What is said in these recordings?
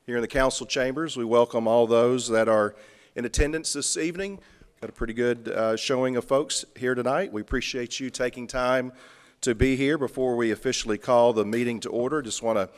Here in the council chambers, we welcome all those that are in attendance this evening. Got a pretty good showing of folks here tonight. We appreciate you taking time to be here. Before we officially call the meeting to order, just want to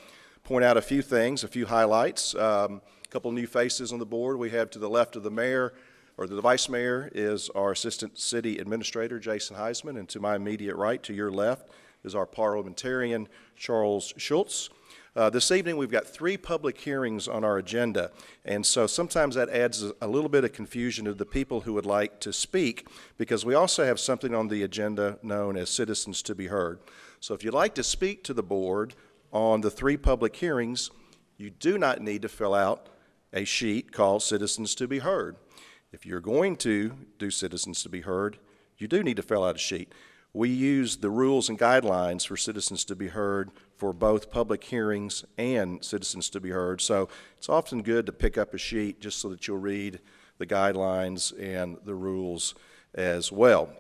point out a few things, a few highlights. A couple new faces on the board. We have to the left of the mayor, or the vice mayor, is our assistant city administrator, Jason Heisman, and to my immediate right, to your left, is our parliamentarian, Charles Schultz. This evening we've got 3 public hearings on our agenda, and so sometimes that adds a little bit of confusion to the people who would like to speak, because we also have something on the agenda known as citizens to be heard. So if you'd like to speak to the board on the 3 public hearings, you do not need to fill out a sheet called citizens to be heard. If you're going to do citizens to be heard, you do need to fill out a sheet. We use the rules and guidelines for citizens to be heard for both public hearings and citizens to be heard. So it's often good to pick up a sheet just so that you'll read the guidelines and the rules as well.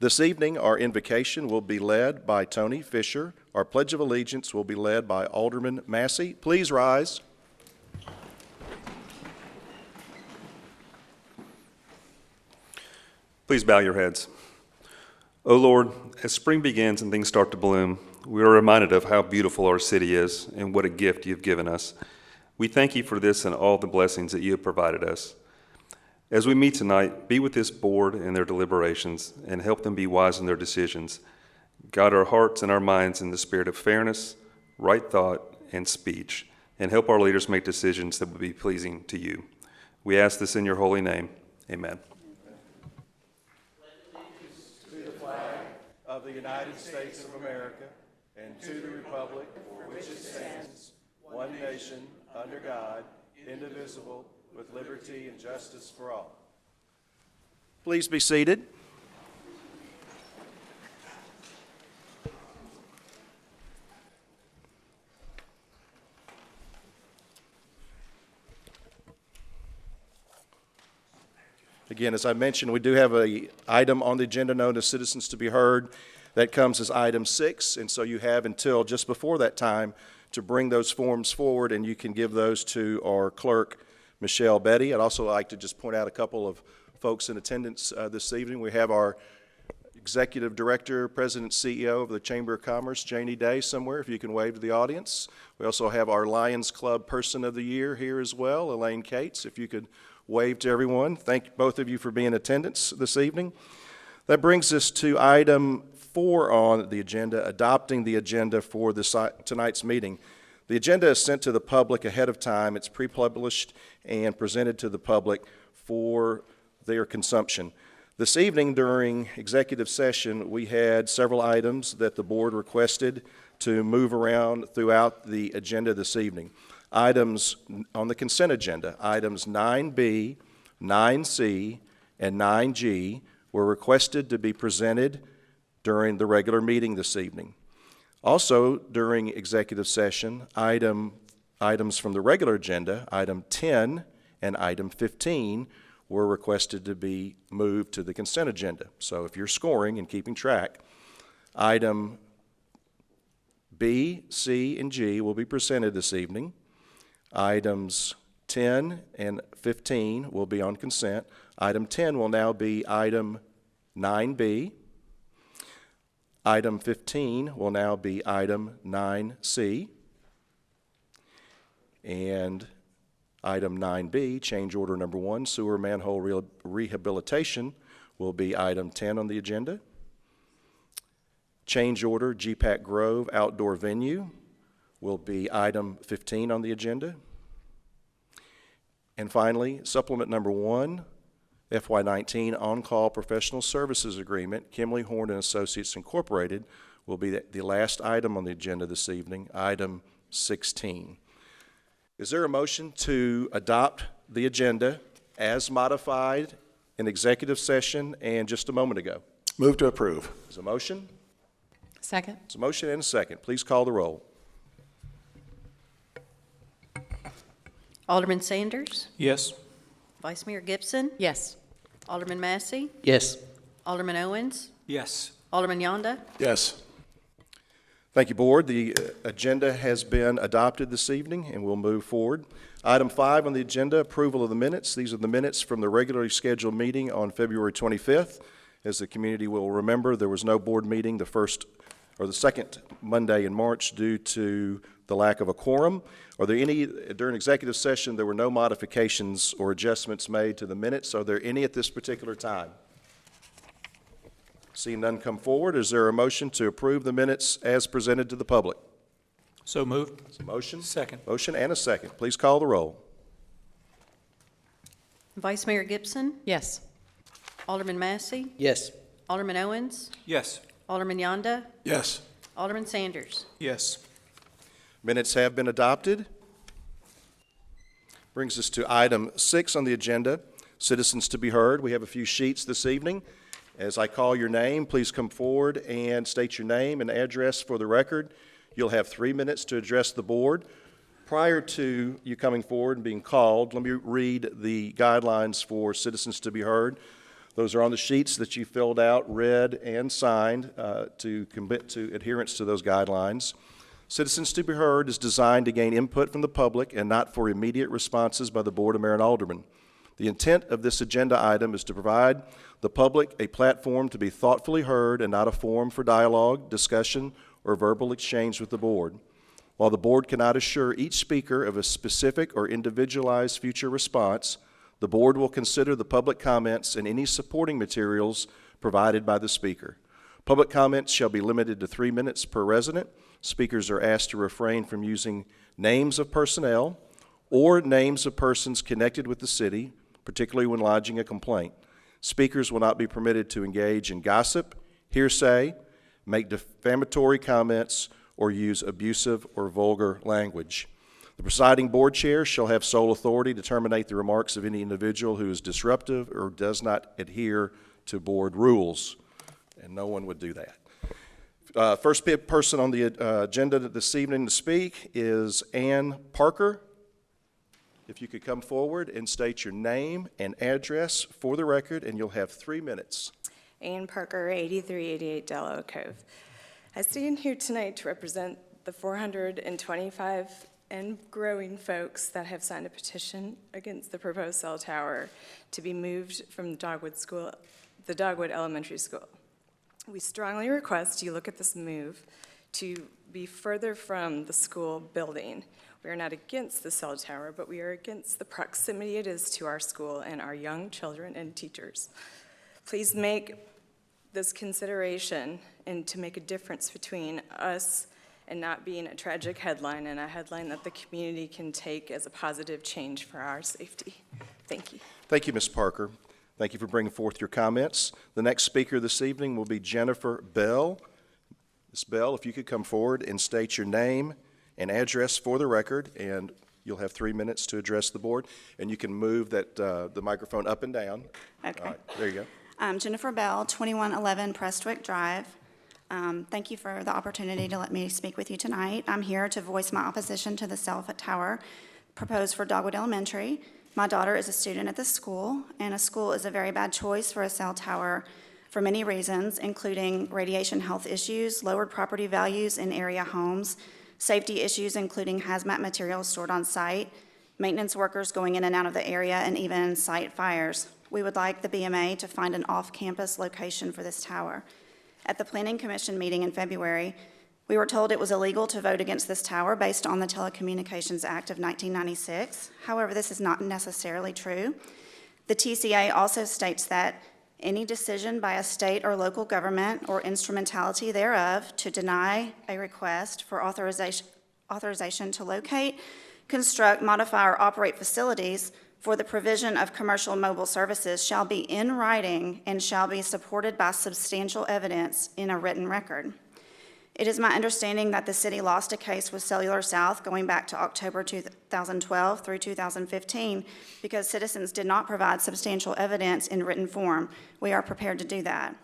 This evening, our invocation will be led by Tony Fisher. Our Pledge of Allegiance will be led by Alderman Massey. Please rise. Please bow your heads. O Lord, as spring begins and things start to bloom, we are reminded of how beautiful our city is and what a gift you've given us. We thank you for this and all the blessings that you have provided us. As we meet tonight, be with this board and their deliberations and help them be wise in their decisions. Guide our hearts and our minds in the spirit of fairness, right thought, and speech, and help our leaders make decisions that will be pleasing to you. We ask this in your holy name. Amen. Of the United States of America, and to the republic for which it stands, one nation, under God, indivisible, with liberty and justice for all. Please be seated. Again, as I mentioned, we do have an item on the agenda known as Citizens to be Heard. That comes as item 6, and so you have until just before that time to bring those forms forward, and you can give those to our clerk, Michelle Betty. I'd also like to just point out a couple of folks in attendance this evening. We have our Executive Director, President, CEO of the Chamber of Commerce, Janie Day, somewhere, if you can wave to the audience. We also have our Lions Club Person of the Year here as well, Elaine Cates, if you could wave to everyone. Thank both of you for being in attendance this evening. That brings us to item 4 on the agenda, adopting the agenda for tonight's meeting. The agenda is sent to the public ahead of time. It's pre-published and presented to the public for their consumption. This evening during executive session, we had several items that the board requested to move around throughout the agenda this evening. Items on the consent agenda, items 9B, 9C, and 9G were requested to be presented during the regular meeting this evening. Also, during executive session, items from the regular agenda, item 10 and item 15, were requested to be moved to the consent agenda. So if you're scoring and keeping track, item B, C, and G will be presented this evening. Items 10 and 15 will be on consent. Item 10 will now be item 9B. Item 15 will now be item 9C. And item 9B, change order number 1, sewer manhole rehabilitation, will be item 10 on the agenda. Change order GPAC Grove outdoor venue will be item 15 on the agenda. And finally, supplement number 1, FY19 on-call professional services agreement, Kimley Horn and Associates Incorporated, will be the last item on the agenda this evening, item 16. Is there a motion to adopt the agenda as modified in executive session and just a moment ago? Move to approve. Is a motion? Second. There's a motion and a second. Please call the roll. Alderman Sanders, Yes. Vice Mayor Gibson, Yes. Alderman Massey, Yes. Alderman Owens, Yes. Alderman Yonda. Yes. Thank you, Board. The agenda has been adopted this evening, and we'll move forward. Item 5 on the agenda, approval of the minutes. These are the minutes from the regularly scheduled meeting on February 25th. As the community will remember, there was no board meeting the second Monday in March due to the lack of a quorum. During executive session, there were no modifications or adjustments made to the minutes. Are there any at this particular time? Seeing none come forward, is there a motion to approve the minutes as presented to the public? So moved. Is a motion? Second. Motion and a second. Please call the roll. Vice Mayor Gibson, Yes. Alderman Massey, Yes. Alderman Owens, Yes. Alderman Yonda, Yes. Alderman Sanders. Yes. Minutes have been adopted. Brings us to item 6 on the agenda, citizens to be heard. We have a few sheets this evening. As I call your name, please come forward and state your name and address for the record. You'll have 3 minutes to address the board. Prior to you coming forward and being called, let me read the guidelines for citizens to be heard. Those are on the sheets that you filled out, read, and signed to commit to adherence to those guidelines. Citizens to be heard is designed to gain input from the public and not for immediate responses by the Board of Mayor and Aldermen. The intent of this agenda item is to provide the public a platform to be thoughtfully heard and not a forum for dialogue, discussion, or verbal exchange with the board. While the board cannot assure each speaker of a specific or individualized future response, the board will consider the public comments and any supporting materials provided by the speaker. Public comments shall be limited to 3 minutes per resident. Speakers are asked to refrain from using names of personnel or names of persons connected with the city, particularly when lodging a complaint. Speakers will not be permitted to engage in gossip, hearsay, make defamatory comments, or use abusive or vulgar language. The presiding board chair shall have sole authority to terminate the remarks of any individual who is disruptive or does not adhere to board rules, and no one would do that. First person on the agenda this evening to speak is Ann Parker. If you could come forward and state your name and address for the record, and you'll have 3 minutes. Ann Parker, 8388 Delaware Cove. I stand here tonight to represent the 425 and growing folks that have signed a petition against the proposed cell tower to be moved from the Dogwood Elementary School. We strongly request you look at this move to be further from the school building. We are not against the cell tower, but we are against the proximity it is to our school and our young children and teachers. Please make this consideration and to make a difference between us and not being a tragic headline and a headline that the community can take as a positive change for our safety. Thank you. Thank you, Ms. Parker. Thank you for bringing forth your comments. The next speaker this evening will be Jennifer Bell. Ms. Bell, if you could come forward and state your name and address for the record, and you'll have 3 minutes to address the board, and you can move the microphone up and down. Okay. All right, there you go. I'm Jennifer Bell, 2111 Prestwick Drive. Thank you for the opportunity to let me speak with you tonight. I'm here to voice my opposition to the cell tower proposed for Dogwood Elementary. My daughter is a student at the school, and a school is a very bad choice for a cell tower for many reasons, including radiation health issues, lowered property values in area homes, safety issues including hazmat materials stored on site, maintenance workers going in and out of the area, and even site fires. We would like the BMA to find an off-campus location for this tower. At the Planning Commission meeting in February, we were told it was illegal to vote against this tower based on the Telecommunications Act of 1996. However, this is not necessarily true. The TCA also states that any decision by a state or local government or instrumentality thereof to deny a request for authorization to locate, construct, modify, or operate facilities for the provision of commercial mobile services shall be in writing and shall be supported by substantial evidence in a written record. It is my understanding that the city lost a case with Cellular South going back to October 2012 through 2015 because citizens did not provide substantial evidence in written form. We are prepared to do that.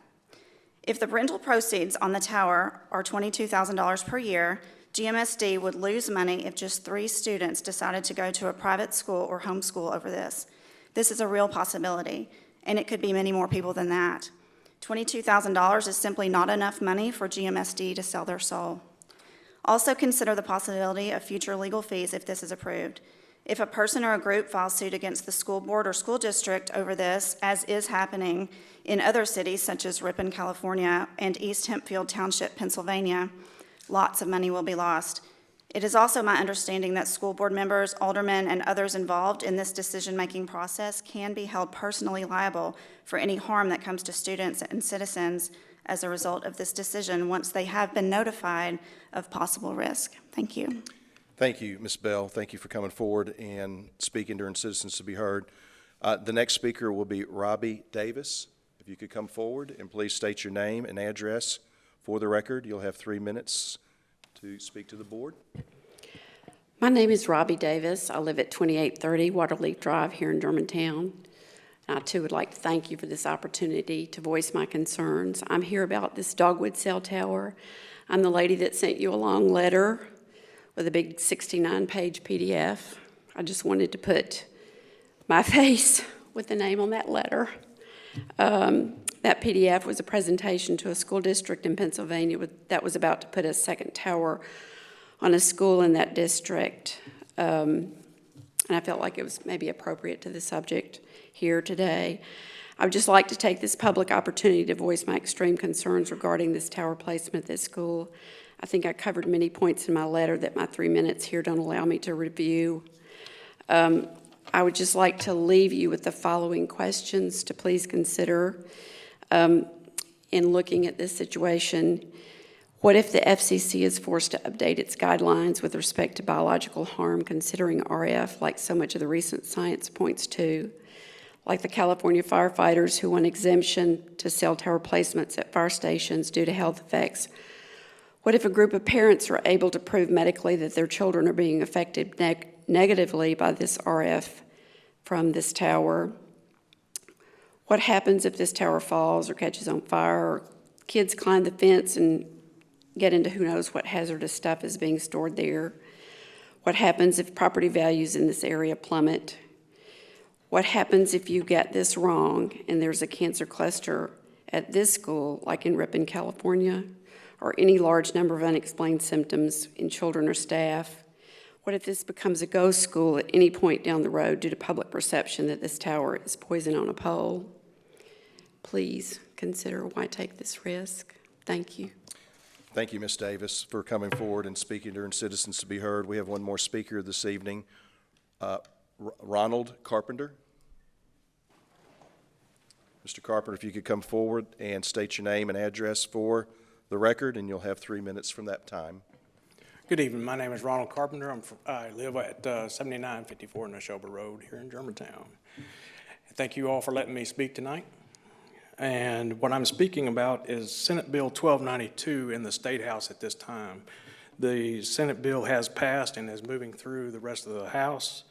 If the rental proceeds on the tower are $22,000 per year, GMSD would lose money if just 3 students decided to go to a private school or homeschool over this. This is a real possibility, and it could be many more people than that. $22,000 is simply not enough money for GMSD to sell their soul. Also consider the possibility of future legal fees if this is approved. If a person or a group files suit against the school board or school district over this, as is happening in other cities such as Ripon, California, and East Hempfield Township, Pennsylvania, lots of money will be lost. It is also my understanding that school board members, aldermen, and others involved in this decision-making process can be held personally liable for any harm that comes to students and citizens as a result of this decision once they have been notified of possible risk. Thank you. Thank you, Ms. Bell. Thank you for coming forward and speaking during Citizens to be Heard. The next speaker will be Robbie Davis. If you could come forward and please state your name and address for the record. You'll have 3 minutes to speak to the board. My name is Robbie Davis. I live at 2830 Waterleaf Drive here in Germantown. I, too, would like to thank you for this opportunity to voice my concerns. I'm here about this dogwood cell tower. I'm the lady that sent you a long letter with a big 69-page PDF. I just wanted to put my face with the name on that letter. That PDF was a presentation to a school district in Pennsylvania that was about to put a second tower on a school in that district. And I felt like it was maybe appropriate to the subject here today. I would just like to take this public opportunity to voice my extreme concerns regarding this tower placement at this school. I think I covered many points in my letter that my 3 minutes here don't allow me to review. I would just like to leave you with the following questions to please consider in looking at this situation. What if the FCC is forced to update its guidelines with respect to biological harm, considering RF, like so much of the recent science points to? Like the California firefighters who want exemption to cell tower placements at fire stations due to health effects. What if a group of parents are able to prove medically that their children are being affected negatively by this RF from this tower? What happens if this tower falls or catches on fire, or kids climb the fence and get into who knows what hazardous stuff is being stored there? What happens if property values in this area plummet? What happens if you get this wrong and there's a cancer cluster at this school, like in Ripon, California, or any large number of unexplained symptoms in children or staff? What if this becomes a ghost school at any point down the road due to public perception that this tower is poison on a pole? Please consider why take this risk. Thank you. Thank you, Ms. Davis, for coming forward and speaking during Citizens to be Heard. We have one more speaker this evening, Ronald Carpenter. Mr. Carpenter, if you could come forward and state your name and address for the record, and you'll have 3 minutes from that time. Good evening. My name is Ronald Carpenter. I live at 7954 Neshoba Road here in Germantown. Thank you all for letting me speak tonight. And what I'm speaking about is Senate Bill 1292 in the State House at this time. The Senate bill has passed and is moving through the rest of the House.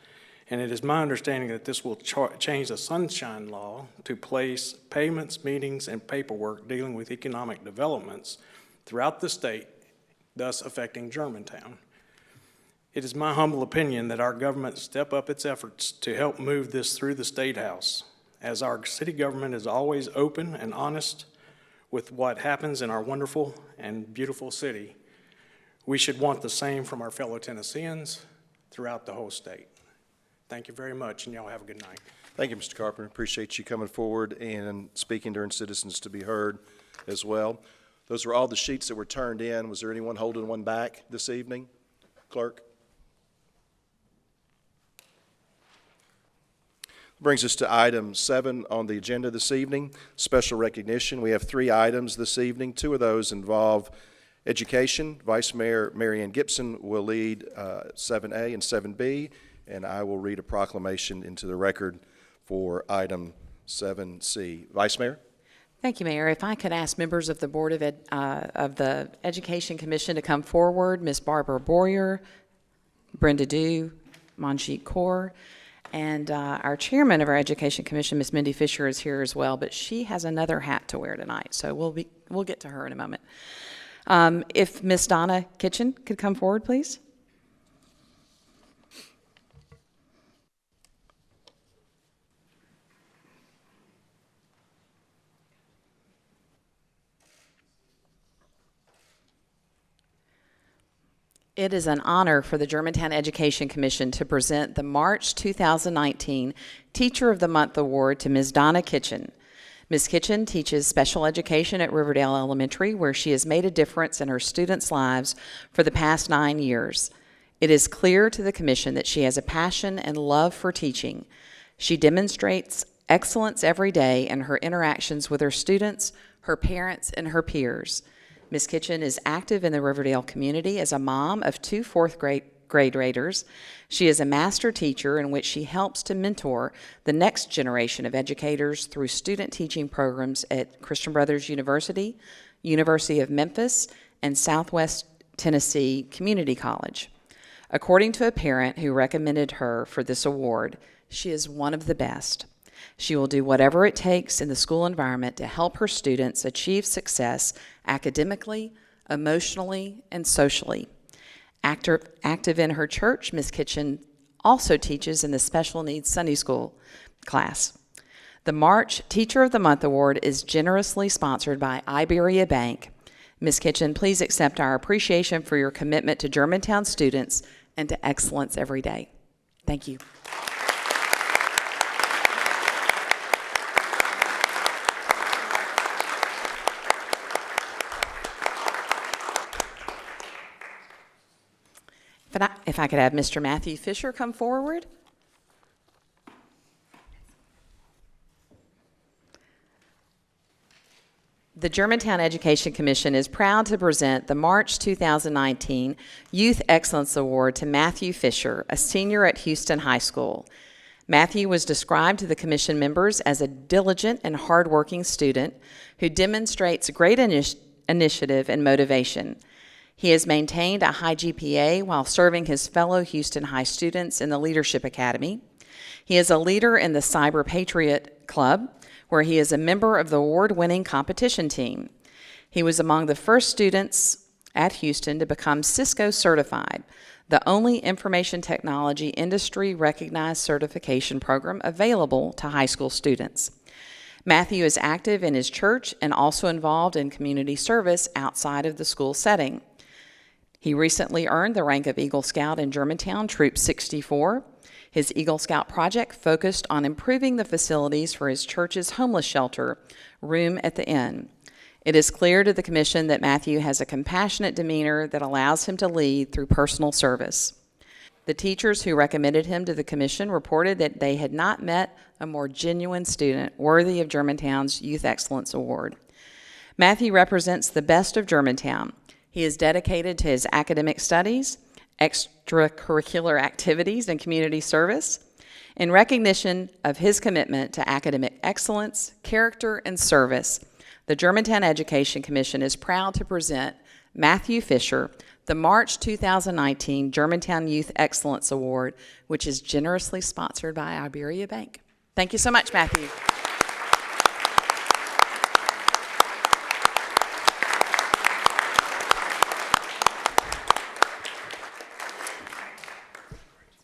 And it is my understanding that this will change the Sunshine Law to place payments, meetings, and paperwork dealing with economic developments throughout the state, thus affecting Germantown. It is my humble opinion that our government step up its efforts to help move this through the State House, as our city government is always open and honest with what happens in our wonderful and beautiful city. We should want the same from our fellow Tennesseans throughout the whole state. Thank you very much, and y'all have a good night. Thank you, Mr. Carpenter. Appreciate you coming forward and speaking during Citizens to be Heard as well. Those were all the sheets that were turned in. Was there anyone holding one back this evening? Clerk? Brings us to item 7 on the agenda this evening, special recognition. We have 3 items this evening. 2 of those involve education. Vice Mayor Marianne Gibson will lead 7A and 7B, and I will read a proclamation into the record for item 7C. Vice Mayor? Thank you, Mayor. If I could ask members of the Board of the Education Commission to come forward, Ms. Barbara Boyer, Brenda Dew, Manjeet Kaur, and our chairman of our Education Commission, Ms. Mindy Fisher, is here as well, but she has another hat to wear tonight, so we'll get to her in a moment. If Ms. Donna Kitchen could come forward, please. It is an honor for the Germantown Education Commission to present the March 2019 Teacher of the Month Award to Ms. Donna Kitchen. Ms. Kitchen teaches special education at Riverdale Elementary, where she has made a difference in her students' lives for the past 9 years. It is clear to the Commission that she has a passion and love for teaching. She demonstrates excellence every day in her interactions with her students, her parents, and her peers. Ms. Kitchen is active in the Riverdale community as a mom of 2 fourth-graders. She is a master teacher in which she helps to mentor the next generation of educators through student teaching programs at Christian Brothers University, University of Memphis, and Southwest Tennessee Community College. According to a parent who recommended her for this award, she is one of the best. She will do whatever it takes in the school environment to help her students achieve success academically, emotionally, and socially. Active in her church, Ms. Kitchen also teaches in the special needs Sunday school class. The March Teacher of the Month Award is generously sponsored by Iberia Bank. Ms. Kitchen, please accept our appreciation for your commitment to Germantown students and to excellence every day. Thank you. If I could have Mr. Matthew Fisher come forward. The Germantown Education Commission is proud to present the March 2019 Youth Excellence Award to Matthew Fisher, a senior at Houston High School. Matthew was described to the commission members as a diligent and hardworking student who demonstrates great initiative and motivation. He has maintained a high GPA while serving his fellow Houston High students in the Leadership Academy. He is a leader in the Cyber Patriot Club, where he is a member of the award-winning competition team. He was among the first students at Houston to become Cisco certified, the only information technology industry-recognized certification program available to high school students. Matthew is active in his church and also involved in community service outside of the school setting. He recently earned the rank of Eagle Scout in Germantown, Troop 64. His Eagle Scout project focused on improving the facilities for his church's homeless shelter, Room at the Inn. It is clear to the commission that Matthew has a compassionate demeanor that allows him to lead through personal service. The teachers who recommended him to the commission reported that they had not met a more genuine student worthy of Germantown's Youth Excellence Award. Matthew represents the best of Germantown. He is dedicated to his academic studies, extracurricular activities, and community service. In recognition of his commitment to academic excellence, character, and service, the Germantown Education Commission is proud to present Matthew Fisher the March 2019 Germantown Youth Excellence Award, which is generously sponsored by Iberia Bank. Thank you so much, Matthew.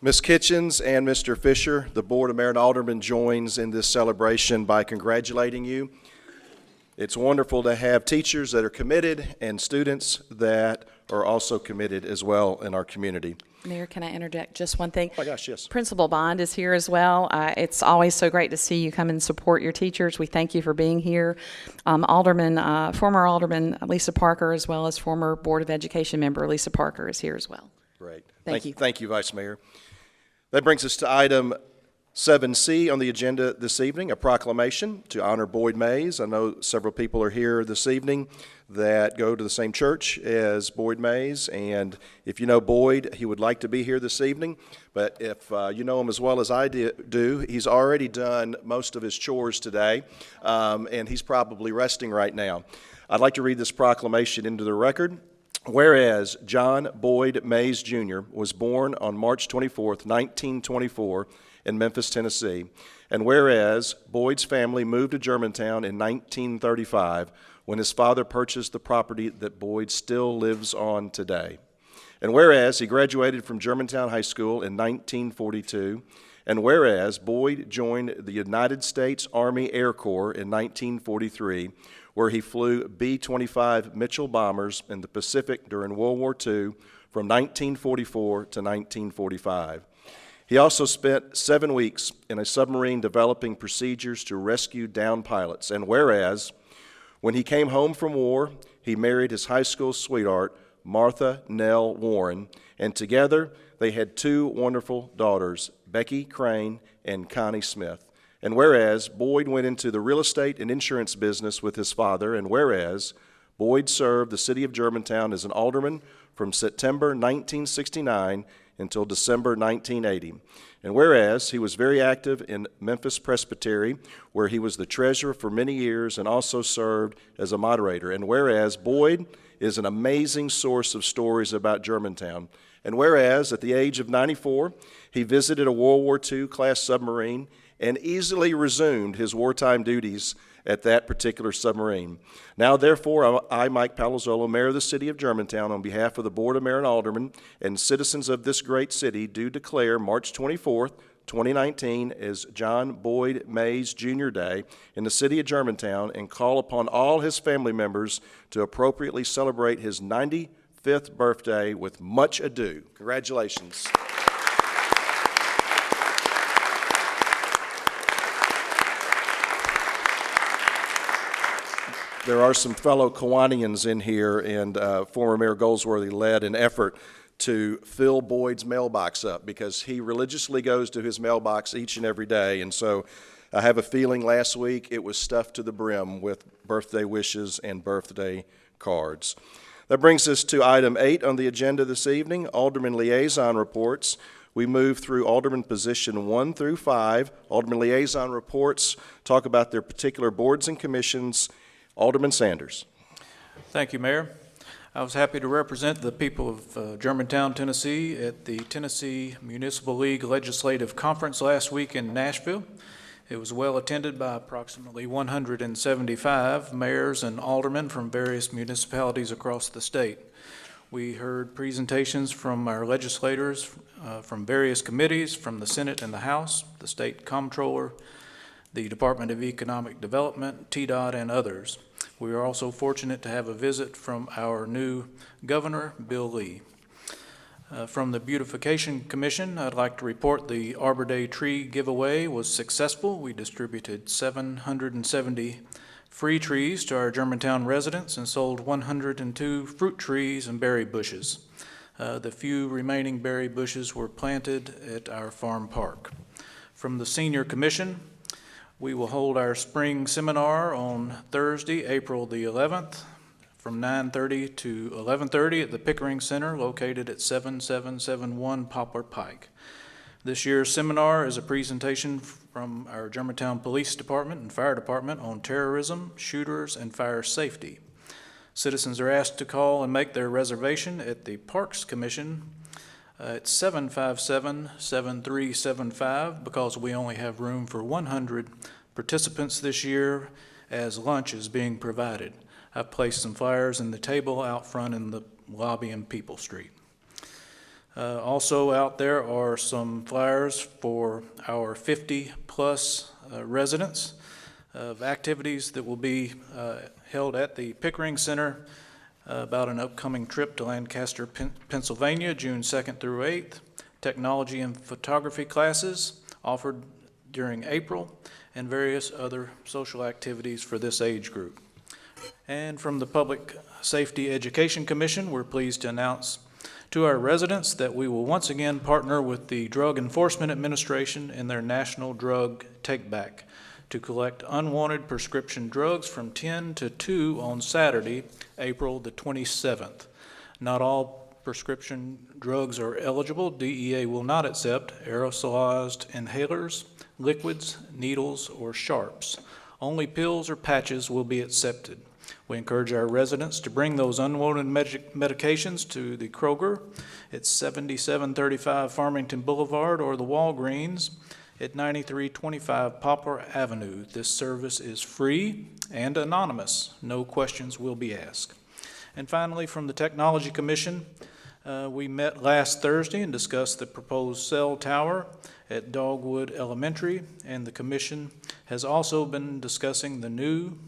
Ms. Kitchens and Mr. Fisher, the Board of Mayor and Aldermen joins in this celebration by congratulating you. It's wonderful to have teachers that are committed and students that are also committed as well in our community. Mayor, can I interject just one thing? Oh my gosh, yes. Principal Bond is here as well. It's always so great to see you come and support your teachers. We thank you for being here. Former Alderman Lisa Parker, as well as former Board of Education member Lisa Parker is here as well. Great. Thank you. Thank you, Vice Mayor. That brings us to item 7C on the agenda this evening, a proclamation to honor Boyd Mays. I know several people are here this evening that go to the same church as Boyd Mays, and if you know Boyd, he would like to be here this evening, but if you know him as well as I do, he's already done most of his chores today, and he's probably resting right now. I'd like to read this proclamation into the record. Whereas John Boyd Mays, Jr. was born on March 24th, 1924, in Memphis, Tennessee, and whereas Boyd's family moved to Germantown in 1935 when his father purchased the property that Boyd still lives on today, and whereas he graduated from Germantown High School in 1942, and whereas Boyd joined the United States Army Air Corps in 1943, where he flew B-25 Mitchell bombers in the Pacific during World War II from 1944 to 1945. He also spent 7 weeks in a submarine developing procedures to rescue downed pilots. And whereas, when he came home from war, he married his high school sweetheart, Martha Nell Warren, and together they had 2 wonderful daughters, Becky Crane and Connie Smith. And whereas, Boyd went into the real estate and insurance business with his father, and whereas, Boyd served the city of Germantown as an alderman from September 1969 until December 1980. And whereas he was very active in Memphis Presbytery, where he was the treasurer for many years and also served as a moderator. And whereas Boyd is an amazing source of stories about Germantown. And whereas at the age of 94, he visited a World War II class submarine and easily resumed his wartime duties at that particular submarine. Now, therefore, I, Mike Palazzolo, Mayor of the City of Germantown, on behalf of the Board of Mayor and Aldermen and citizens of this great city, do declare March 24th, 2019 as John Boyd Mays Jr. Day in the City of Germantown and call upon all his family members to appropriately celebrate his 95th birthday with much ado. Congratulations. There are some fellow Kiwanians in here, and former Mayor Goldsworthy led an effort to fill Boyd's mailbox up because he religiously goes to his mailbox each and every day. And so I have a feeling last week it was stuffed to the brim with birthday wishes and birthday cards. That brings us to item 8 on the agenda this evening, Alderman Liaison Reports. We move through Alderman position 1 through 5. Alderman Liaison Reports talk about their particular boards and commissions. Alderman Sanders. Thank you, Mayor. I was happy to represent the people of Germantown, Tennessee at the Tennessee Municipal League Legislative Conference last week in Nashville. It was well attended by approximately 175 mayors and aldermen from various municipalities across the state. We heard presentations from our legislators from various committees, from the Senate and the House, the State Comptroller, the Department of Economic Development, TDOT, and others. We are also fortunate to have a visit from our new governor, Bill Lee. From the Beautification Commission, I'd like to report the Arbor Day tree giveaway was successful. We distributed 770 free trees to our Germantown residents and sold 102 fruit trees and berry bushes. The few remaining berry bushes were planted at our farm park. From the Senior Commission, we will hold our spring seminar on Thursday, April the 11th, from 9:30 to 11:30 at the Pickering Center located at 7771 Poplar Pike. This year's seminar is a presentation from our Germantown Police Department and Fire Department on terrorism, shooters, and fire safety. Citizens are asked to call and make their reservation at the Parks Commission at 757-7375 because we only have room for 100 participants this year as lunch is being provided. I've placed some flyers in the table out front in the lobby in People Street. Also out there are some flyers for our 50-plus residents of activities that will be held at the Pickering Center about an upcoming trip to Lancaster, Pennsylvania, June 2nd through 8th, technology and photography classes offered during April, and various other social activities for this age group. And from the Public Safety Education Commission, we're pleased to announce to our residents that we will once again partner with the Drug Enforcement Administration in their National Drug Take-Back to collect unwanted prescription drugs from 10 to 2 on Saturday, April the 27th. Not all prescription drugs are eligible. DEA will not accept aerosolized inhalers, liquids, needles, or sharps. Only pills or patches will be accepted. We encourage our residents to bring those unwanted medications to the Kroger at 7735 Farmington Boulevard or the Walgreens at 9325 Poplar Avenue. This service is free and anonymous. No questions will be asked. And finally, from the Technology Commission, we met last Thursday and discussed the proposed cell tower at Dogwood Elementary, and the Commission has also been discussing the new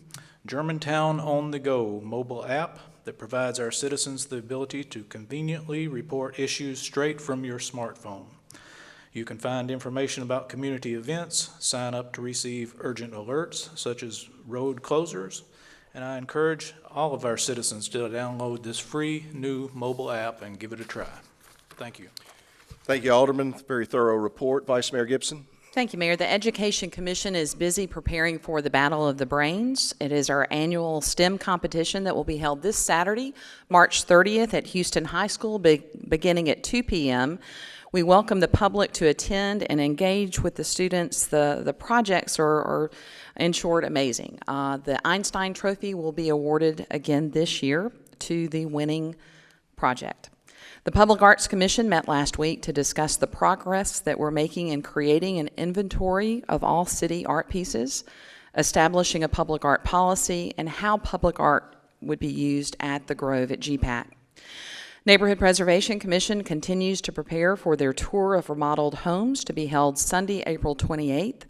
Germantown On the Go mobile app that provides our citizens the ability to conveniently report issues straight from your smartphone. You can find information about community events, sign up to receive urgent alerts such as road closures, and I encourage all of our citizens to download this free new mobile app and give it a try. Thank you. Thank you, Alderman. Very thorough report. Vice Mayor Gibson. Thank you, Mayor. The Education Commission is busy preparing for the Battle of the Brains. It is our annual STEM competition that will be held this Saturday, March 30th at Houston High School, beginning at 2 p.m. We welcome the public to attend and engage with the students. The projects are, in short, amazing. The Einstein Trophy will be awarded again this year to the winning project. The Public Arts Commission met last week to discuss the progress that we're making in creating an inventory of all city art pieces, establishing a public art policy, and how public art would be used at the Grove at GPAC. Neighborhood Preservation Commission continues to prepare for their tour of remodeled homes to be held Sunday, April 28th,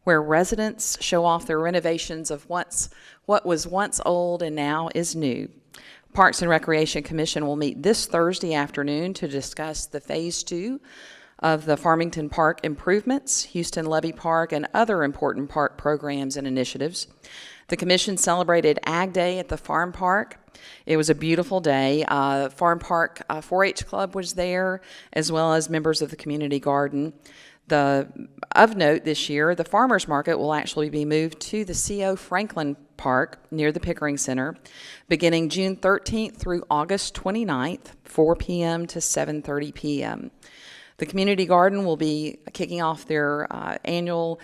where residents show off their renovations of what was once old and now is new. Parks and Recreation Commission will meet this Thursday afternoon to discuss the Phase 2 of the Farmington Park improvements, Houston Levy Park, and other important park programs and initiatives. The Commission celebrated Ag Day at the Farm Park. It was a beautiful day. Farm Park 4-H Club was there, as well as members of the community garden. Of note this year, the Farmers Market will actually be moved to the C.O. Franklin Park near the Pickering Center, beginning June 13th through August 29th, 4 p.m. to 7:30 p.m. The community garden will be kicking off their annual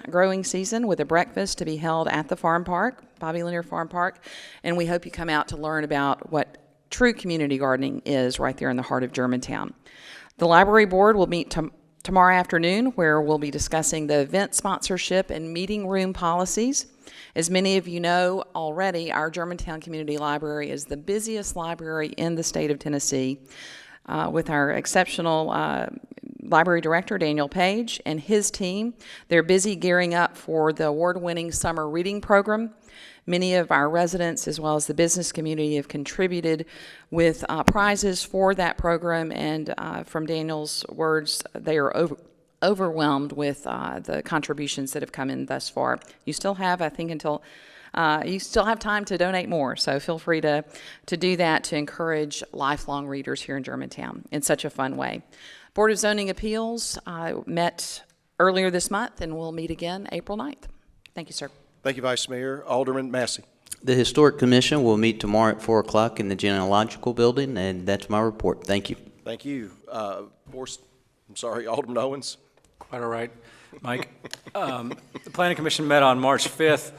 growing season, with a breakfast to be held at the Farm Park, Bobby Lanier Farm Park, and we hope you come out to learn about what true community gardening is right there in the heart of Germantown. The Library Board will meet tomorrow afternoon, where we'll be discussing the event sponsorship and meeting room policies. As many of you know already, our Germantown Community Library is the busiest library in the state of Tennessee, with our exceptional library director, Daniel Page, and his team. They're busy gearing up for the award-winning summer reading program. Many of our residents, as well as the business community, have contributed with prizes for that program, and from Daniel's words, they are overwhelmed with the contributions that have come in thus far. You still have, I think, you still have time to donate more, so feel free to do that to encourage lifelong readers here in Germantown in such a fun way. Board of Zoning Appeals met earlier this month and will meet again April 9th. Thank you, sir. Thank you, Vice Mayor. Alderman Massey. The Historic Commission will meet tomorrow at 4 o'clock in the Genealogical Building, and that's my report. Thank you. Thank you. Alderman Owens. Quite all right, Mike. The Planning Commission met on March 5th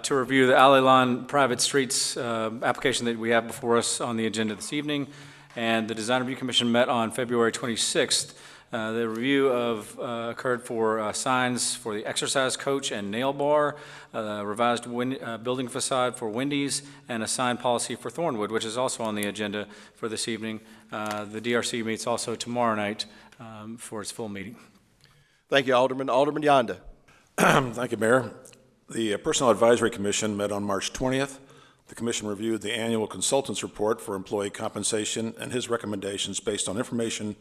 to review the Alley Lawn Private Streets application that we have before us on the agenda this evening, and the Design Review Commission met on February 26th. The review occurred for signs for the exercise coach and nail bar, revised building facade for Wendy's, and a sign policy for Thornwood, which is also on the agenda for this evening. The DRC meets also tomorrow night for its full meeting. Thank you, Alderman. Alderman Yonda. Thank you, Mayor. The Personnel Advisory Commission met on March 20th. The commission reviewed the annual consultant's report for employee compensation and his recommendations based on information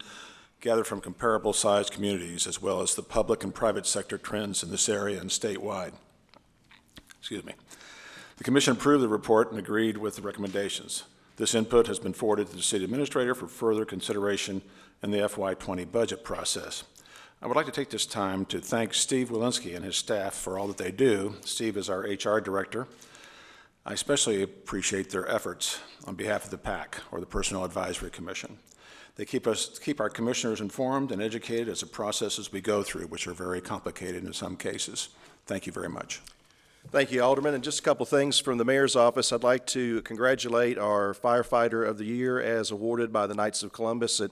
gathered from comparable sized communities, as well as the public and private sector trends in this area and statewide. Excuse me. The commission approved the report and agreed with the recommendations. This input has been forwarded to the city administrator for further consideration in the FY20 budget process. I would like to take this time to thank Steve Walensky and his staff for all that they do. Steve is our HR director. I especially appreciate their efforts on behalf of the PAC, or the Personnel Advisory Commission. They keep our commissioners informed and educated as the processes we go through, which are very complicated in some cases. Thank you very much. Thank you, Alderman. And just a couple things from the Mayor's office. I'd like to congratulate our Firefighter of the Year as awarded by the Knights of Columbus at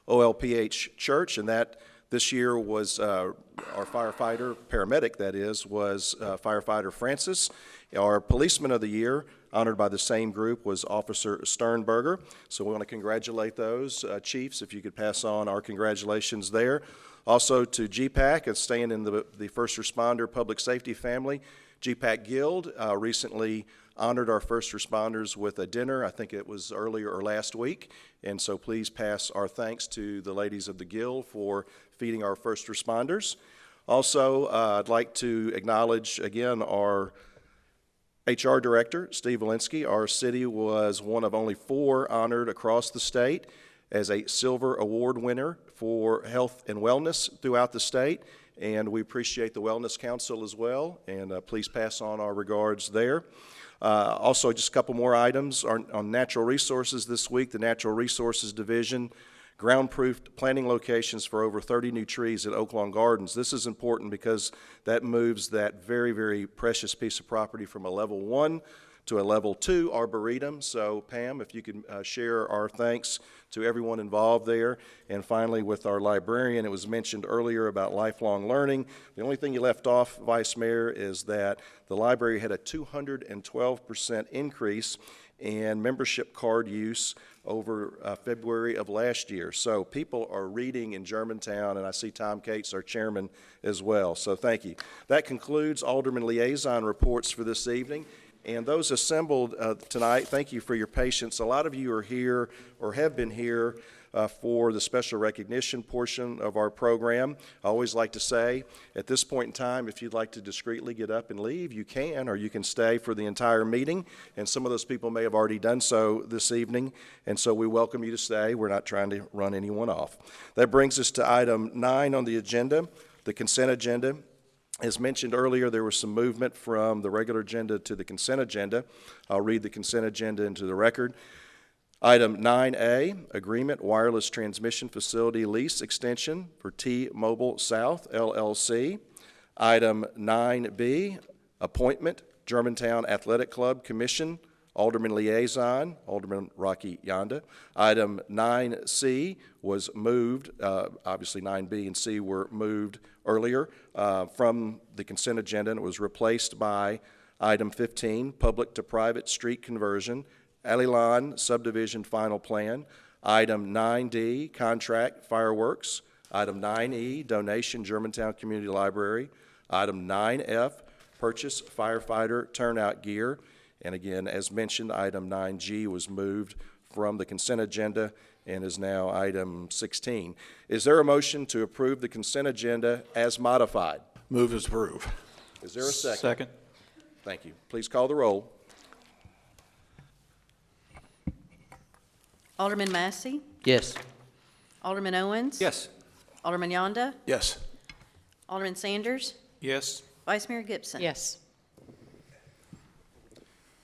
OLPH Church, and that this year was our paramedic, that is, was Firefighter Francis. Our Policeman of the Year, honored by the same group, was Officer Sternberger. So we want to congratulate those chiefs, if you could pass on our congratulations there. Also to GPAC, it's staying in the first responder public safety family. GPAC Guild recently honored our first responders with a dinner. I think it was earlier or last week. And so please pass our thanks to the ladies of the Guild for feeding our first responders. Also, I'd like to acknowledge again our HR Director, Steve Walensky. Our city was one of only 4 honored across the state as a Silver Award winner for health and wellness throughout the state, and we appreciate the Wellness Council as well, and please pass on our regards there. Also, just a couple more items on natural resources this week. The Natural Resources Division ground-proofed planting locations for over 30 new trees at Oaklawn Gardens. This is important because that moves that very, very precious piece of property from a level 1 to a level 2 arboretum. So Pam, if you could share our thanks to everyone involved there. And finally, with our librarian, it was mentioned earlier about lifelong learning. The only thing you left off, Vice Mayor, is that the library had a 212% increase in membership card use over February of last year. So people are reading in Germantown, and I see Tom Cates, our chairman, as well. So thank you. That concludes Alderman liaison reports for this evening. And those assembled tonight, thank you for your patience. A lot of you are here or have been here for the special recognition portion of our program. I always like to say, at this point in time, if you'd like to discreetly get up and leave, you can, or you can stay for the entire meeting. And some of those people may have already done so this evening, and so we welcome you to stay. We're not trying to run anyone off. That brings us to item 9 on the agenda, the consent agenda. As mentioned earlier, there was some movement from the regular agenda to the consent agenda. I'll read the consent agenda into the record. Item 9A, Agreement Wireless Transmission Facility Lease Extension for T-Mobile South, LLC. Item 9B, Appointment, Germantown Athletic Club Commission, Alderman Liaison, Alderman Rocky Yonda. Item 9C was moved, obviously 9B and C were moved earlier from the consent agenda, and it was replaced by item 15, Public to Private Street Conversion, Aldermen Subdivision Final Plan. Item 9D, Contract Fireworks. Item 9E, Donation Germantown Community Library. Item 9F, Purchase Firefighter Turnout Gear. And again, as mentioned, item 9G was moved from the consent agenda and is now item 16. Is there a motion to approve the consent agenda as modified? Move as approved. Is there a second? Second. Thank you. Please call the roll. Alderman Massey, Yes. Alderman Owens. Yes. Alderman Yonda, Yes. Alderman Sanders, Yes. Vice Mayor Gibson. Yes.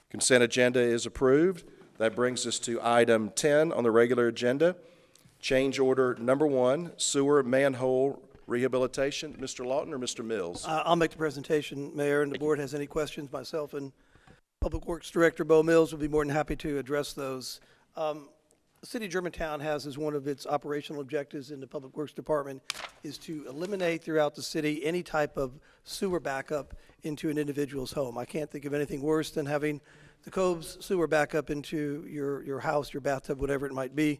Consent agenda is approved. That brings us to item 10 on the regular agenda. Change order number 1, sewer manhole rehabilitation. Mr. Lawton or Mr. Mills? I'll make the presentation, Mayor, and the board has any questions, myself and Public Works Director Bo Mills would be more than happy to address those. The City of Germantown has as one of its operational objectives in the Public Works Department is to eliminate throughout the city any type of sewer backup into an individual's home. I can't think of anything worse than having the Cove's sewer backup into your house, your bathtub, whatever it might be.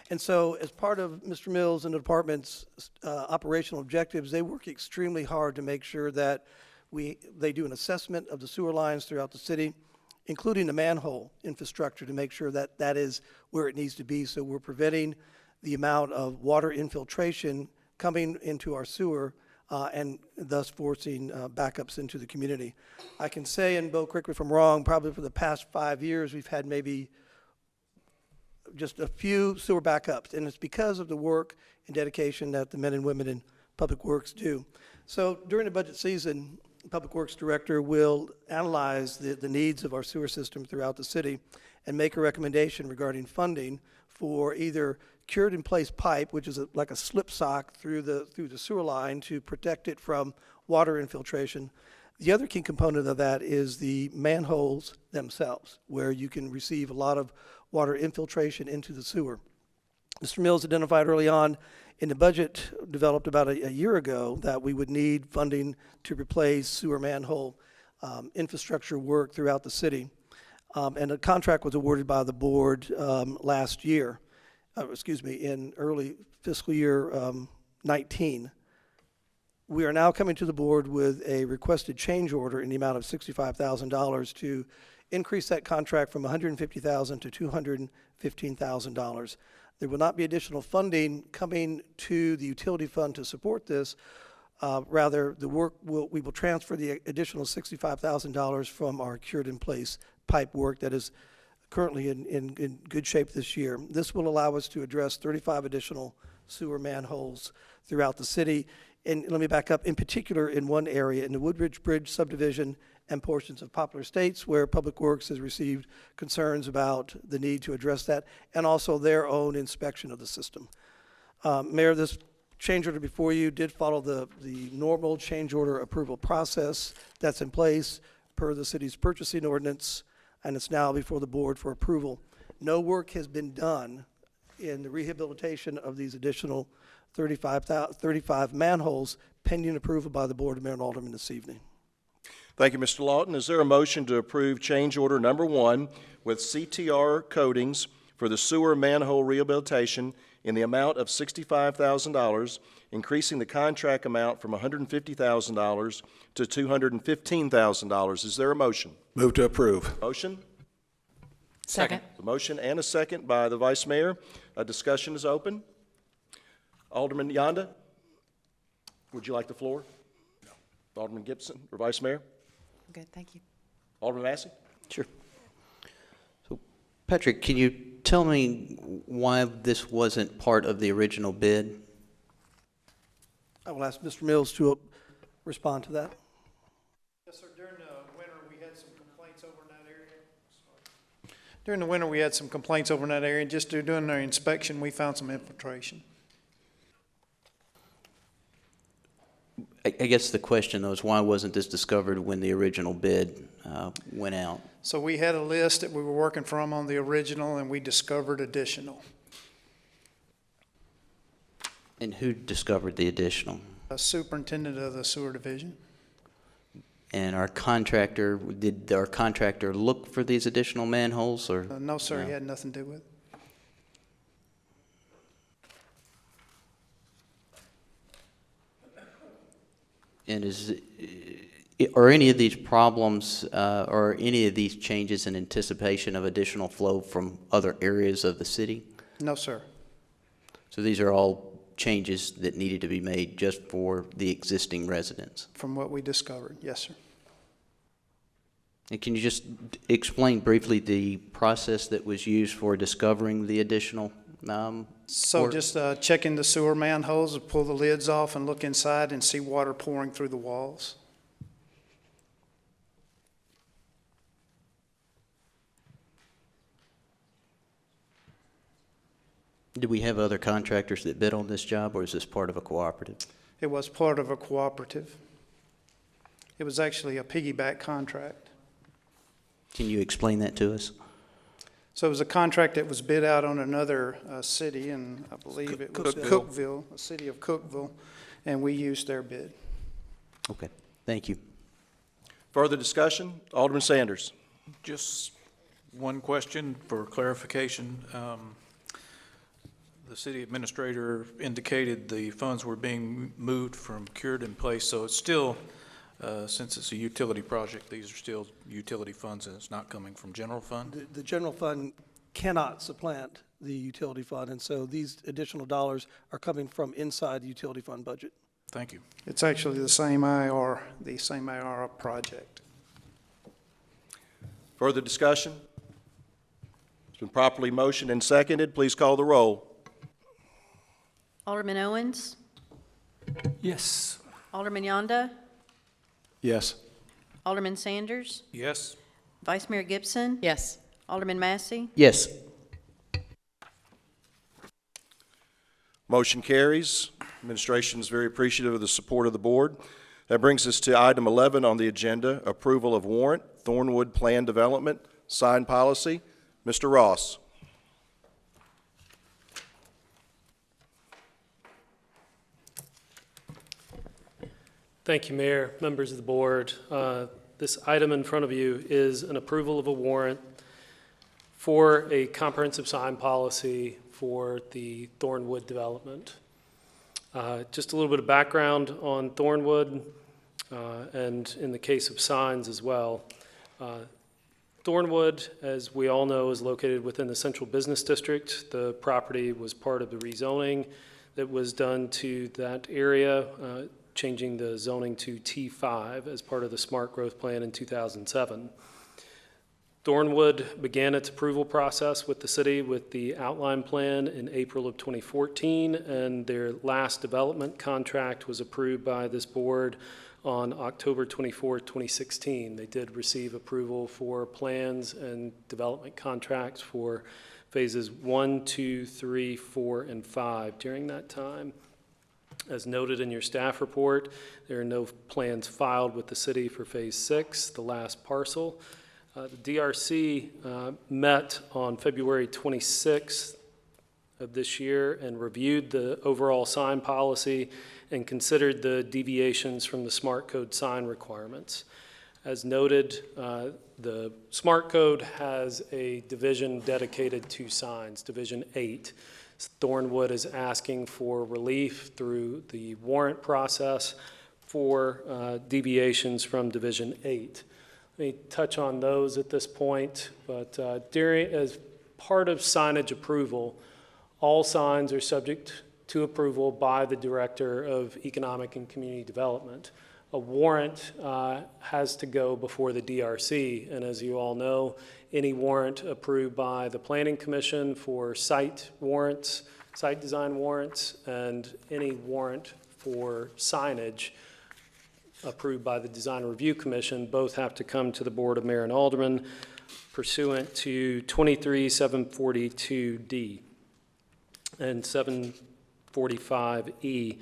And so as part of Mr. Mills and the department's operational objectives, they work extremely hard to make sure that they do an assessment of the sewer lines throughout the city, including the manhole infrastructure, to make sure that that is where it needs to be. So we're preventing the amount of water infiltration coming into our sewer and thus forcing backups into the community. I can say, and Bo, correct me if I'm wrong, probably for the past 5 years, we've had maybe just a few sewer backups, and it's because of the work and dedication that the men and women in Public Works do. So during the budget season, Public Works Director will analyze the needs of our sewer system throughout the city and make a recommendation regarding funding for either cured in place pipe, which is like a slip sock through the sewer line to protect it from water infiltration. The other key component of that is the manholes themselves, where you can receive a lot of water infiltration into the sewer. Mr. Mills identified early on in the budget developed about a year ago that we would need funding to replace sewer manhole infrastructure work throughout the city. And a contract was awarded by the board last year, in early fiscal year 19. We are now coming to the board with a requested change order in the amount of $65,000 to increase that contract from $150,000 to $215,000. There will not be additional funding coming to the utility fund to support this. Rather, we will transfer the additional $65,000 from our cured-in-place pipe work that is currently in good shape this year. This will allow us to address 35 additional sewer manholes throughout the city. And let me back up, in particular in one area, in the Woodridge Bridge subdivision and portions of Poplar Estates, where Public Works has received concerns about the need to address that, and also their own inspection of the system. Mayor, this change order before you did follow the normal change order approval process that's in place per the city's purchasing ordinance, and it's now before the board for approval. No work has been done in the rehabilitation of these additional 35 manholes pending approval by the Board of Mayor and Aldermen this evening. Thank you, Mr. Lawton. Is there a motion to approve change order number 1 with CTR coatings for the sewer manhole rehabilitation in the amount of $65,000, increasing the contract amount from $150,000 to $215,000? Is there a motion? Move to approve. Motion? Second. A motion and a second by the Vice Mayor. A discussion is open. Alderman Yonda, would you like the floor? No. Alderman Gibson, or Vice Mayor? Good, thank you. Alderman Massey? Sure. So, Patrick, can you tell me why this wasn't part of the original bid? I will ask Mr. Mills to respond to that. Yes, sir. During the winter, we had some complaints over in that area. During the winter, we had some complaints over in that area. Just doing our inspection, we found some infiltration. I guess the question, though, is why wasn't this discovered when the original bid went out? So we had a list that we were working from on the original, and we discovered additional. And who discovered the additional? A superintendent of the sewer division. And did our contractor look for these additional manholes, or? No, sir, he had nothing to do with it. And are any of these problems or any of these changes in anticipation of additional flow from other areas of the city? No, sir. So these are all changes that needed to be made just for the existing residents? From what we discovered, yes, sir. And can you just explain briefly the process that was used for discovering the additional? Just checking the sewer manholes, pull the lids off and look inside and see water pouring through the walls. Do we have other contractors that bid on this job, or is this part of a cooperative? It was part of a cooperative. It was actually a piggyback contract. Can you explain that to us? So it was a contract that was bid out on another city, and I believe it was Cookville, a city of Cookville, and we used their bid. Okay, thank you. Further discussion? Alderman Sanders. Just one question for clarification. The city administrator indicated the funds were being moved from cured in place, so it's still, since it's a utility project, these are still utility funds and it's not coming from general fund? The general fund cannot supplant the utility fund, and so these additional dollars are coming from inside the utility fund budget. Thank you. It's actually the same IR project. Further discussion? It's been properly motioned and seconded. Please call the roll. Alderman Owens, Yes. Alderman Yonda, Yes. Alderman Sanders, Yes. Vice Mayor Gibson, Yes. Alderman Massey, Yes. Motion carries. Administration is very appreciative of the support of the board. That brings us to item 11 on the agenda, approval of warrant, Thornwood Plan Development, sign policy. Mr. Ross. Thank you, Mayor, members of the board. This item in front of you is an approval of a warrant for a comprehensive sign policy for the Thornwood development. Just a little bit of background on Thornwood, and in the case of signs as well. Thornwood, as we all know, is located within the Central Business District. The property was part of the rezoning that was done to that area, changing the zoning to T5 as part of the Smart Growth Plan in 2007. Thornwood began its approval process with the city with the outline plan in April of 2014, and their last development contract was approved by this board on October 24, 2016. They did receive approval for plans and development contracts for phases 1, 2, 3, 4, and 5 during that time. As noted in your staff report, there are no plans filed with the city for phase 6, the last parcel. The DRC met on February 26th of this year and reviewed the overall sign policy and considered the deviations from the Smart Code sign requirements. As noted, the Smart Code has a division dedicated to signs, Division 8. Thornwood is asking for relief through the warrant process for deviations from Division 8. Let me touch on those at this point, but as part of signage approval, all signs are subject to approval by the Director of Economic and Community Development. A warrant has to go before the DRC, and as you all know, any warrant approved by the Planning Commission for site warrants, site design warrants, and any warrant for signage approved by the Design Review Commission both have to come to the Board of Mayor and Aldermen pursuant to 23-742D and 745E.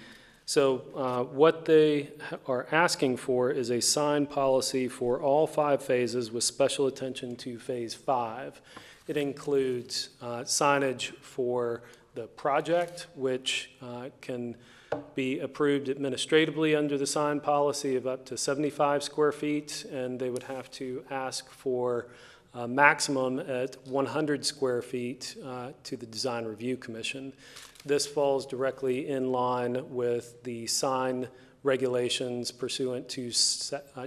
So what they are asking for is a sign policy for all 5 phases with special attention to phase 5. It includes signage for the project, which can be approved administratively under the sign policy of up to 75 square feet, and they would have to ask for a maximum at 100 square feet to the Design Review Commission. This falls directly in line with the sign regulations pursuant to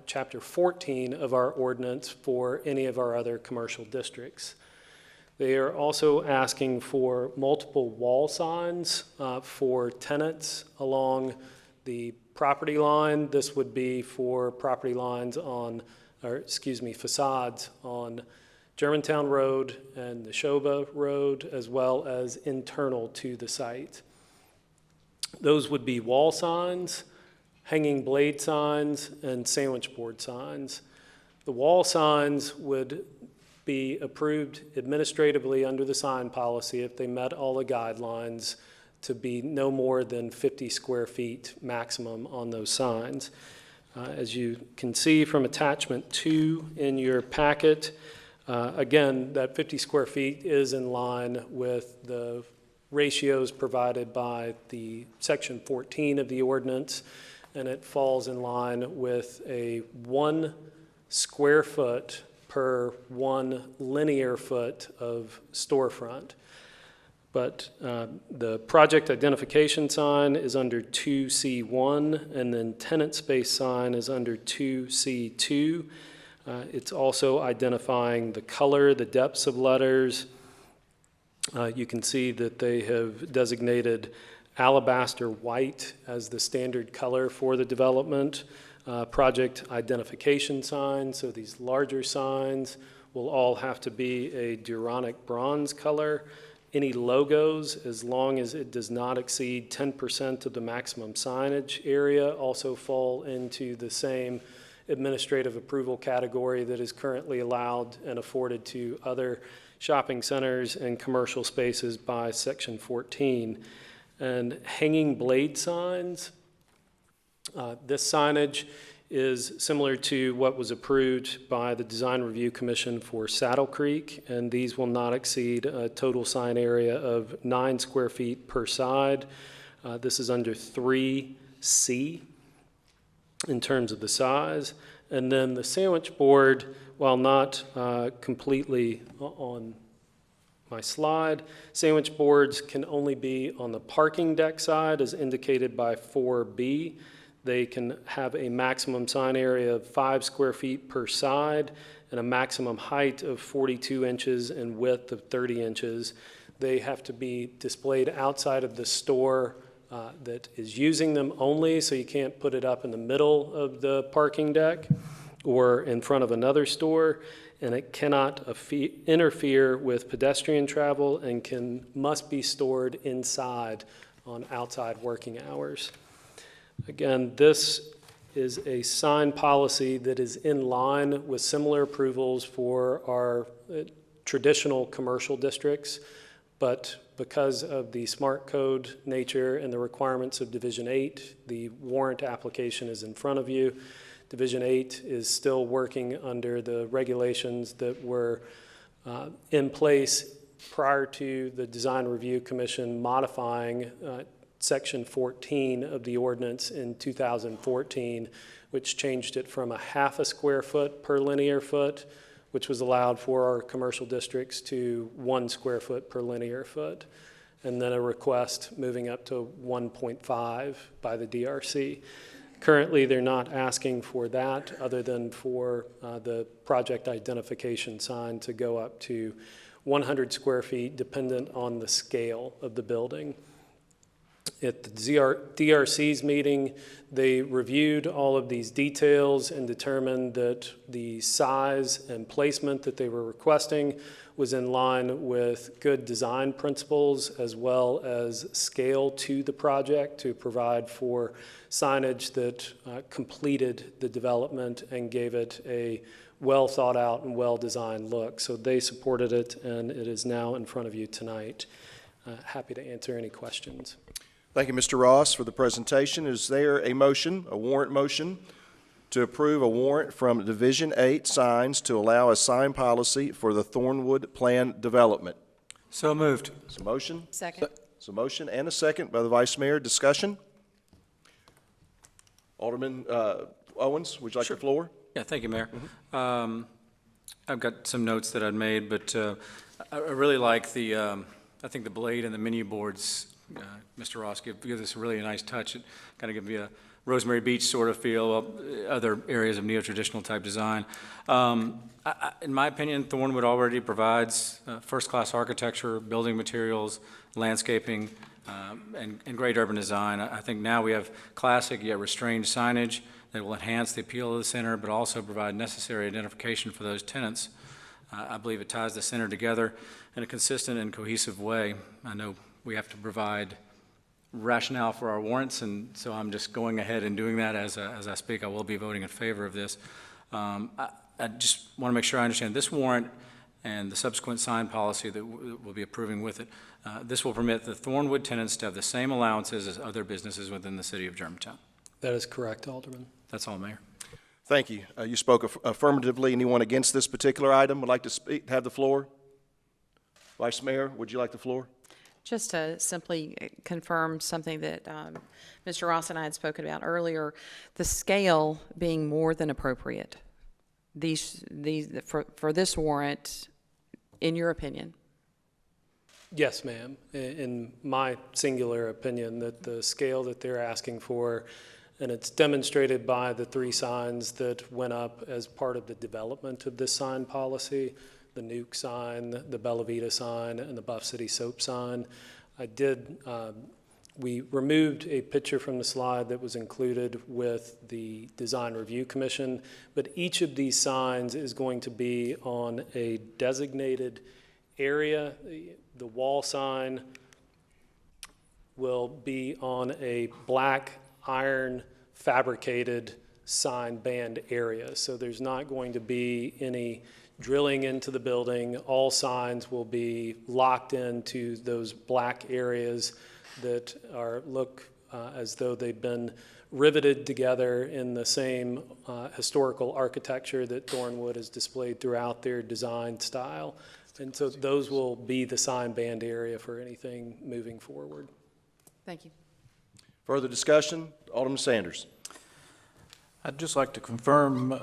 Chapter 14 of our ordinance for any of our other commercial districts. They are also asking for multiple wall signs for tenants along the property line. This would be for property lines on, facades on Germantown Road and Neshoba Road, as well as internal to the site. Those would be wall signs, hanging blade signs, and sandwich board signs. The wall signs would be approved administratively under the sign policy if they met all the guidelines to be no more than 50 square feet maximum on those signs. As you can see from attachment 2 in your packet, again, that 50 square feet is in line with the ratios provided by the section 14 of the ordinance, and it falls in line with a 1 square foot per 1 linear foot of storefront. But the project identification sign is under 2C1, and then tenant space sign is under 2C2. It's also identifying the color, the depths of letters. You can see that they have designated alabaster white as the standard color for the development. Project identification signs, so these larger signs will all have to be a Duronic bronze color. Any logos, as long as it does not exceed 10% of the maximum signage area, also fall into the same administrative approval category that is currently allowed and afforded to other shopping centers and commercial spaces by Section 14. And hanging blade signs, this signage is similar to what was approved by the Design Review Commission for Saddle Creek, and these will not exceed a total sign area of 9 square feet per side. This is under 3C in terms of the size. And then the sandwich board, while not completely on my slide. Sandwich boards can only be on the parking deck side as indicated by 4B. They can have a maximum sign area of 5 square feet per side and a maximum height of 42 inches and width of 30 inches. They have to be displayed outside of the store that is using them only, so you can't put it up in the middle of the parking deck or in front of another store, and it cannot interfere with pedestrian travel and must be stored inside on outside working hours. Again, this is a sign policy that is in line with similar approvals for our traditional commercial districts, but because of the smart code nature and the requirements of Division 8, the warrant application is in front of you. Division 8 is still working under the regulations that were in place prior to the Design Review Commission modifying Section 14 of the ordinance in 2014, which changed it from a half a square foot per linear foot, which was allowed for our commercial districts, to 1 square foot per linear foot, and then a request moving up to 1.5 by the DRC. Currently, they're not asking for that other than for the project identification sign to go up to 100 square feet, dependent on the scale of the building. At the DRC's meeting, they reviewed all of these details and determined that the size and placement that they were requesting was in line with good design principles as well as scale to the project to provide for signage that completed the development and gave it a well thought out and well designed look. So they supported it, and it is now in front of you tonight. Happy to answer any questions. Thank you, Mr. Ross, for the presentation. Is there a motion, a warrant motion, to approve a warrant from Division 8 Signs to allow a sign policy for the Thornwood Plan development? So moved. It's a motion. Second. It's a motion and a second by the Vice Mayor. Discussion? Alderman Owens, would you like the floor? Yeah, thank you, Mayor. I've got some notes that I'd made, but I really like the, I think the blade and the menu boards, Mr. Ross, give us a really nice touch. It kind of gives me a Rosemary Beach sort of feel, other areas of neo-traditional type design. In my opinion, Thornwood already provides first-class architecture, building materials, landscaping, and great urban design. I think now we have classic yet restrained signage that will enhance the appeal of the center, but also provide necessary identification for those tenants. I believe it ties the center together in a consistent and cohesive way. I know we have to provide rationale for our warrants, and so I'm just going ahead and doing that as I speak. I will be voting in favor of this. I just want to make sure I understand this warrant and the subsequent sign policy that we'll be approving with it. This will permit the Thornwood tenants to have the same allowances as other businesses within the city of Germantown. That is correct, Alderman. That's all, Mayor. Thank you. You spoke affirmatively. Anyone against this particular item would like to speak, have the floor? Vice Mayor, would you like the floor? Just to simply confirm something that Mr. Ross and I had spoken about earlier, the scale being more than appropriate. For this warrant, in your opinion? Yes, ma'am. In my singular opinion, that the scale that they're asking for, and it's demonstrated by the 3 signs that went up as part of the development of this sign policy, the Nuke sign, the Bella Vita sign, and the Buff City Soap sign. We removed a picture from the slide that was included with the Design Review Commission, but each of these signs is going to be on a designated area. The wall sign will be on a black iron fabricated sign band area. So there's not going to be any drilling into the building. All signs will be locked into those black areas that look as though they've been riveted together in the same historical architecture that Thornwood has displayed throughout their design style. And so those will be the sign band area for anything moving forward. Thank you. Further discussion? Alderman Sanders. I'd just like to confirm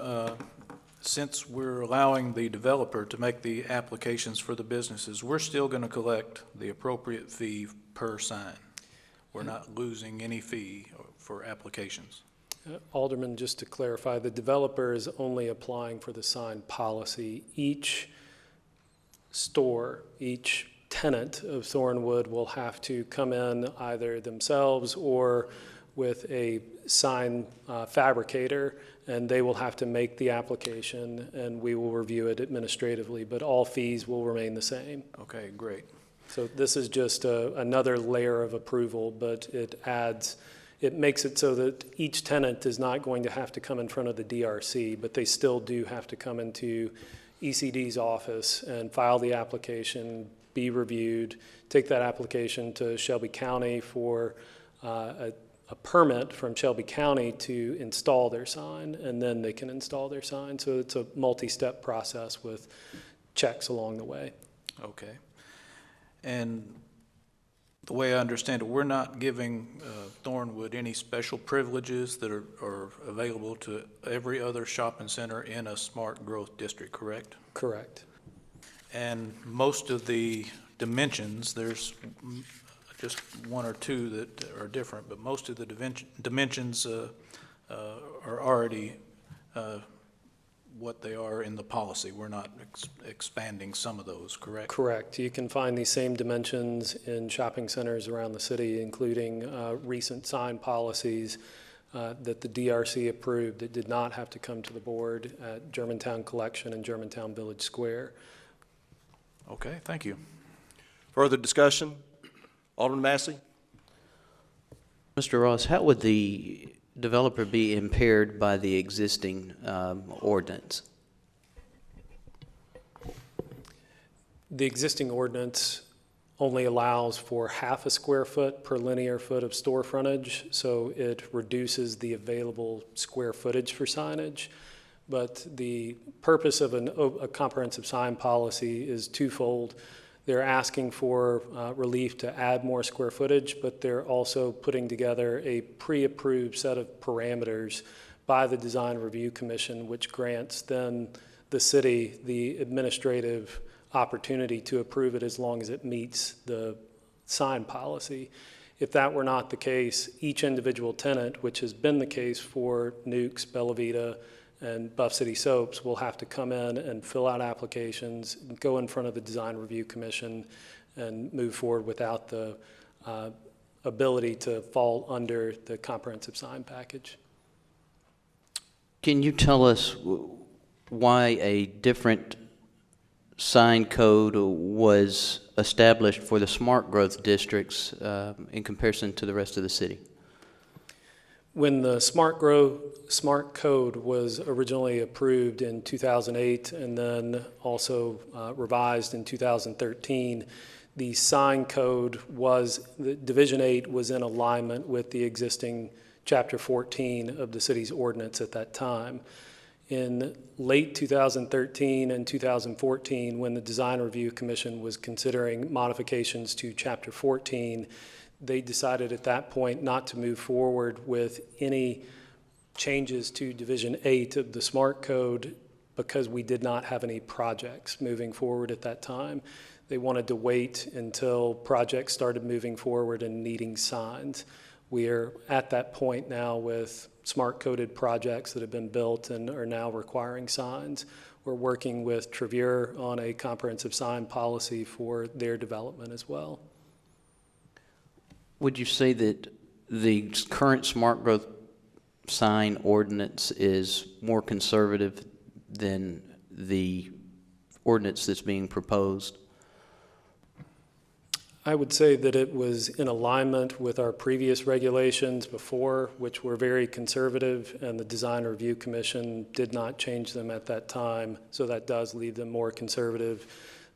since we're allowing the developer to make the applications for the businesses, we're still going to collect the appropriate fee per sign. We're not losing any fee for applications. Alderman, just to clarify, the developer is only applying for the sign policy. Each store, each tenant of Thornwood will have to come in either themselves or with a sign fabricator, and they will have to make the application, and we will review it administratively, but all fees will remain the same. Okay, great. So this is just another layer of approval, but it makes it so that each tenant is not going to have to come in front of the DRC, but they still do have to come into ECD's office and file the application, be reviewed, take that application to Shelby County for a permit from Shelby County to install their sign, and then they can install their sign. So it's a multi-step process with checks along the way. Okay. And the way I understand it, we're not giving Thornwood any special privileges that are available to every other shopping center in a smart growth district, correct? Correct. And most of the dimensions, there's just one or two that are different, but most of the dimensions are already what they are in the policy. We're not expanding some of those, correct? Correct. You can find these same dimensions in shopping centers around the city, including recent sign policies that the DRC approved that did not have to come to the board at Germantown Collection and Germantown Village Square. Okay, thank you. Further discussion? Alderman Massey? Mr. Ross, how would the developer be impaired by the existing ordinance? The existing ordinance only allows for half a square foot per linear foot of store frontage, so it reduces the available square footage for signage. But the purpose of a comprehensive sign policy is twofold. They're asking for relief to add more square footage, but they're also putting together a pre-approved set of parameters by the Design Review Commission, which grants then the city the administrative opportunity to approve it as long as it meets the sign policy. If that were not the case, each individual tenant, which has been the case for Nukes, Bella Vita, and Buff City Soaps, will have to come in and fill out applications, go in front of the Design Review Commission, and move forward without the ability to fall under the comprehensive sign package. Can you tell us why a different sign code was established for the smart growth districts in comparison to the rest of the city? When the Smart Code was originally approved in 2008 and then also revised in 2013, the sign code Division 8 was in alignment with the existing Chapter 14 of the city's ordinance at that time. In late 2013 and 2014, when the Design Review Commission was considering modifications to Chapter 14, they decided at that point not to move forward with any changes to Division 8 of the Smart Code because we did not have any projects moving forward at that time. They wanted to wait until projects started moving forward and needing signs. We are at that point now with smart coded projects that have been built and are now requiring signs. We're working with Trevere on a comprehensive sign policy for their development as well. Would you say that the current smart growth sign ordinance is more conservative than the ordinance that's being proposed? I would say that it was in alignment with our previous regulations before, which were very conservative, and the Design Review Commission did not change them at that time, so that does leave them more conservative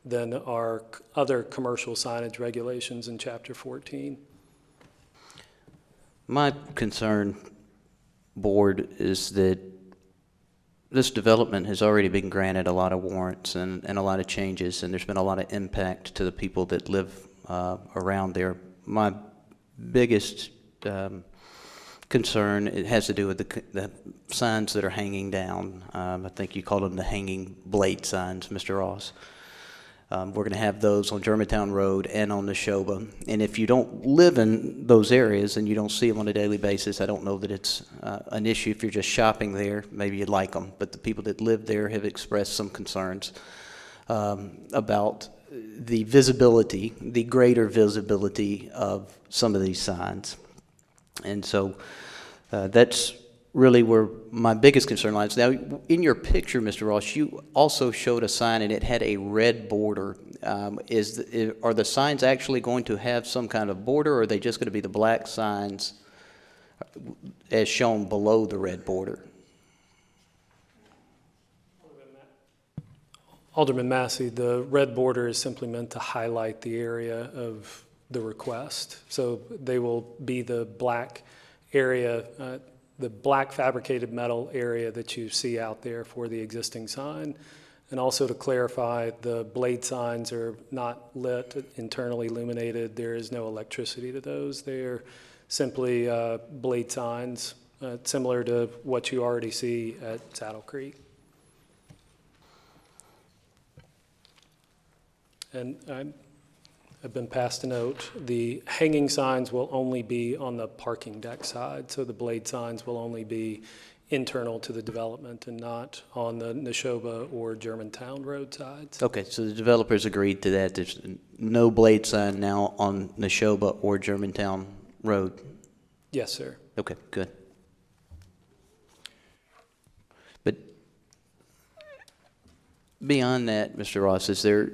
than our other commercial signage regulations in Chapter 14. My concern, Board, is that this development has already been granted a lot of warrants and a lot of changes, and there's been a lot of impact to the people that live around there. My biggest concern, it has to do with the signs that are hanging down. I think you called them the hanging blade signs, Mr. Ross. We're going to have those on Germantown Road and on Neshoba. And if you don't live in those areas and you don't see them on a daily basis, I don't know that it's an issue. If you're just shopping there, maybe you'd like them. But the people that live there have expressed some concerns about the visibility, the greater visibility of some of these signs. And so that's really where my biggest concern lies. Now, in your picture, Mr. Ross, you also showed a sign and it had a red border. Are the signs actually going to have some kind of border, or are they just going to be the black signs as shown below the red border? Alderman Massey, the red border is simply meant to highlight the area of the request. So they will be the black area, the black fabricated metal area that you see out there for the existing sign. And also to clarify, the blade signs are not lit, internally illuminated. There is no electricity to those. They're simply blade signs, similar to what you already see at Saddle Creek. And I've been passed a note. The hanging signs will only be on the parking deck side, so the blade signs will only be internal to the development and not on the Neshoba or Germantown road sides. Okay, so the developers agreed to that. There's no blade sign now on Neshoba or Germantown Road? Yes, sir. Okay, good. But beyond that, Mr. Ross, is there,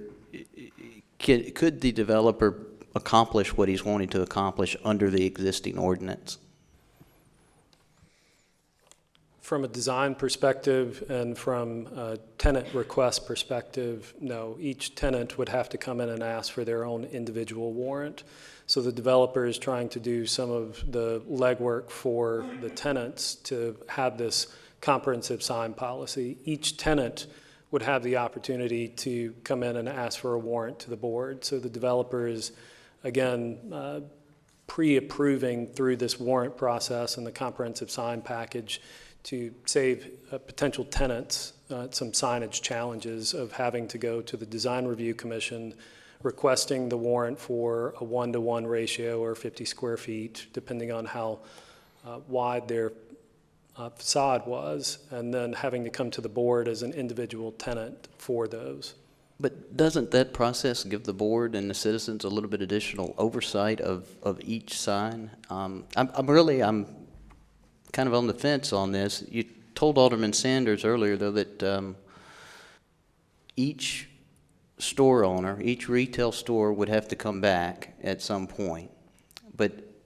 could the developer accomplish what he's wanting to accomplish under the existing ordinance? From a design perspective and from a tenant request perspective, no. Each tenant would have to come in and ask for their own individual warrant. So the developer is trying to do some of the legwork for the tenants to have this comprehensive sign policy. Each tenant would have the opportunity to come in and ask for a warrant to the board. So the developer is, again, pre-approving through this warrant process and the comprehensive sign package to save potential tenants some signage challenges of having to go to the Design Review Commission requesting the warrant for a 1-to-1 ratio or 50 square feet, depending on how wide their facade was, and then having to come to the board as an individual tenant for those. But doesn't that process give the board and the citizens a little bit additional oversight of each sign? I'm kind of on the fence on this. You told Alderman Sanders earlier, though, that each store owner, each retail store would have to come back at some point.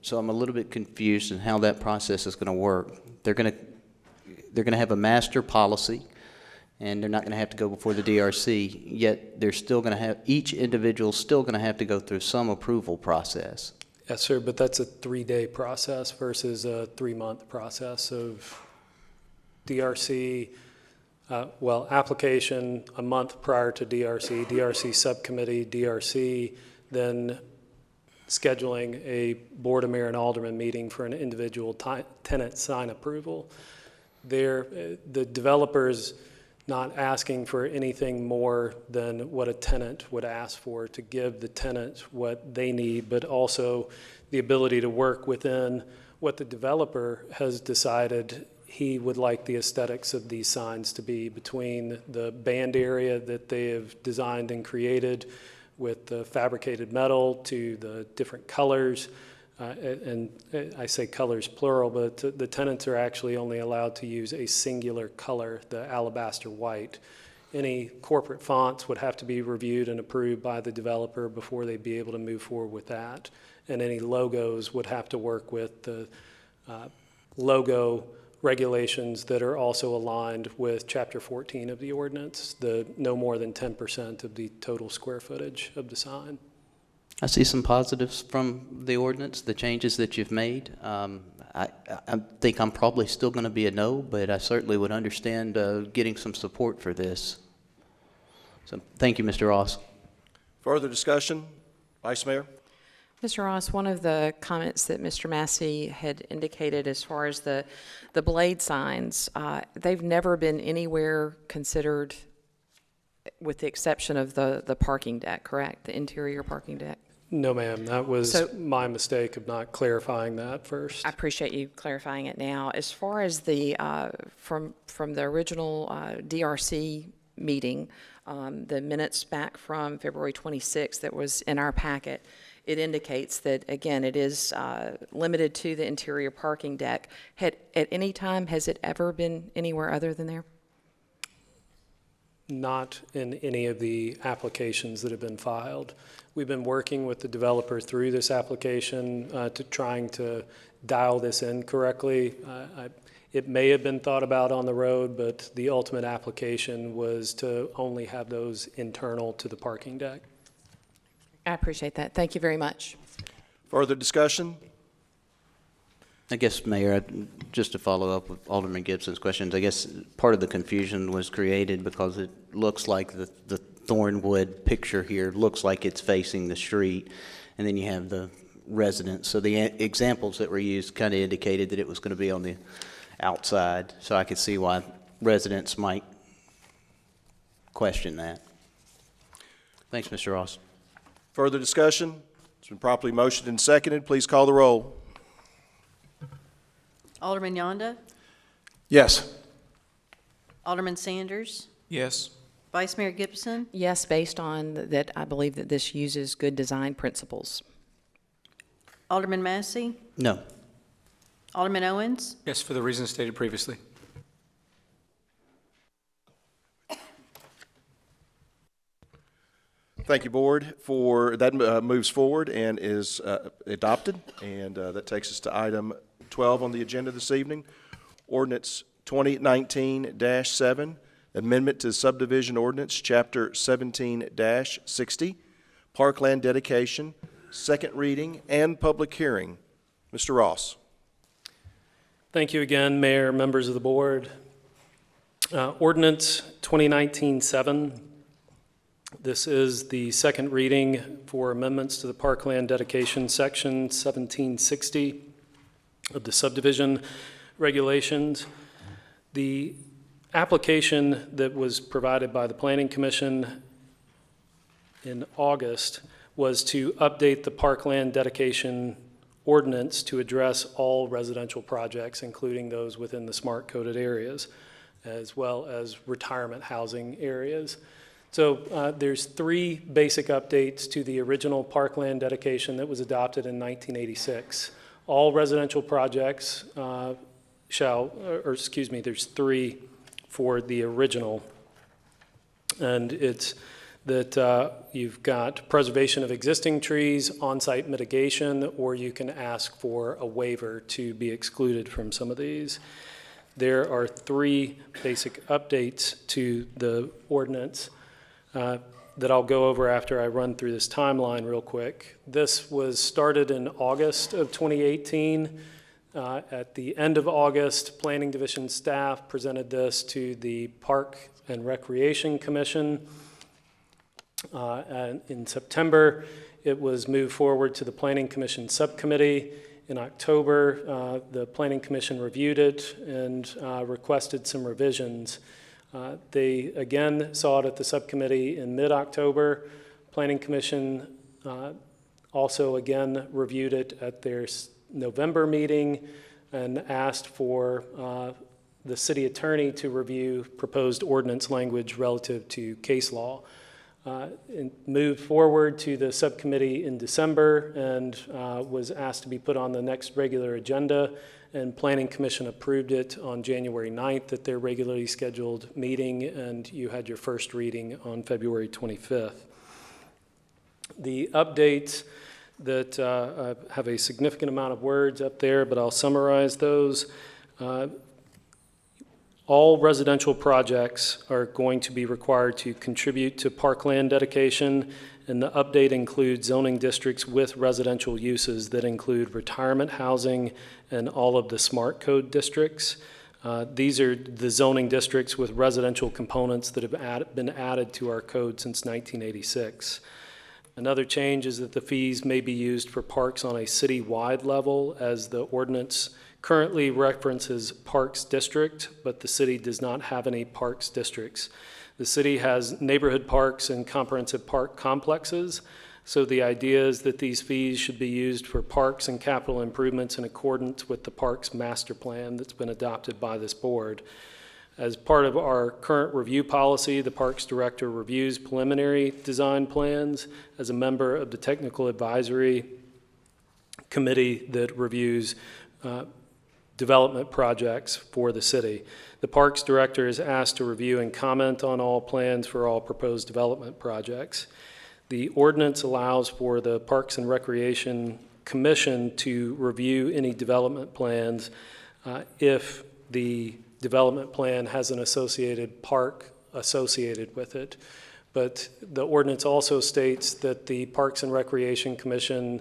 So I'm a little bit confused in how that process is going to work. They're going to have a master policy, and they're not going to have to go before the DRC, yet they're still going to have, each individual still going to have to go through some approval process. Yes, sir, but that's a 3-day process versus a 3-month process of DRC, application a month prior to DRC subcommittee, DRC, then scheduling a Board of Mayor and Alderman meeting for an individual tenant sign approval. The developer's not asking for anything more than what a tenant would ask for to give the tenant what they need, but also the ability to work within what the developer has decided he would like the aesthetics of these signs to be, between the band area that they have designed and created with the fabricated metal to the different colors. And I say colors plural, but the tenants are actually only allowed to use a singular color, the alabaster white. Any corporate fonts would have to be reviewed and approved by the developer before they'd be able to move forward with that. And any logos would have to work with the logo regulations that are also aligned with Chapter 14 of the ordinance, the no more than 10% of the total square footage of the sign. I see some positives from the ordinance, the changes that you've made. I think I'm probably still going to be a no, but I certainly would understand getting some support for this. So thank you, Mr. Ross. Further discussion? Vice Mayor? Mr. Ross, one of the comments that Mr. Massey had indicated as far as the blade signs, they've never been anywhere considered with the exception of the parking deck, correct? The interior parking deck? No, ma'am, that was So- my mistake of not clarifying that first. I appreciate you clarifying it now. As far as the, from the original DRC meeting, the minutes back from February 26th that was in our packet, it indicates that, again, it is limited to the interior parking deck. At any time, has it ever been anywhere other than there? Not in any of the applications that have been filed. We've been working with the developer through this application to trying to dial this in correctly. It may have been thought about on the road, but the ultimate application was to only have those internal to the parking deck. I appreciate that. Thank you very much. Further discussion? I guess, Mayor, just to follow up with Alderman Gibson's questions, I guess part of the confusion was created because it looks like the Thornwood picture here looks like it's facing the street, and then you have the residence. So the examples that were used kind of indicated that it was going to be on the outside, so I could see why residents might question that. Thanks, Mr. Ross. Further discussion? It's been properly motioned and seconded. Please call the roll. Alderman Yonda, Yes. Alderman Sanders, Yes. Vice Mayor Gibson, Yes, based on that, I believe that this uses good design principles. Alderman Massey, No. Alderman Owens, Yes, for the reasons stated previously. Thank you, Board, for that moves forward and is adopted. And that takes us to item 12 on the agenda this evening, Ordinance 2019-7, Amendment to Subdivision Ordinance, Chapter 17-60, Parkland Dedication, second reading and public hearing. Mr. Ross. Thank you again, Mayor, members of the board. Ordinance 2019-7. This is the second reading for amendments to the Parkland Dedication Section 1760 of the subdivision regulations. The application that was provided by the Planning Commission in August was to update the Parkland Dedication Ordinance to address all residential projects, including those within the smart coded areas, as well as retirement housing areas. So there's three basic updates to the original Parkland dedication that was adopted in 1986. All residential projects there's three for the original. And it's that you've got preservation of existing trees, on-site mitigation, or you can ask for a waiver to be excluded from some of these. There are three basic updates to the ordinance that I'll go over after I run through this timeline real quick. This was started in August of 2018. At the end of August, Planning Division staff presented this to the Park and Recreation Commission. And in September, it was moved forward to the Planning Commission Subcommittee. In October, the Planning Commission reviewed it and requested some revisions. They again saw it at the subcommittee in mid-October. Planning Commission also again reviewed it at their November meeting and asked for the city attorney to review proposed ordinance language relative to case law. And moved forward to the subcommittee in December and was asked to be put on the next regular agenda, and Planning Commission approved it on January 9th at their regularly scheduled meeting, and you had your first reading on February 25th. The updates that have a significant amount of words up there, but I'll summarize those. All residential projects are going to be required to contribute to parkland dedication, and the update includes zoning districts with residential uses that include retirement housing and all of the smart code districts. These are the zoning districts with residential components that have been added to our code since 1986. Another change is that the fees may be used for parks on a city-wide level, as the ordinance currently references Parks District, but the city does not have any parks districts. The city has neighborhood parks and comprehensive park complexes, so the idea is that these fees should be used for parks and capital improvements in accordance with the parks master plan that's been adopted by this board. As part of our current review policy, the Parks Director reviews preliminary design plans as a member of the Technical Advisory Committee that reviews development projects for the city. The Parks Director is asked to review and comment on all plans for all proposed development projects. The ordinance allows for the Parks and Recreation Commission to review any development plans if the development plan has an associated park associated with it. But the ordinance also states that the Parks and Recreation Commission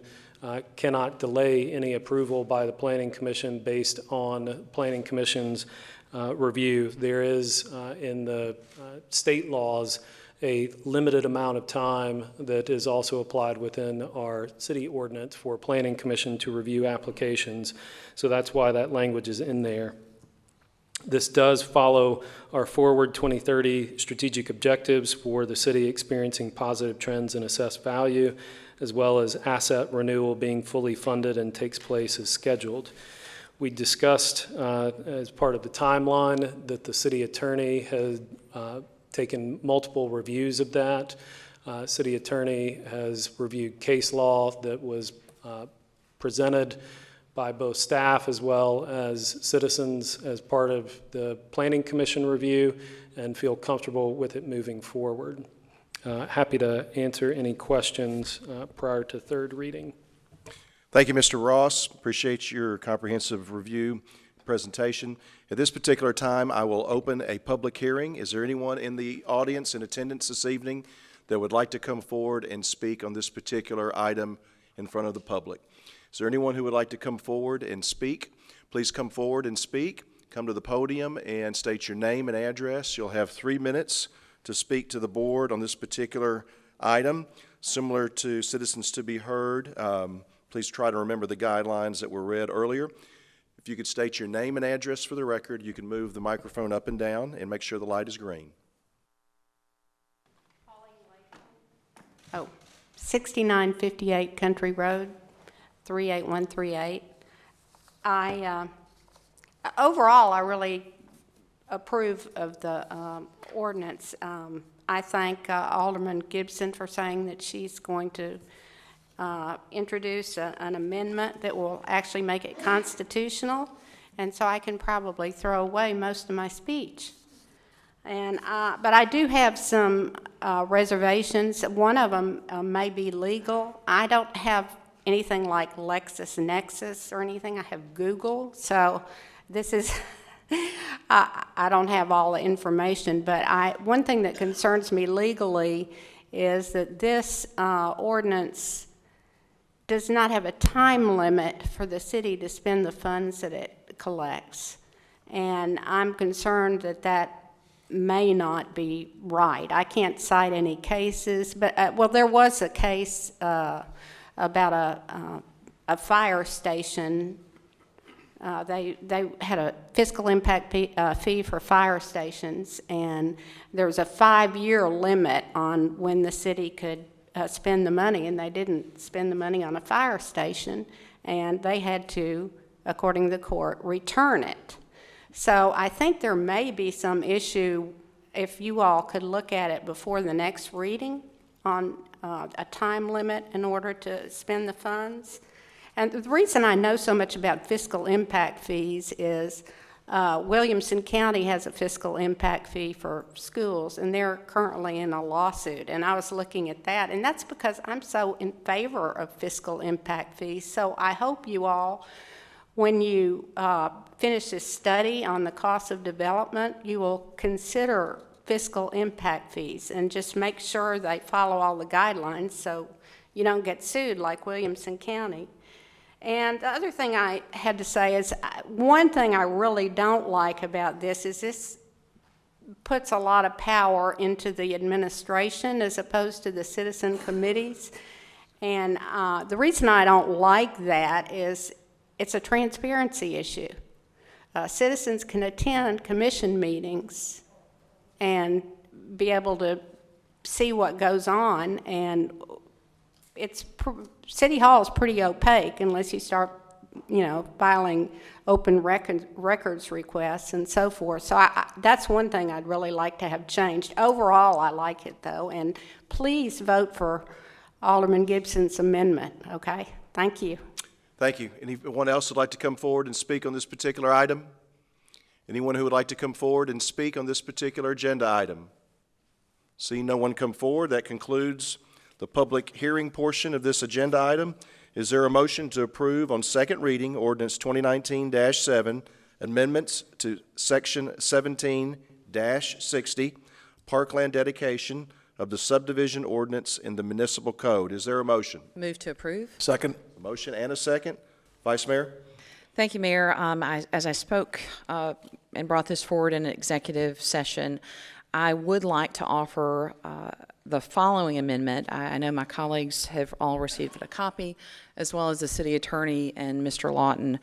cannot delay any approval by the Planning Commission based on Planning Commission's review. There is in the state laws a limited amount of time that is also applied within our city ordinance for Planning Commission to review applications. So that's why that language is in there. This does follow our Forward 2030 strategic objectives for the city experiencing positive trends in assessed value, as well as asset renewal being fully funded and takes place as scheduled. We discussed as part of the timeline that the city attorney has taken multiple reviews of that. City attorney has reviewed case law that was presented by both staff as well as citizens as part of the Planning Commission review and feel comfortable with it moving forward. Happy to answer any questions prior to third reading. Thank you, Mr. Ross. Appreciate your comprehensive review presentation. At this particular time, I will open a public hearing. Is there anyone in the audience in attendance this evening that would like to come forward and speak on this particular item in front of the public? Is there anyone who would like to come forward and speak? Please come forward and speak. Come to the podium and state your name and address. You'll have 3 minutes to speak to the board on this particular item. Similar to citizens to be heard, please try to remember the guidelines that were read earlier. If you could state your name and address for the record, you can move the microphone up and down and make sure the light is green. 6958 Country Road, 38138. Overall, I really approve of the ordinance. I thank Alderman Gibson for saying that she's going to introduce an amendment that will actually make it constitutional, and so I can probably throw away most of my speech. But I do have some reservations. One of them may be legal. I don't have anything like LexisNexis or anything. I have Google, so this is, I don't have all the information, but one thing that concerns me legally is that this ordinance does not have a time limit for the city to spend the funds that it collects. And I'm concerned that that may not be right. I can't cite any cases, but, well, there was a case about a fire station. They had a fiscal impact fee for fire stations, and there was a 5-year limit on when the city could spend the money, and they didn't spend the money on a fire station, and they had to, according to the court, return it. So I think there may be some issue, if you all could look at it before the next reading, on a time limit in order to spend the funds. And the reason I know so much about fiscal impact fees is Williamson County has a fiscal impact fee for schools, and they're currently in a lawsuit. And I was looking at that, and that's because I'm so in favor of fiscal impact fees. So I hope you all, when you finish this study on the cost of development, you will consider fiscal impact fees and just make sure they follow all the guidelines so you don't get sued like Williamson County. And the other thing I had to say is, one thing I really don't like about this is puts a lot of power into the administration as opposed to the citizen committees. And the reason I don't like that is it's a transparency issue. Citizens can attend commission meetings and be able to see what goes on, and City Hall is pretty opaque unless you start, filing open records requests and so forth. So that's one thing I'd really like to have changed. Overall, I like it, though, and please vote for Alderman Gibson's amendment, okay? Thank you. Thank you. Anyone else would like to come forward and speak on this particular item? Anyone who would like to come forward and speak on this particular agenda item? Seeing no one come forward, that concludes the public hearing portion of this agenda item. Is there a motion to approve on second reading ordinance 2019-7, amendments to section 17-60, parkland dedication of the subdivision ordinance in the municipal code? Is there a motion? Move to approve. Second. A motion and a second. Vice Mayor? Thank you, Mayor. As I spoke and brought this forward in an executive session, I would like to offer the following amendment. I know my colleagues have all received a copy, as well as the city attorney and Mr. Lawton,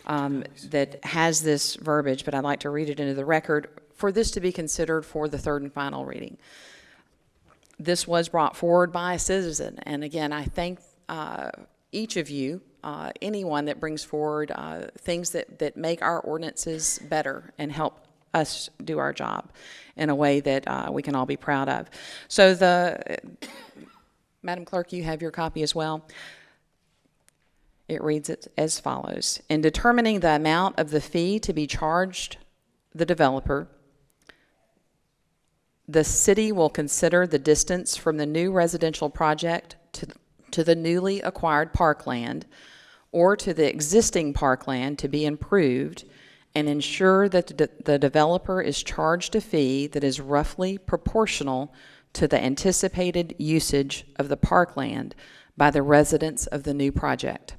that has this verbiage, but I'd like to read it into the record for this to be considered for the third and final reading. This was brought forward by a citizen, and again, I thank each of you, anyone that brings forward things that make our ordinances better and help us do our job in a way that we can all be proud of. So Madam Clerk, you have your copy as well. It reads as follows. In determining the amount of the fee to be charged the developer, the city will consider the distance from the new residential project to the newly acquired parkland or to the existing parkland to be improved, and ensure that the developer is charged a fee that is roughly proportional to the anticipated usage of the parkland by the residents of the new project.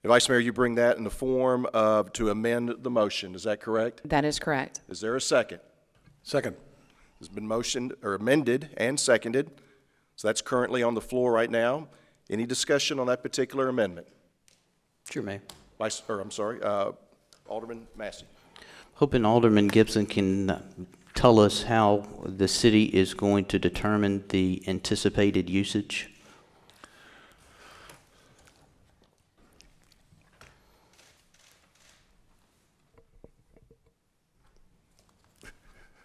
Vice Mayor, you bring that in the form of to amend the motion. Is that correct? That is correct. Is there a second? Second. It's been motioned or amended and seconded. So that's currently on the floor right now. Any discussion on that particular amendment? Sure, Mayor. Alderman Massey. Hoping Alderman Gibson can tell us how the city is going to determine the anticipated usage.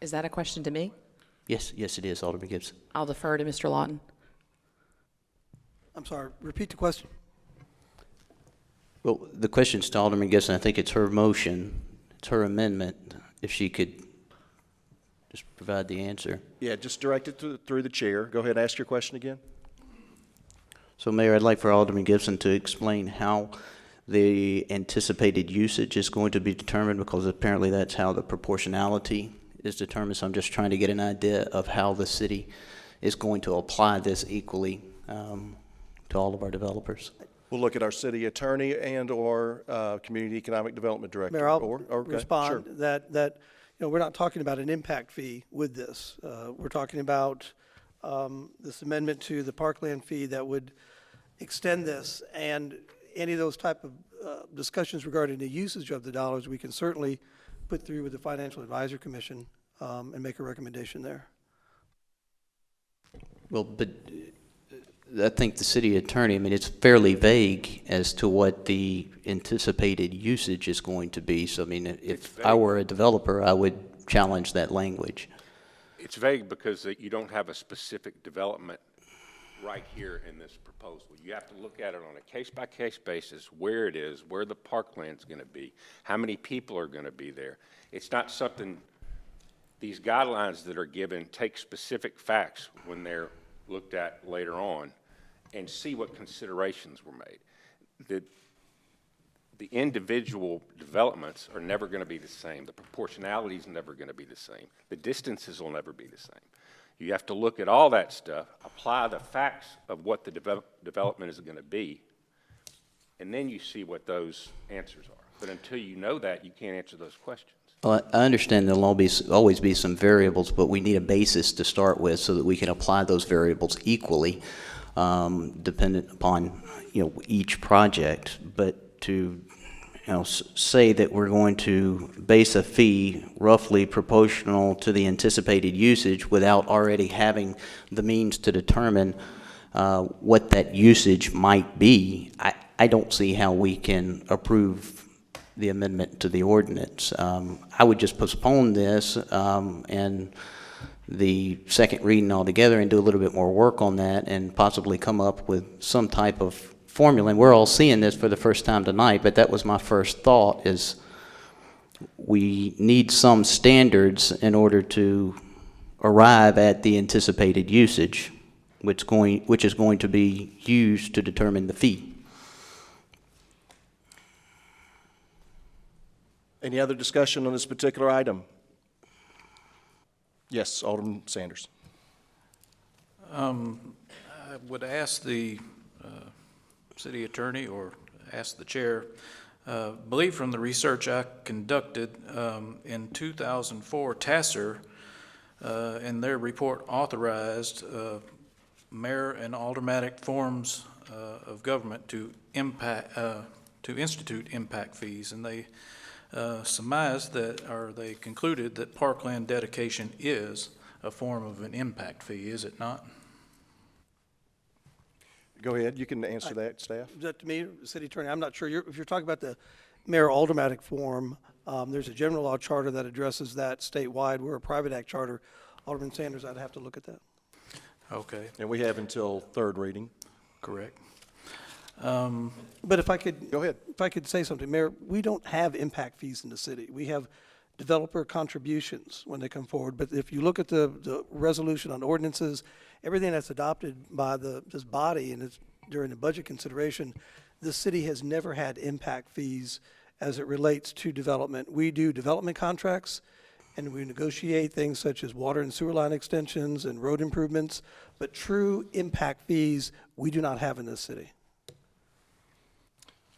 Is that a question to me? Yes, it is, Alderman Gibson. I'll defer to Mr. Lawton. I'm sorry, repeat the question. Well, the question's to Alderman Gibson. I think it's her motion, it's her amendment. If she could just provide the answer. Yeah, just direct it through the chair. Go ahead and ask your question again. So, Mayor, I'd like for Alderman Gibson to explain how the anticipated usage is going to be determined, because apparently that's how the proportionality is determined. So I'm just trying to get an idea of how the city is going to apply this equally to all of our developers. We'll look at our city attorney and or community economic development director. Mayor, I'll Okay, respond sure. that we're not talking about an impact fee with this. We're talking about this amendment to the parkland fee that would extend this, and any of those type of discussions regarding the usage of the dollars, we can certainly put through with the Financial Advisor Commission and make a recommendation there. Well, but I think the city attorney, it's fairly vague as to what the anticipated usage is going to be. So, if I were a developer, I would challenge that language. It's vague because you don't have a specific development right here in this proposal. You have to look at it on a case-by-case basis, where it is, where the parkland's going to be, how many people are going to be there. It's not something, these guidelines that are given take specific facts when they're looked at later on and see what considerations were made. The individual developments are never going to be the same. The proportionality is never going to be the same. The distances will never be the same. You have to look at all that stuff, apply the facts of what the development is going to be, and then you see what those answers are. But until you know that, you can't answer those questions. Well, I understand there'll always be some variables, but we need a basis to start with so that we can apply those variables equally, dependent upon, each project. But to, say that we're going to base a fee roughly proportional to the anticipated usage without already having the means to determine what that usage might be, I don't see how we can approve the amendment to the ordinance. I would just postpone this and the second reading altogether and do a little bit more work on that and possibly come up with some type of formula. And we're all seeing this for the first time tonight, but that was my first thought, is we need some standards in order to arrive at the anticipated usage, which is going to be used to determine the fee. Any other discussion on this particular item? Yes, Alderman Sanders. I would ask the city attorney, or ask the chair, believe from the research I conducted in 2004, TASER in their report authorized mayor and aldermanic forms of government to institute impact fees, and they surmised that, or they concluded that parkland dedication is a form of an impact fee, is it not? Go ahead, you can answer that, staff. Is that to me, city attorney? I'm not sure. If you're talking about the mayor aldermanic form, there's a general law charter that addresses that statewide. We're a private act charter. Alderman Sanders, I'd have to look at that. Okay, And we have until third reading. correct. But if I could. Go ahead. If I could say something, Mayor, we don't have impact fees in the city. We have developer contributions when they come forward. But if you look at the resolution on ordinances, everything that's adopted by this body and it's during the budget consideration, the city has never had impact fees as it relates to development. We do development contracts, and we negotiate things such as water and sewer line extensions and road improvements, but true impact fees, we do not have in this city.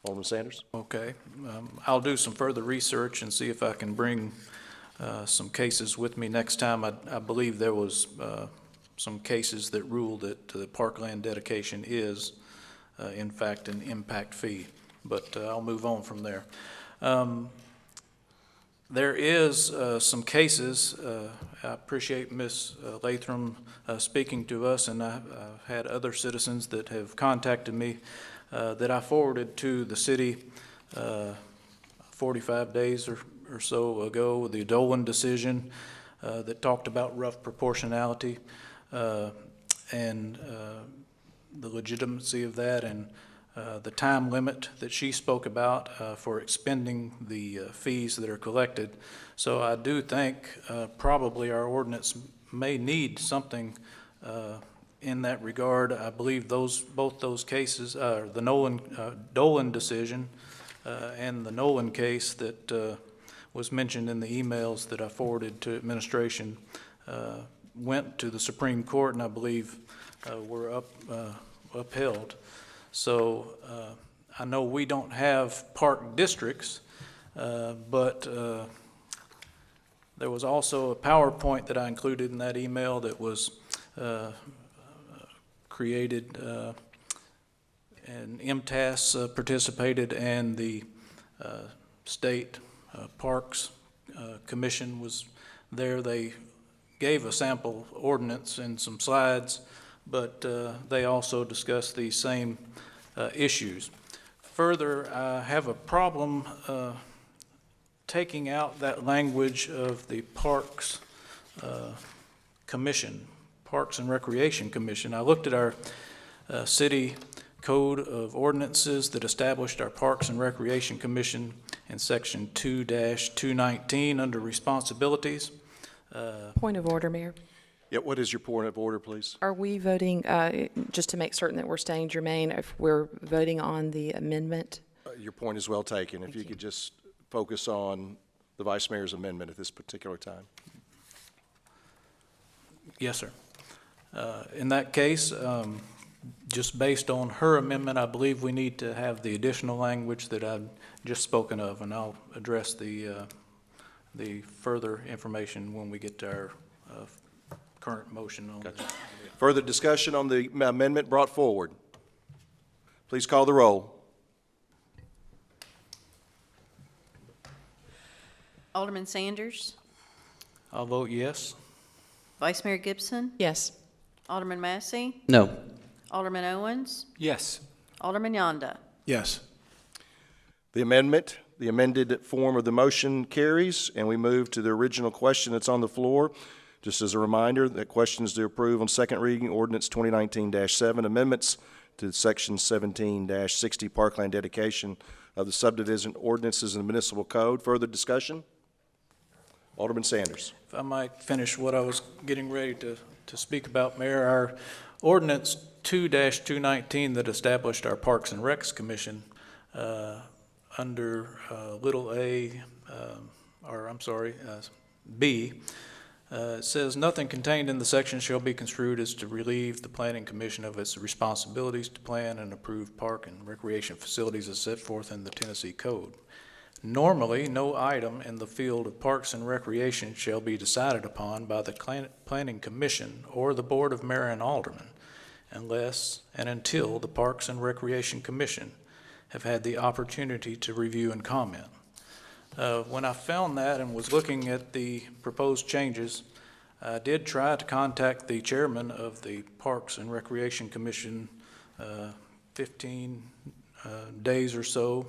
Alderman Sanders. Okay, I'll do some further research and see if I can bring some cases with me next time. I believe there was some cases that ruled that the parkland dedication is, in fact, an impact fee, but I'll move on from there. There is some cases, I appreciate Ms. Latham speaking to us, and I've had other citizens that have contacted me that I forwarded to the city 45 days or so ago, the Dolan decision that talked about rough proportionality and the legitimacy of that, and the time limit that she spoke about for expending the fees that are collected. So I do think probably our ordinance may need something in that regard. I believe both those cases, the Dolan decision and the Nolan case that was mentioned in the emails that I forwarded to administration, went to the Supreme Court, and I believe were upheld. So I know we don't have park districts, but there was also a PowerPoint that I included in that email that was created, and MTAS participated, and the State Parks Commission was there. They gave a sample ordinance and some slides, but they also discussed these same issues. Further, I have a problem taking out that language of the Parks Commission, Parks and Recreation Commission. I looked at our city code of ordinances that established our Parks and Recreation Commission in section 2-219 under responsibilities. Point of order, Mayor. Yeah, what is your point of order, please? Are we voting, just to make certain that we're staying germane, if we're voting on the amendment? Your point is well taken. If you could just focus on the Vice Mayor's amendment at this particular time. Yes, sir. In that case, just based on her amendment, I believe we need to have the additional language that I've just spoken of, and I'll address the the further information when we get to our current motion on that. Further discussion on the amendment brought forward? Please call the roll. Alderman Sanders, I'll vote yes. Vice Mayor Gibson, Yes. Alderman Massey, No. Alderman Owens, Yes. Alderman Yonda. Yes. The amendment, the amended form of the motion carries, and we move to the original question that's on the floor. Just as a reminder, that question is to approve on second reading ordinance 2019-7 amendments to Section 17-60 Parkland dedication of the subdivision ordinances in the municipal code. Further discussion? Alderman Sanders. If I might finish what I was getting ready to speak about, Mayor, our ordinance 2-219 that established our Parks and Recs Commission under little a, B, says nothing contained in the section shall be construed as to relieve the planning commission of its responsibilities to plan and approve park and recreation facilities as set forth in the Tennessee Code. Normally, no item in the field of parks and recreation shall be decided upon by the planning commission or the board of mayor and aldermen unless and until the Parks and Recreation Commission have had the opportunity to review and comment. When I found that and was looking at the proposed changes, I did try to contact the chairman of the Parks and Recreation Commission 15 days or so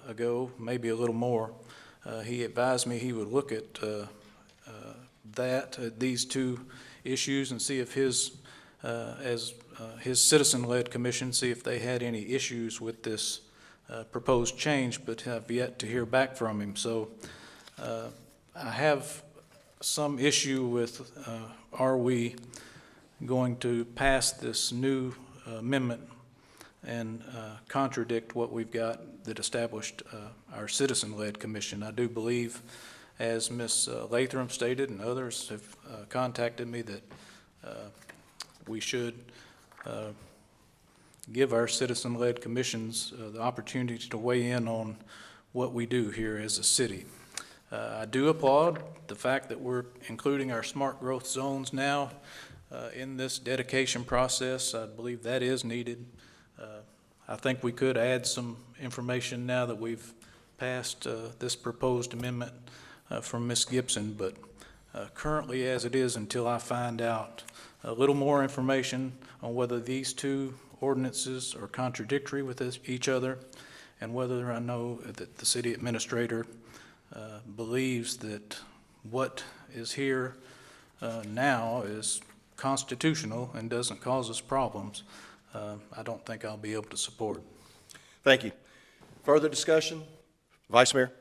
ago, maybe a little more. He advised me he would look at these two issues and see if his citizen-led commission, see if they had any issues with this proposed change, but have yet to hear back from him. So I have some issue with are we going to pass this new amendment and contradict what we've got that established our citizen-led commission. I do believe, as Ms. Latham stated and others have contacted me, that we should give our citizen-led commissions the opportunity to weigh in on what we do here as a city. I do applaud the fact that we're including our smart growth zones now in this dedication process. I believe that is needed. I think we could add some information now that we've passed this proposed amendment from Ms. Gibson, but currently as it is, until I find out a little more information on whether these two ordinances are contradictory with each other and whether I know that the city administrator believes that what is here now is constitutional and doesn't cause us problems, I don't think I'll be able to support. Thank you. Further discussion? Vice Mayor?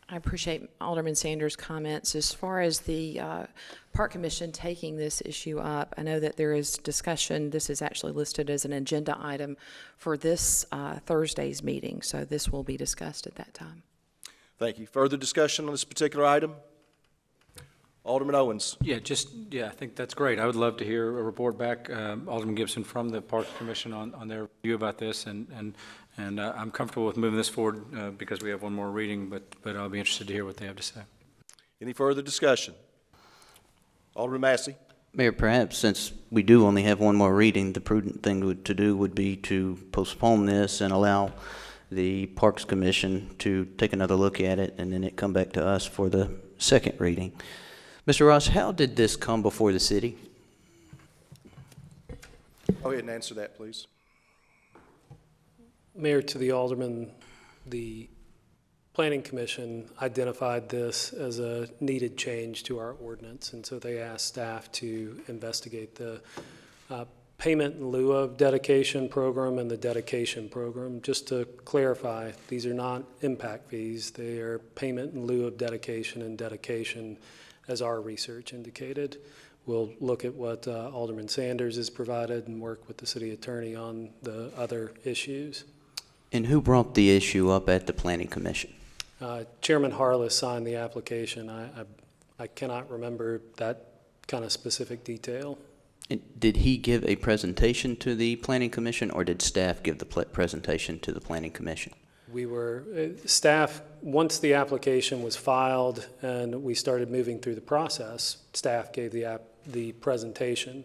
I appreciate Alderman Sanders' comments. As far as the Park Commission taking this issue up, I know that there is discussion. This is actually listed as an agenda item for this Thursday's meeting, so this will be discussed at that time. Thank you. Further discussion on this particular item? Alderman Owens. Yeah, I think that's great. I would love to hear a report back, Alderman Gibson, from the Parks Commission on their view about this, and I'm comfortable with moving this forward because we have one more reading, but I'll be interested to hear what they have to say. Any further discussion? Alderman Massey. Mayor, perhaps since we do only have one more reading, the prudent thing to do would be to postpone this and allow the Parks Commission to take another look at it, and then it come back to us for the second reading. Mr. Ross, how did this come before the city? Go ahead and answer that, please. Mayor, to the Alderman, the Planning Commission identified this as a needed change to our ordinance, and so they asked staff to investigate the payment in lieu of dedication program and the dedication program. Just to clarify, these are not impact fees. They are payment in lieu of dedication, and dedication, as our research indicated. We'll look at what Alderman Sanders has provided and work with the city attorney on the other issues. And who brought the issue up at the Planning Commission? Chairman Harless signed the application. I cannot remember that kind of specific detail. And did he give a presentation to the Planning Commission, or did staff give the presentation to the Planning Commission? Staff, once the application was filed and we started moving through the process, staff gave the presentation.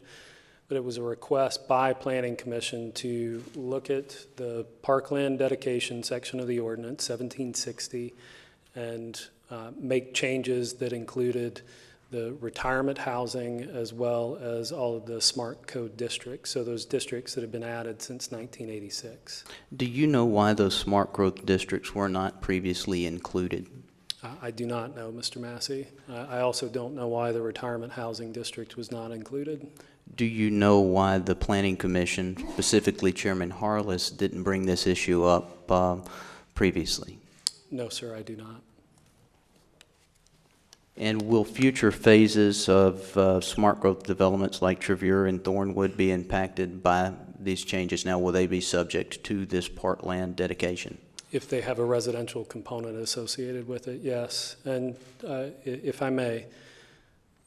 But it was a request by Planning Commission to look at the parkland dedication section of the ordinance, 1760, and make changes that included the retirement housing as well as all of the smart code districts, so those districts that have been added since 1986. Do you know why those smart growth districts were not previously included? I do not know, Mr. Massey. I also don't know why the retirement housing district was not included. Do you know why the Planning Commission, specifically Chairman Harless, didn't bring this issue up previously? No, sir, I do not. And will future phases of smart growth developments like Trevere and Thornwood be impacted by these changes? Now, will they be subject to this parkland dedication? If they have a residential component associated with it, yes. And if I may,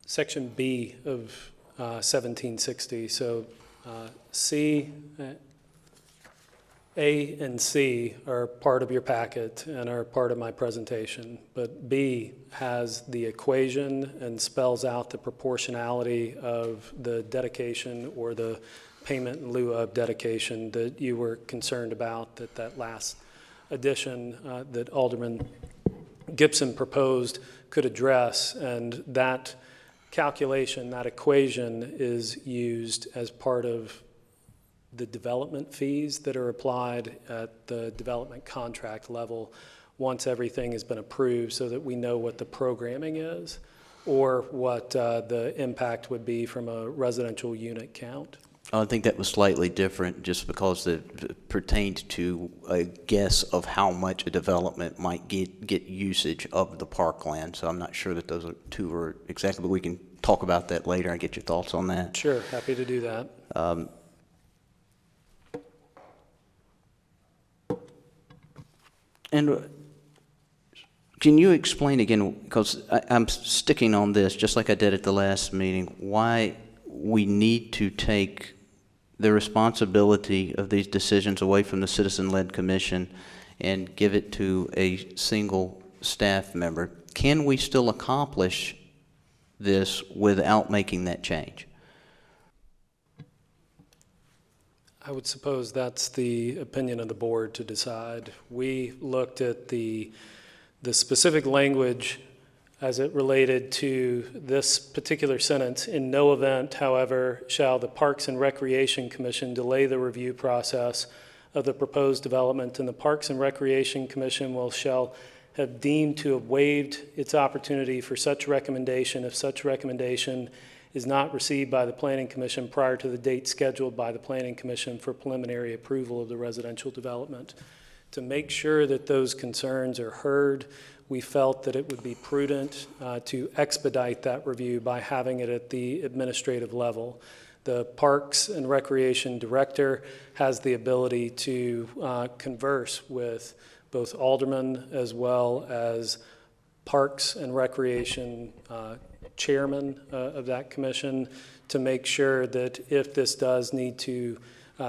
Section B of 1760, so C, A and C are part of your packet and are part of my presentation, but B has the equation and spells out the proportionality of the dedication or the payment in lieu of dedication that you were concerned about, that last addition that Alderman Gibson proposed could address, and that calculation, that equation is used as part of the development fees that are applied at the development contract level once everything has been approved, so that we know what the programming is or what the impact would be from a residential unit count. I think that was slightly different just because it pertained to a guess of how much a development might get usage of the parkland. So I'm not sure that those two are exactly, but we can talk about that later and get your thoughts on that. Sure, happy to do that. And can you explain again, because I'm sticking on this, just like I did at the last meeting, why we need to take the responsibility of these decisions away from the citizen-led commission and give it to a single staff member? Can we still accomplish this without making that change? I would suppose that's the opinion of the board to decide. We looked at the specific language as it related to this particular sentence. In no event, however, shall the Parks and Recreation Commission delay the review process of the proposed development, and the Parks and Recreation Commission shall have deemed to have waived its opportunity for such recommendation if such recommendation is not received by the Planning Commission prior to the date scheduled by the Planning Commission for preliminary approval of the residential development. To make sure that those concerns are heard, we felt that it would be prudent to expedite that review by having it at the administrative level. The Parks and Recreation Director has the ability to converse with both aldermen as well as Parks and Recreation chairman of that commission to make sure that if this does need to,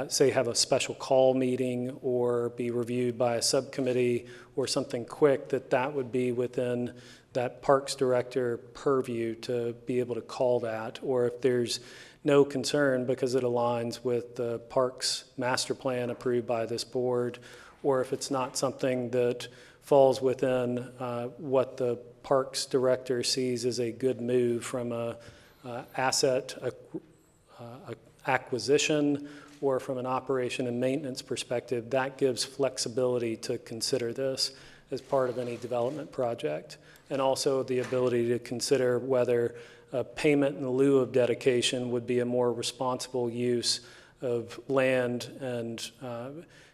say, have a special call meeting or be reviewed by a subcommittee or something quick, that would be within that Parks Director purview to be able to call that. Or if there's no concern because it aligns with the Parks Master Plan approved by this board, or if it's not something that falls within what the Parks Director sees as a good move from a asset acquisition or from an operation and maintenance perspective, that gives flexibility to consider this as part of any development project. And also the ability to consider whether a payment in lieu of dedication would be a more responsible use of land and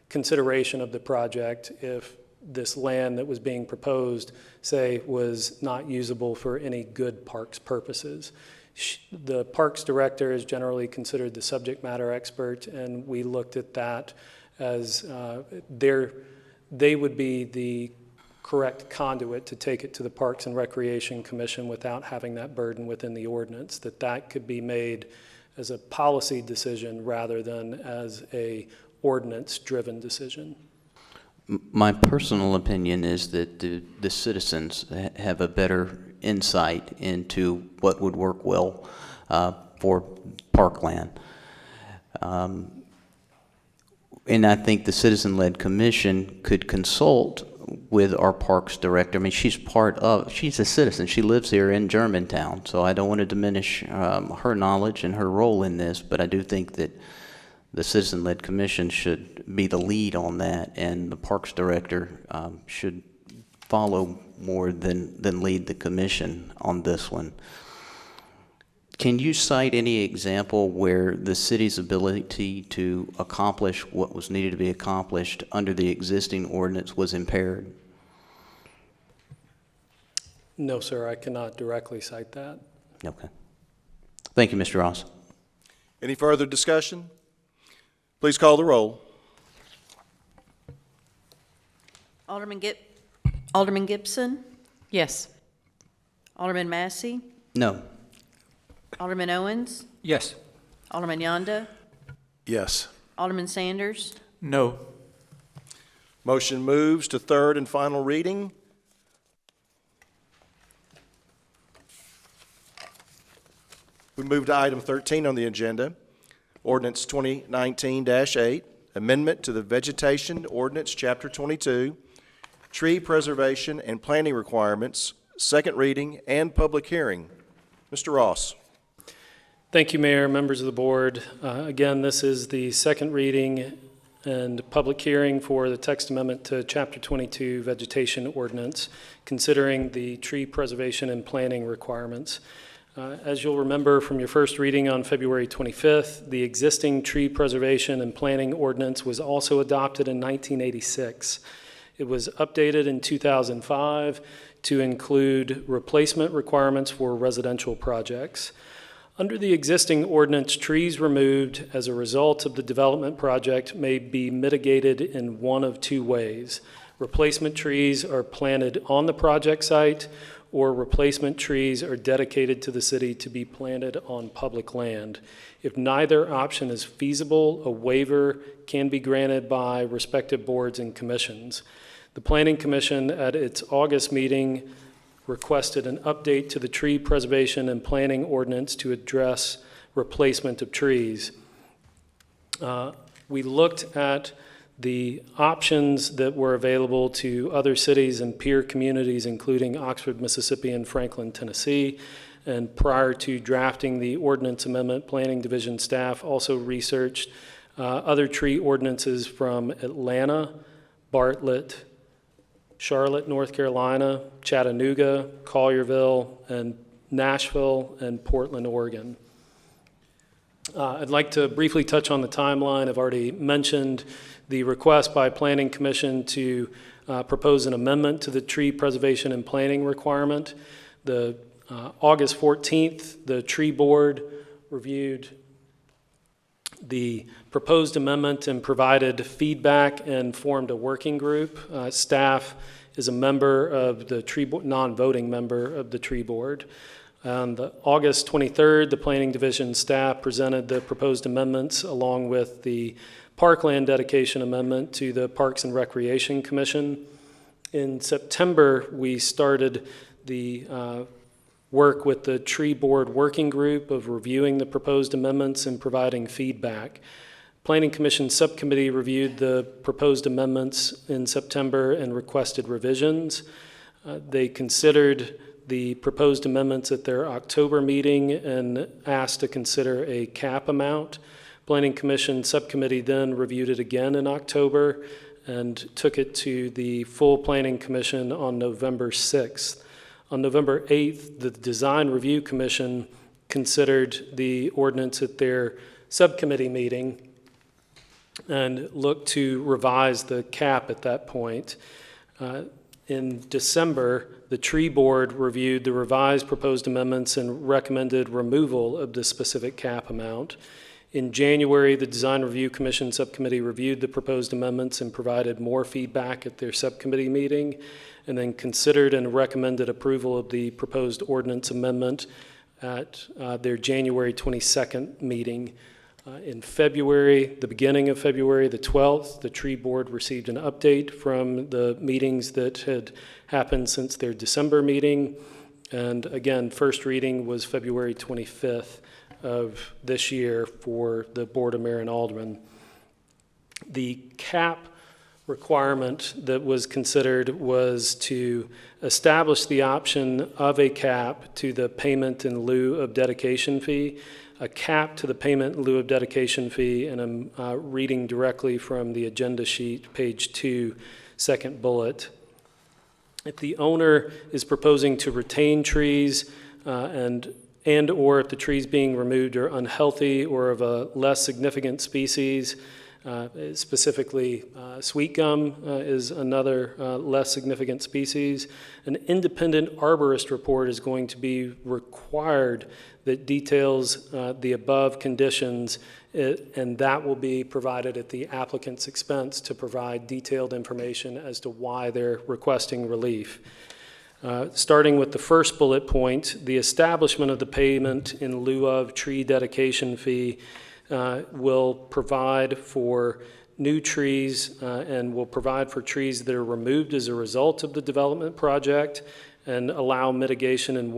consideration of the project if this land that was being proposed, say, was not usable for any good parks purposes. The Parks Director is generally considered the subject matter expert, and we looked at that as they would be the correct conduit to take it to the Parks and Recreation Commission without having that burden within the ordinance, that could be made as a policy decision rather than as a ordinance-driven decision. My personal opinion is that the citizens have a better insight into what would work well for parkland. And I think the citizen-led commission could consult with our parks director. I mean, she's a citizen. She lives here in Germantown, so I don't want to diminish her knowledge and her role in this, but I do think that the citizen-led commission should be the lead on that, and the parks director should follow more than lead the commission on this one. Can you cite any example where the city's ability to accomplish what was needed to be accomplished under the existing ordinance was impaired? No, sir, I cannot directly cite that. Okay. Thank you, Mr. Ross. Any further discussion? Please call the roll. Alderman Gibson? Yes. Alderman Massey? No. Alderman Owens? Yes. Alderman Yonda? Yes. Alderman Sanders? No. Motion moves to third and final reading. We move to item 13 on the agenda, Ordinance 2019-8, Amendment to the Vegetation Ordinance, Chapter 22, Tree Preservation and Planting Requirements, second reading and public hearing. Mr. Ross. Thank you, Mayor, members of the board. Again, this is the second reading and public hearing for the text amendment to Chapter 22 Vegetation Ordinance, considering the tree preservation and planting requirements. As you'll remember from your first reading on February 25th, the existing tree preservation and planting ordinance was also adopted in 1986. It was updated in 2005 to include replacement requirements for residential projects. Under the existing ordinance, trees removed as a result of the development project may be mitigated in one of two ways. Replacement trees are planted on the project site, or replacement trees are dedicated to the city to be planted on public land. If neither option is feasible, a waiver can be granted by respective boards and commissions. The Planning Commission at its August meeting requested an update to the tree preservation and planting ordinance to address replacement of trees. We looked at the options that were available to other cities and peer communities, including Oxford, Mississippi, and Franklin, Tennessee. And prior to drafting the ordinance amendment, Planning Division staff also researched other tree ordinances from Atlanta, Bartlett, Charlotte, North Carolina, Chattanooga, Collierville, and Nashville, and Portland, Oregon. I'd like to briefly touch on the timeline. I've already mentioned the request by Planning Commission to propose an amendment to the tree preservation and planting requirement. The August 14th, the tree board reviewed the proposed amendment and provided feedback and formed a working group. Staff is a member of the tree board, non-voting member of the tree board. On August 23rd, the Planning Division staff presented the proposed amendments along with the Parkland dedication amendment to the Parks and Recreation Commission. In September, we started the work with the tree board working group of reviewing the proposed amendments and providing feedback. Planning Commission subcommittee reviewed the proposed amendments in September and requested revisions. They considered the proposed amendments at their October meeting and asked to consider a cap amount. Planning Commission subcommittee then reviewed it again in October and took it to the full Planning Commission on November 6th. On November 8th, the Design Review Commission considered the ordinance at their subcommittee meeting and looked to revise the cap at that point. In December, the tree board reviewed the revised proposed amendments and recommended removal of the specific cap amount. In January, the Design Review Commission subcommittee reviewed the proposed amendments and provided more feedback at their subcommittee meeting, and then considered and recommended approval of the proposed ordinance amendment at their January 22nd meeting. In February, the beginning of February, the 12th, the tree board received an update from the meetings that had happened since their December meeting. And again, first reading was February 25th of this year for the Board of Mayor and Aldermen. The cap requirement that was considered was to establish the option of a cap to the payment in lieu of dedication fee, a cap to the payment in lieu of dedication fee, and I'm reading directly from the agenda sheet, page 2, second bullet. If the owner is proposing to retain trees and/or if the trees being removed are unhealthy or of a less significant species, specifically sweet gum is another less significant species, an independent arborist report is going to be required that details the above conditions, and that will be provided at the applicant's expense to provide detailed information as to why they're requesting relief. Starting with the first bullet point, the establishment of the payment in lieu of tree dedication fee will provide for new trees and will provide for trees that are removed as a result of the development project and allow mitigation in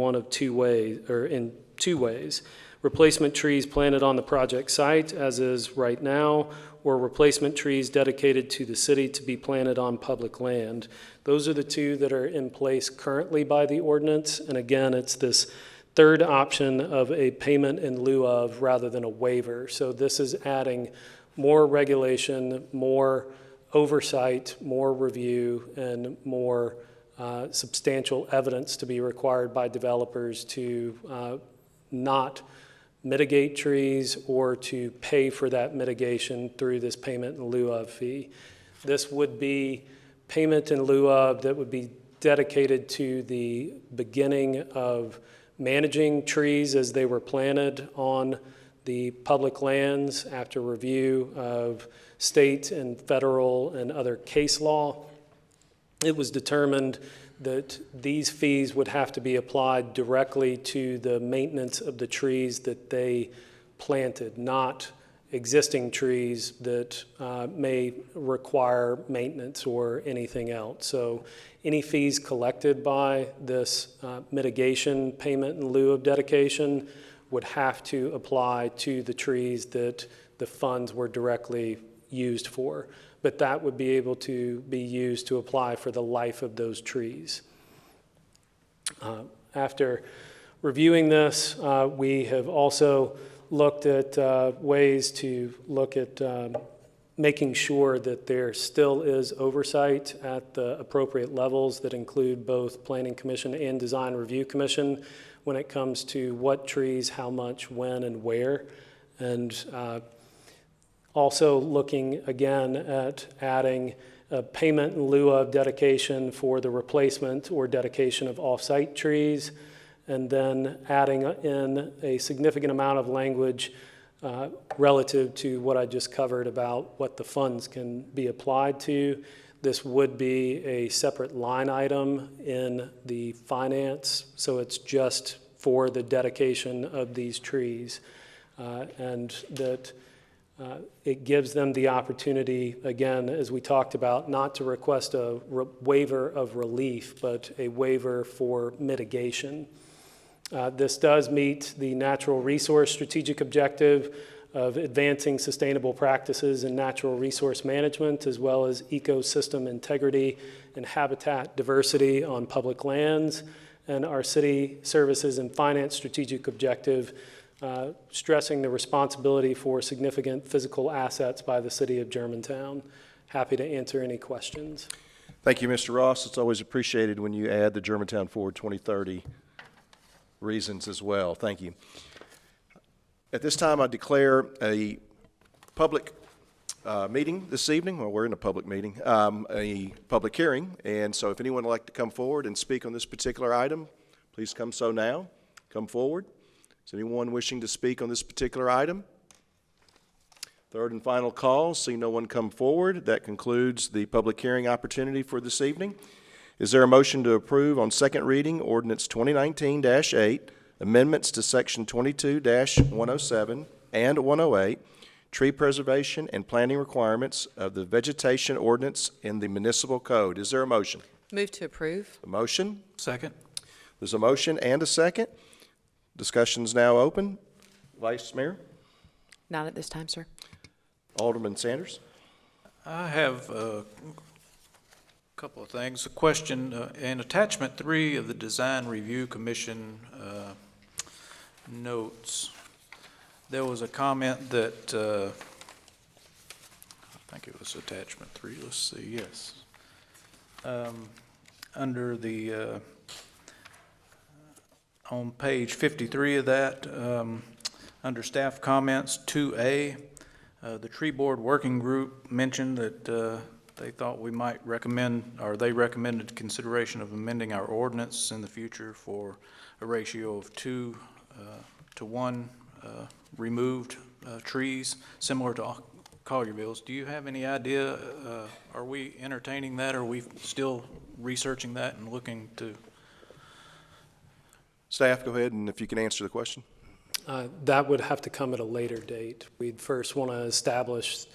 two ways. Replacement trees planted on the project site, as is right now, or replacement trees dedicated to the city to be planted on public land. Those are the two that are in place currently by the ordinance, and again, it's this third option of a payment in lieu of rather than a waiver. So this is adding more regulation, more oversight, more review, and more substantial evidence to be required by developers to not mitigate trees or to pay for that mitigation through this payment in lieu of fee. This would be payment in lieu of that would be dedicated to the beginning of managing trees as they were planted on the public lands after review of state and federal and other case law. It was determined that these fees would have to be applied directly to the maintenance of the trees that they planted, not existing trees that may require maintenance or anything else. So any fees collected by this mitigation payment in lieu of dedication would have to apply to the trees that the funds were directly used for. But that would be able to be used to apply for the life of those trees. After reviewing this, we have also looked at ways to look at making sure that there still is oversight at the appropriate levels that include both Planning Commission and Design Review Commission when it comes to what trees, how much, when, and where. And also looking again at adding a payment in lieu of dedication for the replacement or dedication of off-site trees, and then adding in a significant amount of language relative to what I just covered about what the funds can be applied to. This would be a separate line item in the finance, so it's just for the dedication of these trees, and that it gives them the opportunity, again, as we talked about, not to request a waiver of relief, but a waiver for mitigation. This does meet the natural resource strategic objective of advancing sustainable practices in natural resource management, as well as ecosystem integrity and habitat diversity on public lands, and our city services and finance strategic objective, stressing the responsibility for significant physical assets by the city of Germantown. Happy to answer any questions. Thank you, Mr. Ross. It's always appreciated when you add the Germantown Forward 2030 reasons as well. Thank you. At this time, I declare a public meeting this evening. Well, we're in a public meeting, a public hearing. And so if anyone would like to come forward and speak on this particular item, please come so now. Come forward. Is anyone wishing to speak on this particular item? Third and final call. See no one come forward. That concludes the public hearing opportunity for this evening. Is there a motion to approve on second reading Ordinance 2019-8, amendments to Section 22-107, and 108, tree preservation and planting requirements of the vegetation ordinance in the municipal code. Is there a motion? Move to approve. A motion? Second. There's a motion and a second. Discussion's now open. Vice Mayor? Not at this time, sir. Alderman Sanders? I have a couple of things. A question, in attachment 3 of the Design Review Commission notes, there was a comment that, I think it was attachment 3, let's see, yes. Under the, on page 53 of that, under staff comments 2A, the tree board working group mentioned that they thought we might recommend, or they recommended consideration of amending our ordinance in the future for a ratio of 2 to 1 removed trees, similar to Collierville's. Do you have any idea, are we entertaining that, or are we still researching that and looking to? Staff, go ahead, and if you can answer the question. That would have to come at a later date. We'd first want to establish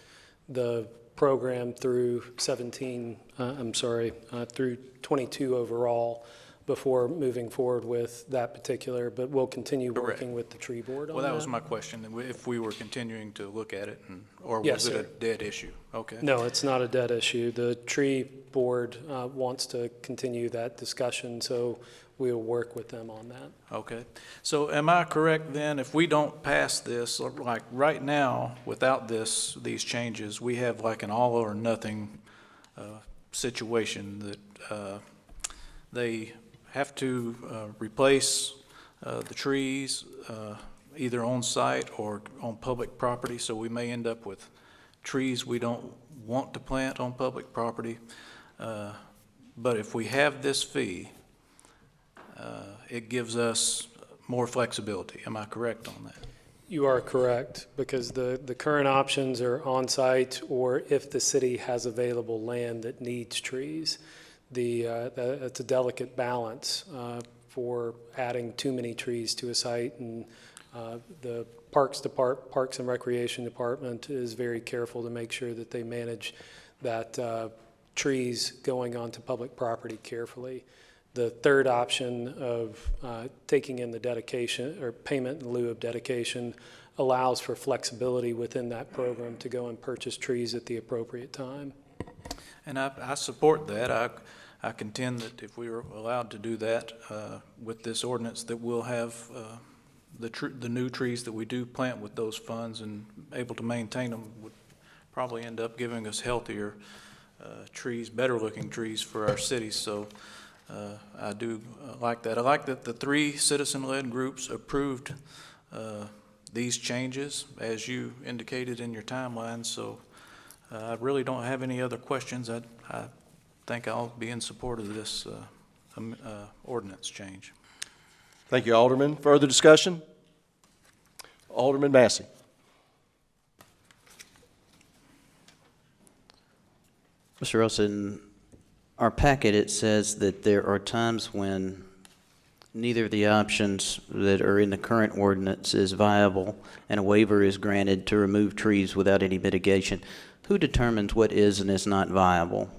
the program through through 22 overall before moving forward with that particular, but we'll continue working with the tree board on that. Well, that was my question, if we were continuing to look at it, or Yes, was it a sir. dead issue? Okay. No, it's not a dead issue. The tree board wants to continue that discussion, so we'll work with them on that. Okay. So am I correct then, if we don't pass this, like right now, without these changes, we have like an all or nothing situation that they have to replace the trees either on site or on public property, so we may end up with trees we don't want to plant on public property. But if we have this fee, it gives us more flexibility. Am I correct on that? You are correct, because the current options are on-site or if the city has available land that needs trees. It's a delicate balance for adding too many trees to a site, and the Parks and Recreation Department is very careful to make sure that they manage that trees going onto public property carefully. The third option of taking in the dedication or payment in lieu of dedication allows for flexibility within that program to go and purchase trees at the appropriate time. And I support that. I contend that if we were allowed to do that with this ordinance, that we'll have the new trees that we do plant with those funds and able to maintain them would probably end up giving us healthier trees, better looking trees for our cities. So I do like that. I like that the 3 citizen-led groups approved these changes, as you indicated in your timeline. So I really don't have any other questions. I think I'll be in support of this ordinance change. Thank you, Alderman. Further discussion? Alderman Massey. Mr. Ross, in our packet, it says that there are times when neither of the options that are in the current ordinance is viable and a waiver is granted to remove trees without any mitigation. Who determines what is and is not viable?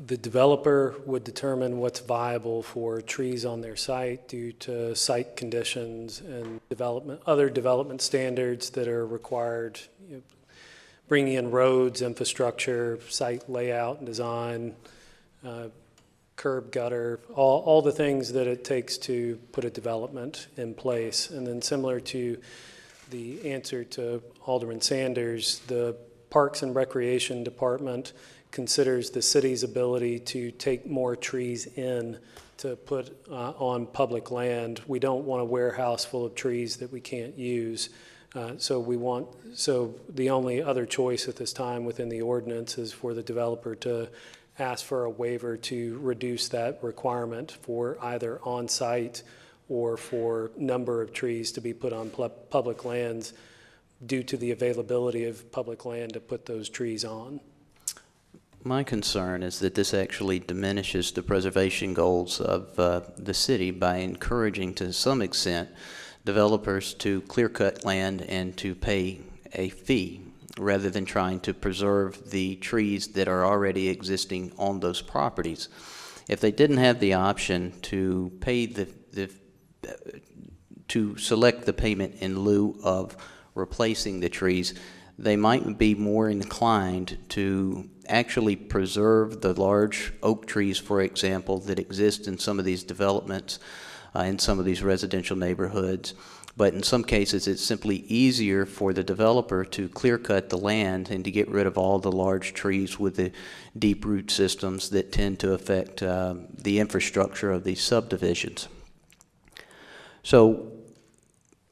The developer would determine what's viable for trees on their site due to site conditions and other development standards that are required, bringing in roads, infrastructure, site layout and design, curb gutter, all the things that it takes to put a development in place. And then similar to the answer to Alderman Sanders, the Parks and Recreation Department considers the city's ability to take more trees in to put on public land. We don't want a warehouse full of trees that we can't use. So the only other choice at this time within the ordinance is for the developer to ask for a waiver to reduce that requirement for either on-site or for number of trees to be put on public lands due to the availability of public land to put those trees on. My concern is that this actually diminishes the preservation goals of the city by encouraging to some extent developers to clear-cut land and to pay a fee, rather than trying to preserve the trees that are already existing on those properties. If they didn't have the option to pay to select the payment in lieu of replacing the trees, they might be more inclined to actually preserve the large oak trees, for example, that exist in some of these developments, in some of these residential neighborhoods. But in some cases, it's simply easier for the developer to clear cut the land and to get rid of all the large trees with the deep root systems that tend to affect the infrastructure of these subdivisions. So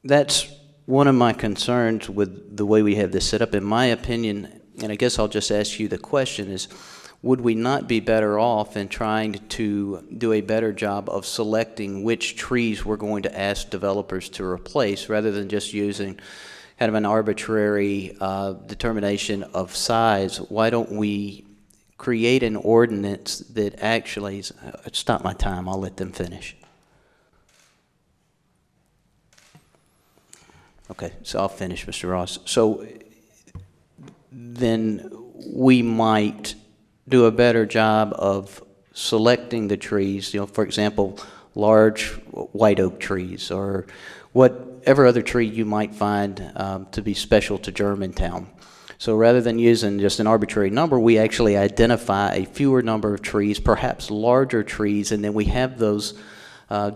that's one of my concerns with the way we have this set up. In my opinion, and I guess I'll just ask you the question, is would we not be better off in trying to do a better job of selecting which trees we're going to ask developers to replace, rather than just using kind of an arbitrary determination of size? Why don't we create an ordinance that actually, stop my time, I'll let them finish. Okay, so I'll finish, Mr. Ross. So then we might do a better job of selecting the trees, for example, large white oak trees or whatever other tree you might find to be special to Germantown. So rather than using just an arbitrary number, we actually identify a fewer number of trees, perhaps larger trees, and then we have those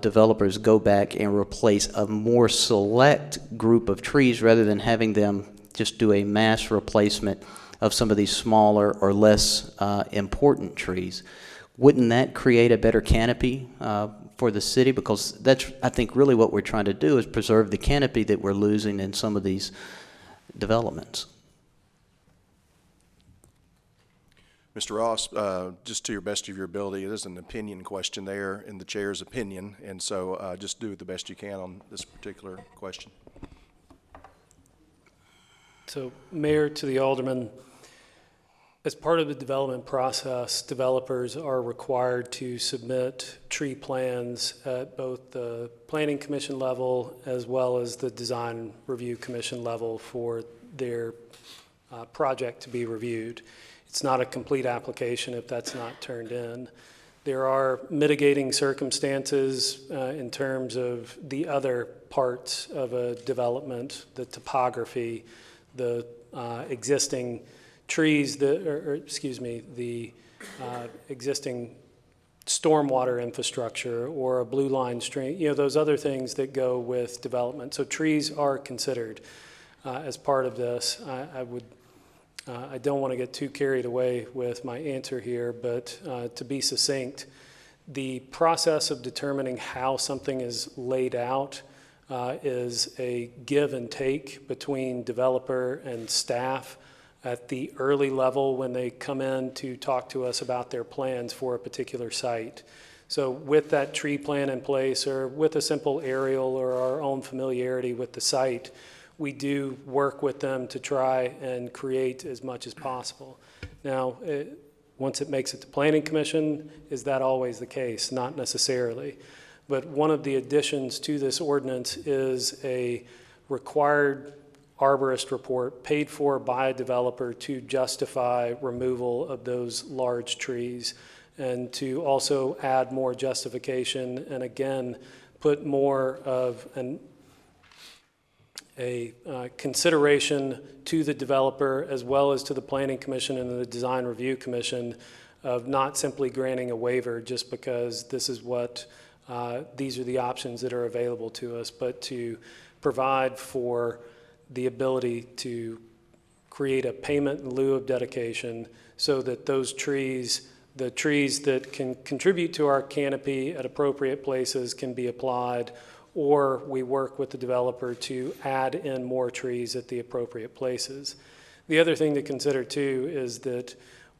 developers go back and replace a more select group of trees, rather than having them just do a mass replacement of some of these smaller or less important trees. Wouldn't that create a better canopy for the city? Because that's, I think, really what we're trying to do, is preserve the canopy that we're losing in some of these developments. Mr. Ross, just to your best of your ability, it is an opinion question there in the chair's opinion, and so just do the best you can on this particular question. So, Mayor, to the Alderman, as part of the development process, developers are required to submit tree plans at both the Planning Commission level as well as the Design Review Commission level for their project to be reviewed. It's not a complete application if that's not turned in. There are mitigating circumstances in terms of the other parts of a development, the topography, the existing trees, the existing stormwater infrastructure or a blue line stream, those other things that go with development. So trees are considered as part of this. I don't want to get too carried away with my answer here, but to be succinct, the process of determining how something is laid out is a give and take between developer and staff at the early level when they come in to talk to us about their plans for a particular site. So with that tree plan in place, or with a simple aerial or our own familiarity with the site, we do work with them to try and create as much as possible. Now, once it makes it to Planning Commission, is that always the case? Not necessarily. But one of the additions to this ordinance is a required arborist report paid for by a developer to justify removal of those large trees, and to also add more justification and again put more of a consideration to the developer as well as to the Planning Commission and the Design Review Commission of not simply granting a waiver just because this is what these are the options that are available to us, but to provide for the ability to create a payment in lieu of dedication so that those trees, the trees that can contribute to our canopy at appropriate places, can be applied, or we work with the developer to add in more trees at the appropriate places. The other thing to consider too is that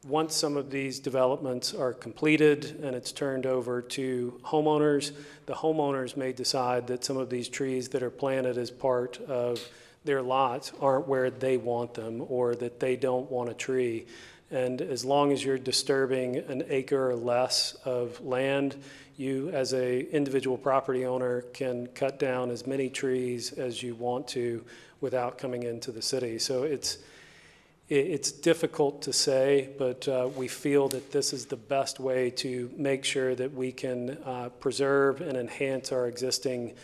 once some of these developments are completed and it's turned over to homeowners, the homeowners may decide that some of these trees that are planted as part of their lots aren't where they want them, or that they don't want a tree. And as long as you're disturbing an acre or less of land, you, as a individual property owner, can cut down as many trees as you want to without coming into the city. So it's difficult to say, but we feel that this is the best way to make sure that we can preserve and enhance our existing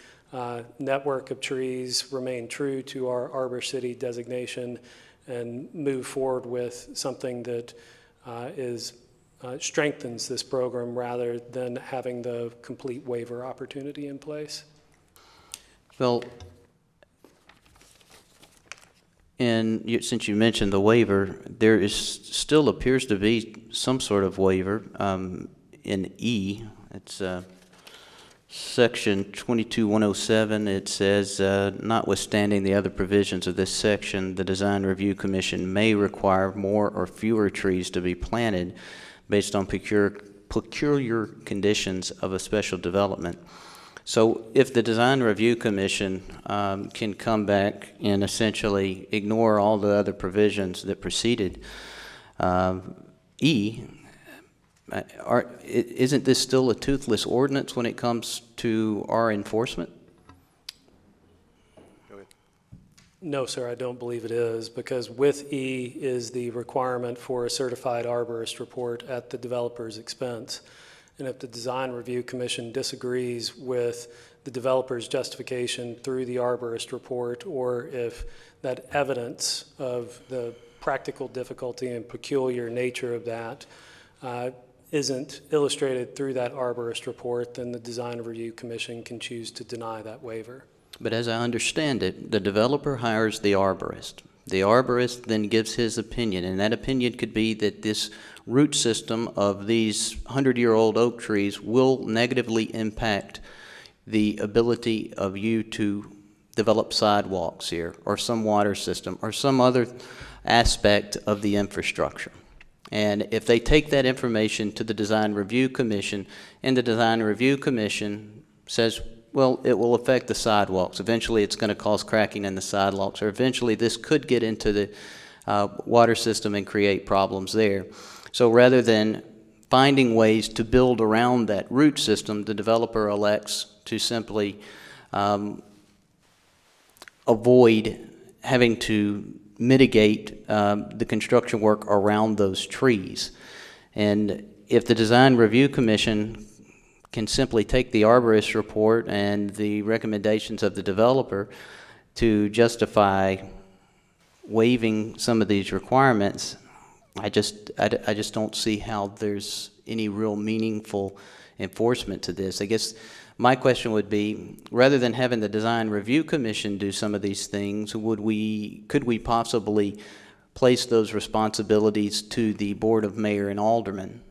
network of trees, remain true to our Arbor City designation, and move forward with something that strengthens this program rather than having the complete waiver opportunity in place. Well, and since you mentioned the waiver, there still appears to be some sort of waiver in E. It's Section 22107. It says, notwithstanding the other provisions of this section, the Design Review Commission may require more or fewer trees to be planted based on peculiar conditions of a special development. So if the Design Review Commission can come back and essentially ignore all the other provisions that preceded E, isn't this still a toothless ordinance when it comes to our enforcement? Go ahead. No, sir, I don't believe it is, because with E is the requirement for a certified arborist report at the developer's expense. And if the Design Review Commission disagrees with the developer's justification through the arborist report, or if that evidence of the practical difficulty and peculiar nature of that isn't illustrated through that arborist report, then the Design Review Commission can choose to deny that waiver. But as I understand it, the developer hires the arborist. The arborist then gives his opinion, and that opinion could be that this root system of these 100-year-old oak trees will negatively impact the ability of you to develop sidewalks here, or some water system, or some other aspect of the infrastructure. And if they take that information to the Design Review Commission, and the Design Review Commission says, well, it will affect the sidewalks. Eventually, it's going to cause cracking in the sidewalks, or eventually this could get into the water system and create problems there. So rather than finding ways to build around that root system, the developer elects to simply avoid having to mitigate the construction work around those trees. And if the Design Review Commission can simply take the arborist report and the recommendations of the developer to justify waiving some of these requirements, I just don't see how there's any real meaningful enforcement to this. I guess my question would be, rather than having the Design Review Commission do some of these things, could we possibly place those responsibilities to the Board of Mayor and Aldermen?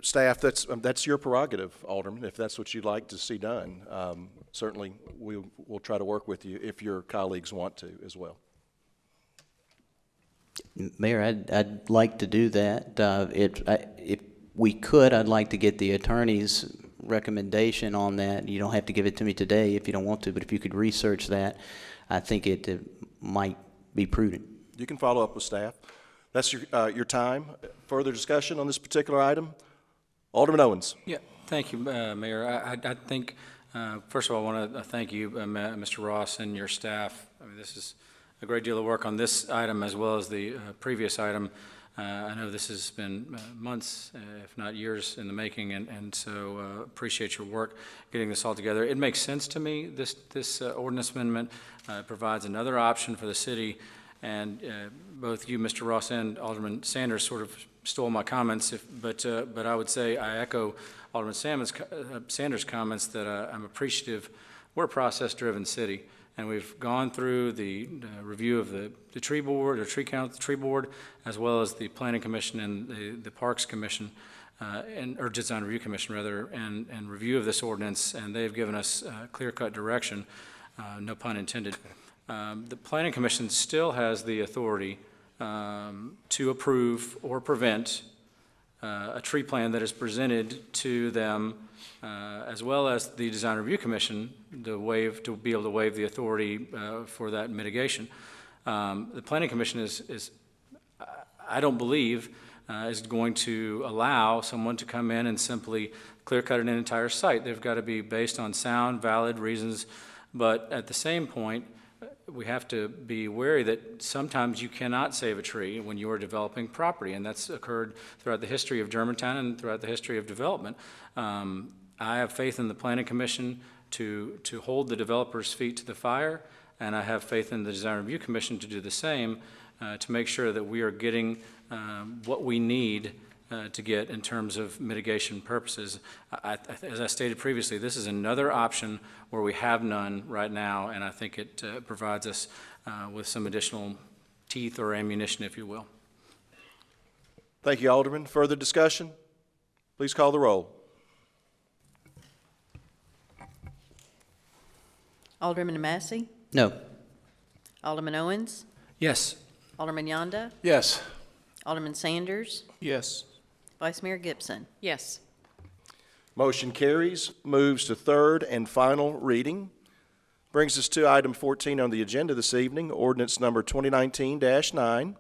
Staff, that's your prerogative, Alderman, if that's what you'd like to see done. Certainly, we'll try to work with you if your colleagues want to as well. Mayor, I'd like to do that. If we could, I'd like to get the attorney's recommendation on that. You don't have to give it to me today if you don't want to, but if you could research that, I think it might be prudent. You can follow up with staff. That's your time. Further discussion on this particular item? Alderman Owens. Yeah, thank you, Mayor. I think, first of all, I want to thank you, Mr. Ross, and your staff. I mean, this is a great deal of work on this item as well as the previous item. I know this has been months, if not years, in the making, and so appreciate your work getting this all together. It makes sense to me. This ordinance amendment provides another option for the city, and both you, Mr. Ross, and Alderman Sanders sort of stole my comments, but I would say I echo Alderman Sanders' comments that I'm appreciative. We're a process-driven city, and we've gone through the review of the tree board, or tree count, the tree board, as well as the Planning Commission and the Parks Commission, or Design Review Commission rather, and review of this ordinance, and they've given us clear-cut direction, no pun intended. The Planning Commission still has the authority to approve or prevent a tree plan that is presented to them, as well as the Design Review Commission to be able to waive the authority for that mitigation. The Planning Commission is I don't believe, is going to allow someone to come in and simply clear-cut an entire site. They've got to be based on sound, valid reasons, but at the same point, we have to be wary that sometimes you cannot save a tree when you are developing property, and that's occurred throughout the history of Germantown and throughout the history of development. I have faith in the Planning Commission to hold the developers' feet to the fire, and I have faith in the Design Review Commission to do the same, to make sure that we are getting what we need to get in terms of mitigation purposes. As I stated previously, this is another option where we have none right now, and I think it provides us with some additional teeth or ammunition, if you will. Thank you, Alderman. Further discussion? Please call the roll. Alderman Massey? No. Alderman Owens? Yes. Alderman Yonda? Yes. Alderman Sanders? Yes. Vice Mayor Gibson? Yes. Motion carries, moves to third and final reading. Brings us to item 14 on the agenda this evening, ordinance number 2019-9,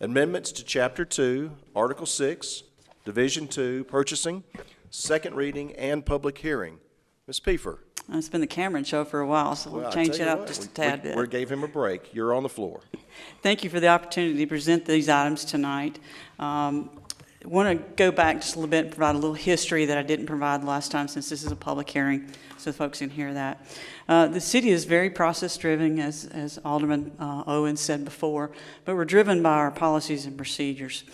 amendments to Chapter 2, Article 6, Division 2, Purchasing, second reading and public hearing. Ms. Pfeiffer. It's been the Cameron show for a while, so we'll change it up just a tad bit. We gave him a break. You're on the floor. Thank you for the opportunity to present these items tonight. I want to go back just a little bit and provide a little history that I didn't provide last time, since this is a public hearing, so folks can hear that. The city is very process-driven, as Alderman Owens said before, but we're driven by our policies and procedures.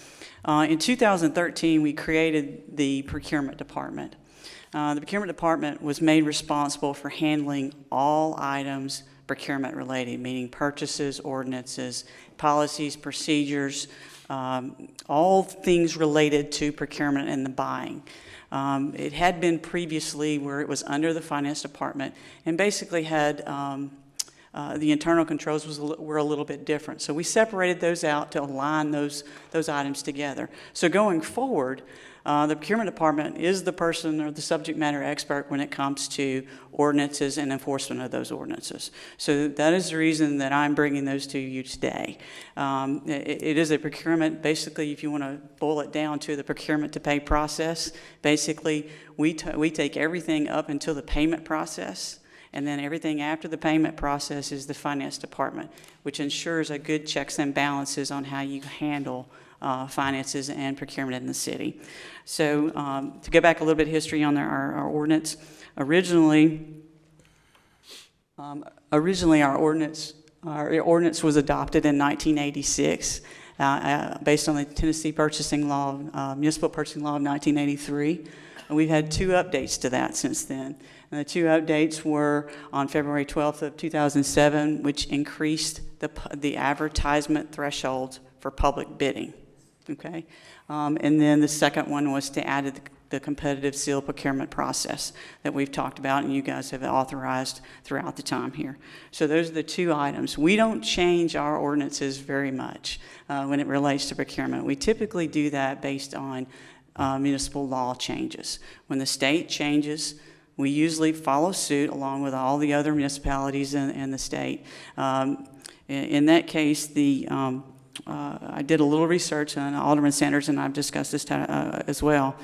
In 2013, we created the procurement department. The procurement department was made responsible for handling all items procurement related, meaning purchases, ordinances, policies, procedures, all things related to procurement and the buying. It had been previously where it was under the finance department and basically had the internal controls were a little bit different. So we separated those out to align those items together. So going forward, the procurement department is the person or the subject matter expert when it comes to ordinances and enforcement of those ordinances. So that is the reason that I'm bringing those to you today. It is a procurement, basically, if you want to boil it down to the procurement to pay process, basically we take everything up until the payment process, and then everything after the payment process is the finance department, which ensures a good checks and balances on how you handle finances and procurement in the city. So to go back a little bit of history on our ordinance, originally our ordinance was adopted in 1986 based on the Tennessee Purchasing Law, Municipal Purchasing Law of 1983. And we've had two updates to that since then. And the two updates were on February 12th of 2007, which increased the advertisement thresholds for public bidding. Okay, and then the second one was to add the competitive seal procurement process that we've talked about and you guys have authorized throughout the time here. So those are the two items. We don't change our ordinances very much when it relates to procurement. We typically do that based on municipal law changes. When the state changes, we usually follow suit along with all the other municipalities in the state. In that case, I did a little research, and Alderman Sanders and I have discussed this as well.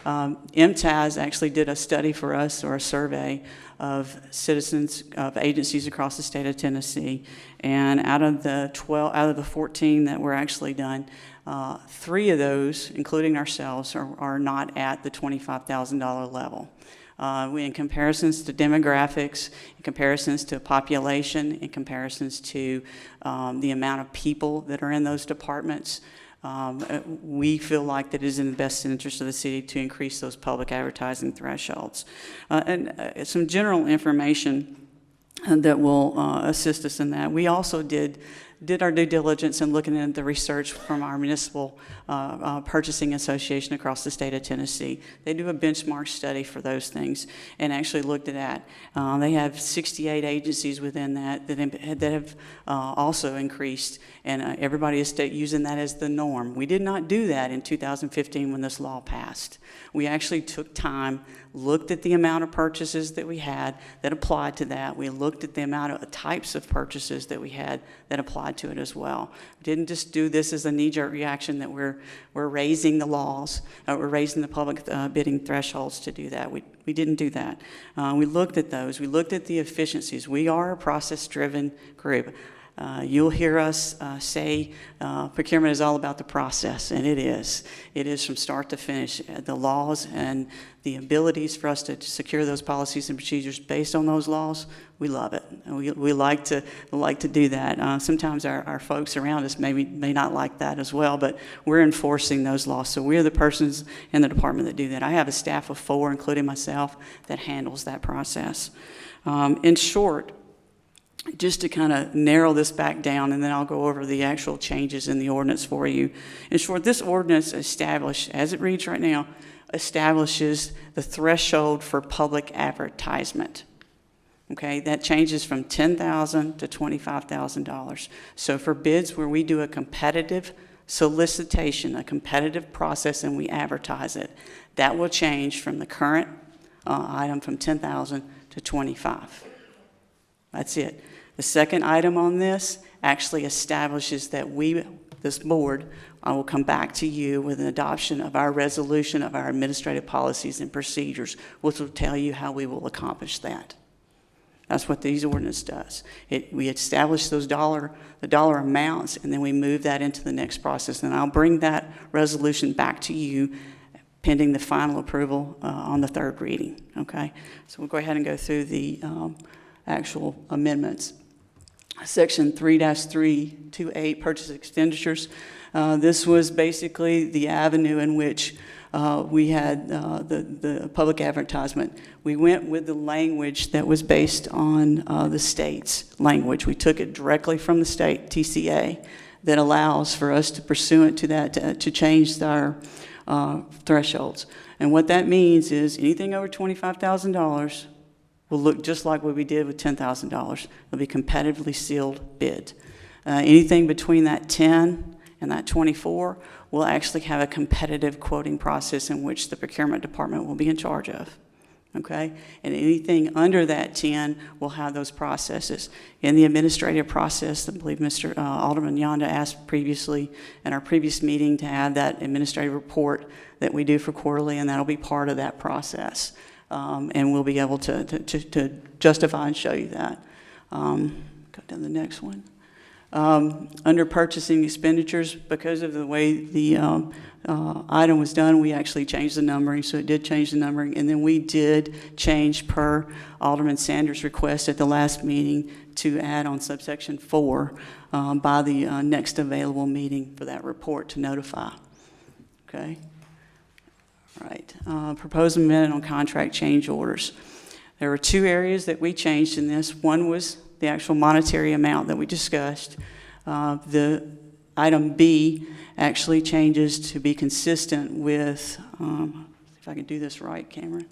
MTAS actually did a study for us, or a survey of citizens of agencies across the state of Tennessee, and out of the 14 that were actually done, 3 of those, including ourselves, are not at the $25,000 level. In comparisons to demographics, in comparisons to population, in comparisons to the amount of people that are in those departments, we feel like that it is in the best interest of the city to increase those public advertising thresholds. And some general information that will assist us in that. We also did our due diligence in looking at the research from our municipal purchasing association across the state of Tennessee. They do a benchmark study for those things and actually looked at that. They have 68 agencies within that have also increased, and everybody is using that as the norm. We did not do that in 2015 when this law passed. We actually took time, looked at the amount of purchases that we had that applied to that. We looked at the amount of types of purchases that we had that applied add to it as well. We didn't just do this as a knee-jerk reaction that we're raising the laws, we're raising the public bidding thresholds to do that. We didn't do that. We looked at those. We looked at the efficiencies. We are a process-driven group. You'll hear us say procurement is all about the process, and it is. It is from start to finish. The laws and the abilities for us to secure those policies and procedures based on those laws, we love it. And we like to do that. Sometimes our folks around us may not like that as well, but we're enforcing those laws. So we're the persons in the department that do that. I have a staff of 4, including myself, that handles that process. In short, just to kind of narrow this back down, and then I'll go over the actual changes in the ordinance for you. In short, this ordinance established, as it reads right now, establishes the threshold for public advertisement. Okay, that changes from $10,000 to $25,000. So for bids where we do a competitive solicitation, a competitive process, and we advertise it, that will change from the current item from $10,000 to $25,000. That's it. The second item on this actually establishes that this board, I will come back to you with an adoption of our resolution of our administrative policies and procedures, which will tell you how we will accomplish that. That's what these ordinance does. We establish the dollar amounts, and then we move that into the next process. And I'll bring that resolution back to you pending the final approval on the third reading. Okay, so we'll go ahead and go through the actual amendments. Section 3-328, purchase expenditures. This was basically the avenue in which we had the public advertisement. We went with the language that was based on the state's language. We took it directly from the state TCA that allows for us to pursuant to that to change our thresholds. And what that means is anything over $25,000 will look just like what we did with $10,000. It'll be competitively sealed bid. Anything between that 10 and that 24 will actually have a competitive quoting process in which the procurement department will be in charge of. Okay? And anything under that 10 will have those processes. In the administrative process, I believe Mr. Alderman Yonda asked previously in our previous meeting to have that administrative report that we do for quarterly, and that'll be part of that process. And we'll be able to justify and show you that. Go down to the next one. Under purchasing expenditures, because of the way the item was done, we actually changed the numbering, so it did change the numbering. And then we did change per Alderman Sanders' request at the last meeting to add on subsection 4 by the next available meeting for that report to notify. Okay. Right. Proposed amendment on contract change orders. There were 2 areas that we changed in this. One was the actual monetary amount that we discussed. The item B actually changes to be consistent with, if I can do this right, Cameron.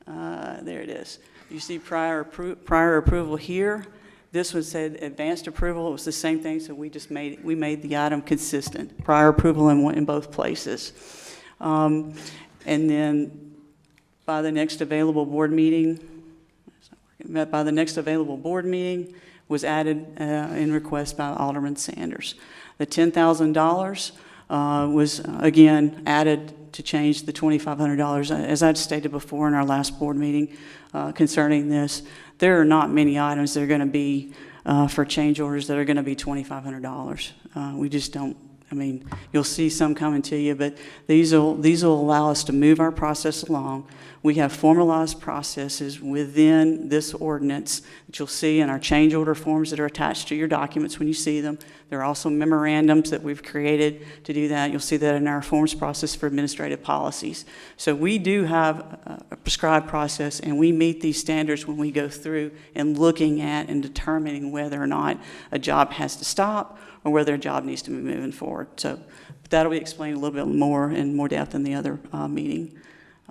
There it is. You see prior approval here. This one said advanced approval. It was the same thing, so we made the item consistent. Prior approval in both places. And then by the next available board meeting, was added in request by Alderman Sanders. The $10,000 was again added to change the $2,500. As I'd stated before in our last board meeting concerning this, there are not many items that are going to be for change orders that are going to be $2,500. We just don't. I mean, you'll see some coming to you, but these will allow us to move our process along. We have formalized processes within this ordinance that you'll see in our change order forms that are attached to your documents when you see them. There are also memorandums that we've created to do that. You'll see that in our forms process for administrative policies. So we do have a prescribed process, and we meet these standards when we go through and looking at and determining whether or not a job has to stop or whether a job needs to be moving forward. So that'll be explained a little bit more in more depth in the other meeting.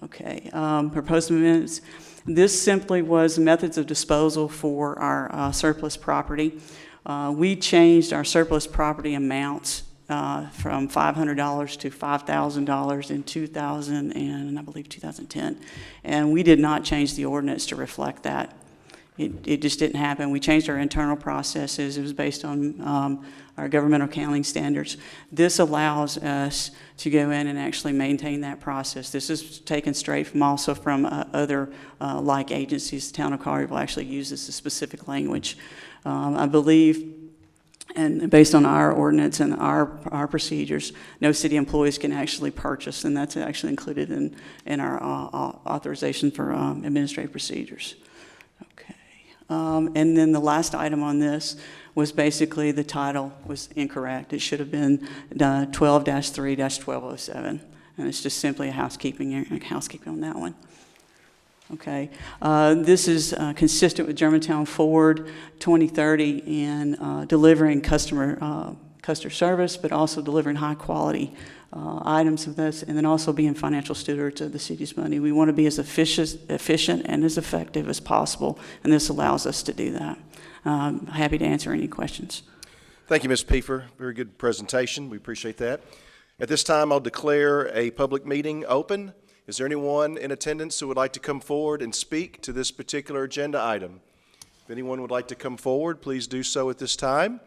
Okay, proposed amendments. This simply was methods of disposal for our surplus property. We changed our surplus property amounts from $500 to $5,000 in 2000 and I believe 2010. And we did not change the ordinance to reflect that. It just didn't happen. We changed our internal processes. It was based on our governmental accounting standards. This allows us to go in and actually maintain that process. This is taken straight from other like agencies. The town of Collierville actually uses the specific language. I believe, and based on our ordinance and our procedures, no city employees can actually purchase, and that's actually included in our authorization for administrative procedures. Okay. And then the last item on this was basically the title was incorrect. It should have been 12-3-1207, and it's just simply a housekeeping on that one. Okay, this is consistent with Germantown Forward 2030 in delivering customer service, but also delivering high quality items of this, and then also being financial stewards of the city's money. We want to be as efficient and as effective as possible, and this allows us to do that. Happy to answer any questions. Thank you, Ms. Pfeiffer. Very good presentation. We appreciate that. At this time, I'll declare a public meeting open. Is there anyone in attendance who would like to come forward and speak to this particular agenda item? If anyone would like to come forward, please do so at this time.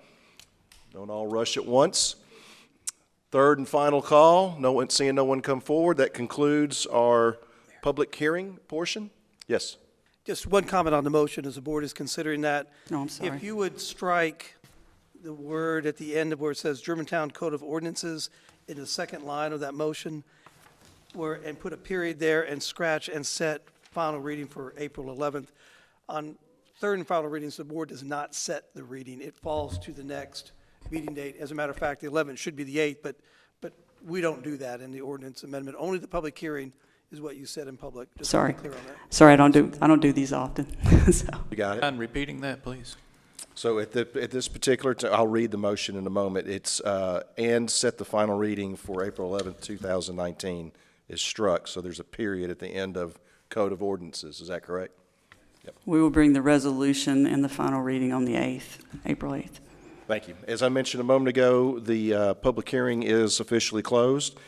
Don't all rush at once. Third and final call. Seeing no one come forward, that concludes our public hearing portion. Yes. Just one comment on the motion as the board is considering that. No, I'm sorry. If you would strike the word at the end of where it says Germantown Code of Ordinances in the second line of that motion, and put a period there and scratch and set final reading for April 11th. On third and final readings, the board does not set the reading. It falls to the next meeting date. As a matter of fact, the 11th should be the 8th, but we don't do that in the ordinance amendment. Only the public hearing is what you said in public. Just to be Sorry. clear on that. Sorry, I don't do these often. So. You got it. And repeating that, please. So at this particular, I'll read the motion in a moment. It's, and set the final reading for April 11th, 2019 is struck. So there's a period at the end of Code of Ordinances. Is that correct? Yep. We will bring the resolution and the final reading on the 8th, April 8th. Thank you. As I mentioned a moment ago, the public hearing is officially closed.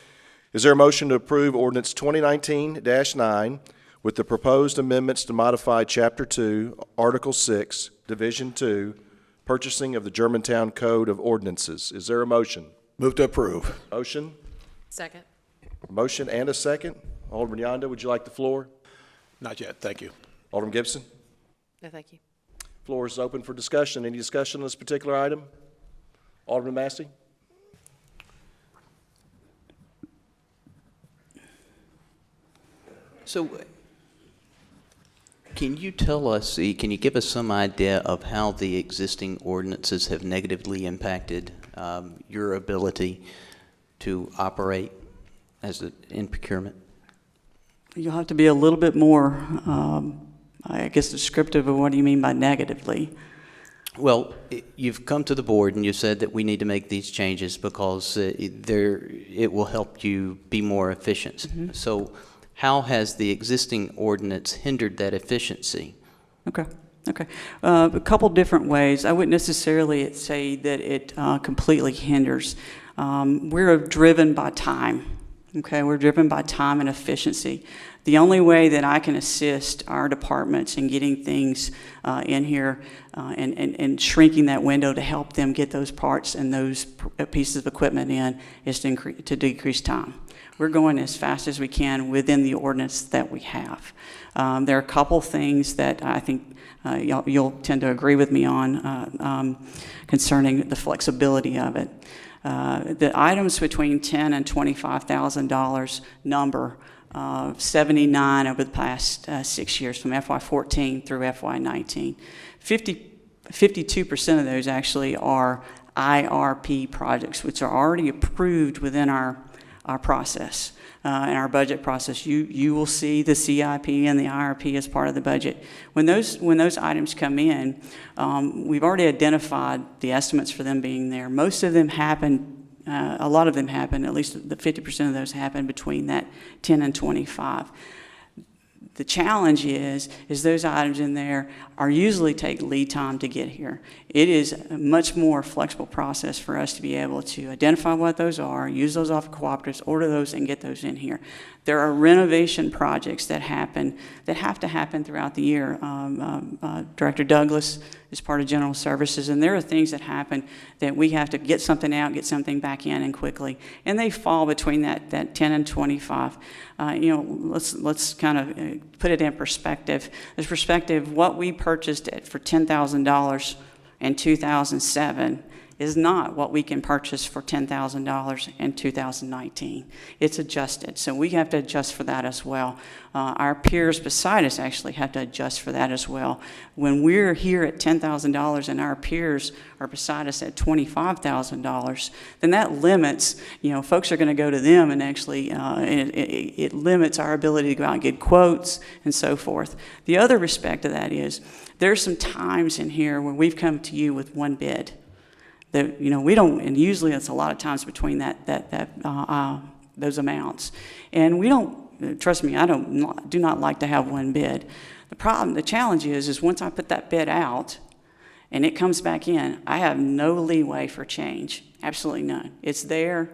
Is there a motion to approve Ordinance 2019-9 with the proposed amendments to modify Chapter 2, Article 6, Division 2, Purchasing of the Germantown Code of Ordinances? Is there a motion? Move to approve. Motion? Second. Motion and a second. Alderman Yonda, would you like the floor? Not yet, thank you. Alderman Gibson? No, thank you. Floor is open for discussion. Any discussion on this particular item? Alderman Massey? So, can you tell us, can you give us some idea of how the existing ordinances have negatively impacted your ability to operate in procurement? You'll have to be a little bit more, I guess, descriptive of what do you mean by negatively. Well, you've come to the board and you said that we need to make these changes because it will help you be more efficient. Mm-hmm. So how has the existing ordinance hindered that efficiency? Okay. A couple different ways. I wouldn't necessarily say that it completely hinders. We're driven by time. Okay, we're driven by time and efficiency. The only way that I can assist our departments in getting things in here and shrinking that window to help them get those parts and those pieces of equipment in is to decrease time. We're going as fast as we can within the ordinance that we have. There are a couple things that I think you'll tend to agree with me on concerning the flexibility of it. The items between $10,000 and $25,000 number, 79 over the past 6 years, from FY14 through FY19. 52% of those actually are IRP projects, which are already approved within our process. In our budget process, you will see the CIP and the IRP as part of the budget. When those items come in, we've already identified the estimates for them being there. Most of them happen, a lot of them happen, at least the 50% of those happen between that 10 and 25. The challenge is those items in there are usually take lead time to get here. It is a much more flexible process for us to be able to identify what those are, use those off of cooperatives, order those, and get those in here. There are renovation projects that have to happen throughout the year. Director Douglas is part of General Services, and there are things that happen that we have to get something out, get something back in, and quickly. And they fall between that 10 and 25. Let's kind of put it in perspective. There's perspective, what we purchased for $10,000 in 2007 is not what we can purchase for $10,000 in 2019. It's adjusted, so we have to adjust for that as well. Our peers beside us actually have to adjust for that as well. When we're here at $10,000 and our peers are beside us at $25,000, then that limits, folks are going to go to them, and actually it limits our ability to go out and get quotes and so forth. The other respect of that is there's some times in here when we've come to you with one bid. That, we don't, and usually it's a lot of times between those amounts. And we don't, trust me, I do not like to have one bid. The challenge is once I put that bid out and it comes back in, I have no leeway for change, absolutely none. It's there,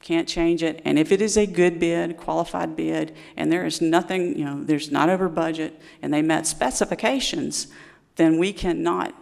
can't change it. And if it is a good bid, qualified bid, and there is nothing, there's not over budget, and they met specifications, then we cannot,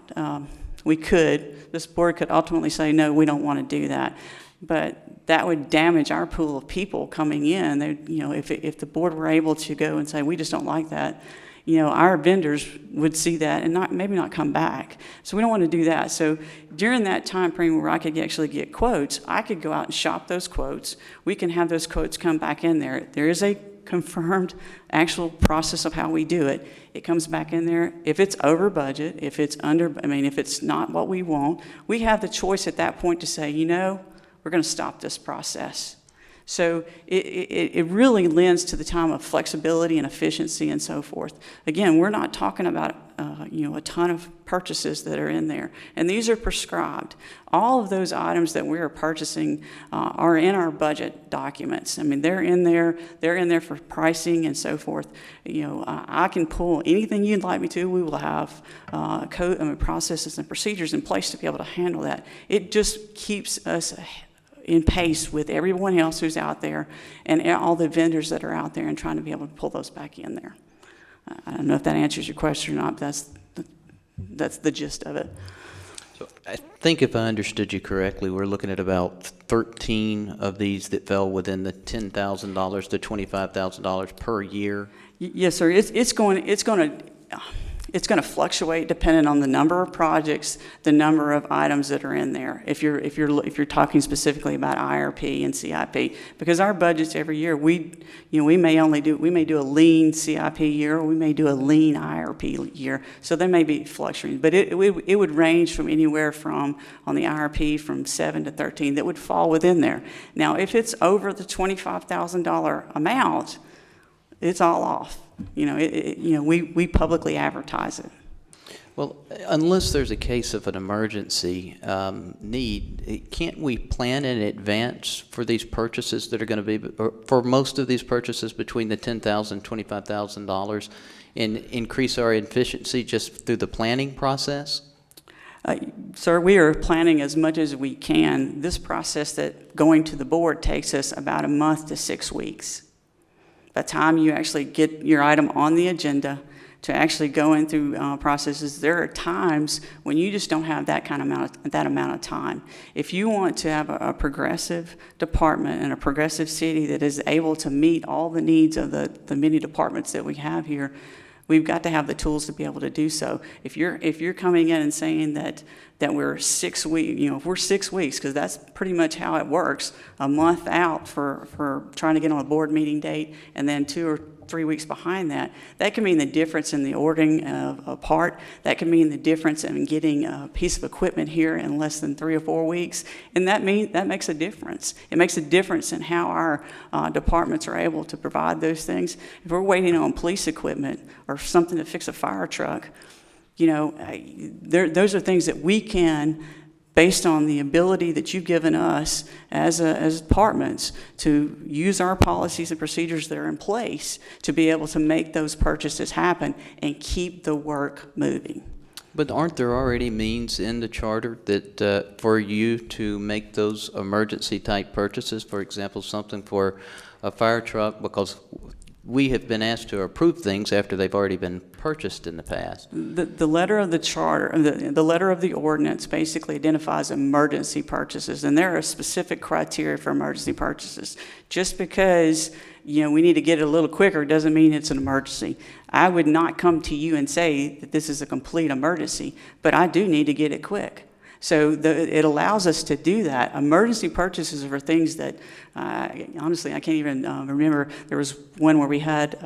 this board could ultimately say, no, we don't want to do that. But that would damage our pool of people coming in. If the board were able to go and say, we just don't like that, our vendors would see that and maybe not come back. So we don't want to do that. So during that time frame where I could actually get quotes, I could go out and shop those quotes. We can have those quotes come back in there. There is a confirmed actual process of how we do it. It comes back in there. If it's over budget, if it's if it's not what we want, we have the choice at that point to say, we're going to stop this process. So it really lends to the time of flexibility and efficiency and so forth. Again, we're not talking about a ton of purchases that are in there, and these are prescribed. All of those items that we are purchasing are in our budget documents. They're in there. They're in there for pricing and so forth. I can pull anything you'd like me to. We will have processes and procedures in place to be able to handle that. It just keeps us in pace with everyone else who's out there and all the vendors that are out there, and trying to be able to pull those back in there. I don't know if that answers your question or not, but that's the gist of it. So I think if I understood you correctly, we're looking at about 13 of these that fell within the $10,000 to $25,000 per year. Yes, sir. It's going to fluctuate depending on the number of projects, the number of items that are in there. If you're talking specifically about IRP and CIP, because our budgets every year, we may do a lean CIP year, or we may do a lean IRP year. So they may be fluctuating, but it would range from anywhere from, on the IRP, from 7 to 13 that would fall within there. Now, if it's over the $25,000 amount, it's all off. We publicly advertise it. Well, unless there's a case of an emergency need, can't we plan in advance for these purchases that are going to be, or for most of these purchases between the $10,000 and $25,000, and increase our efficiency just through the planning process? Sir, we are planning as much as we can. This process that going to the board takes us about a month to 6 weeks. By the time you actually get your item on the agenda to actually go in through processes, there are times when you just don't have that amount of time. If you want to have a progressive department and a progressive city that is able to meet all the needs of the many departments that we have here, we've got to have the tools to be able to do so. If you're coming in and saying that we're 6 weeks, if we're 6 weeks, because that's pretty much how it works, a month out for trying to get on a board meeting date, and then 2 or 3 weeks behind that, that can mean the difference in the ordering of a part. That can mean the difference in getting a piece of equipment here in less than 3 or 4 weeks, and that makes a difference. It makes a difference in how our departments are able to provide those things. If we're waiting on police equipment or something to fix a fire truck, those are things that we can based on the ability that you've given us as departments to use our policies and procedures that are in place to be able to make those purchases happen and keep the work moving. But aren't there already means in the charter that, for you to make those emergency type purchases, for example, something for a fire truck, because we have been asked to approve things after they've already been purchased in the past? The letter of the charter, the letter of the ordinance basically identifies emergency purchases, and there are specific criteria for emergency purchases. Just because, we need to get it a little quicker doesn't mean it's an emergency. I would not come to you and say that this is a complete emergency, but I do need to get it quick. So it allows us to do that. Emergency purchases are for things that, honestly, I can't even remember. There was one where we had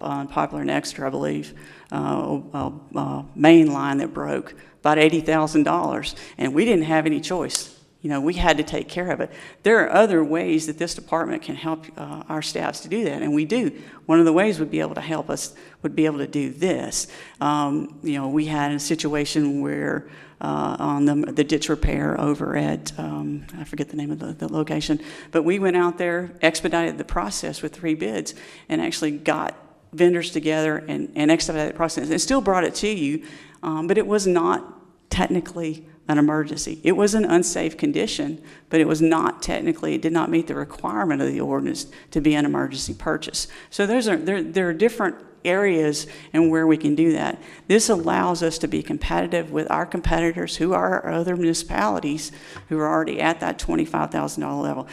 on Poplar and Exeter, I believe, a main line that broke, about $80,000, and we didn't have any choice. We had to take care of it. There are other ways that this department can help our staffs to do that, and we do. One of the ways would be able to help us would be able to do this. We had a situation where on the ditch repair over at, I forget the name of the location, but we went out there, expedited the process with 3 bids, and actually got vendors together and expedited the process. And still brought it to you, but it was not technically an emergency. It was an unsafe condition, but it was not technically, it did not meet the requirement of the ordinance to be an emergency purchase. So there are different areas and where we can do that. This allows us to be competitive with our competitors who are other municipalities who are already at that $25,000 level.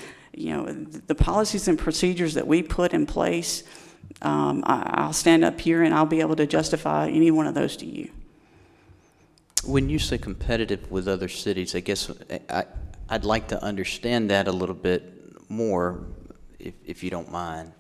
The policies and procedures that we put in place, I'll stand up here and I'll be able to justify any one of those to you. When you say competitive with other cities, I guess I'd like to understand that a little bit more, if you don't mind.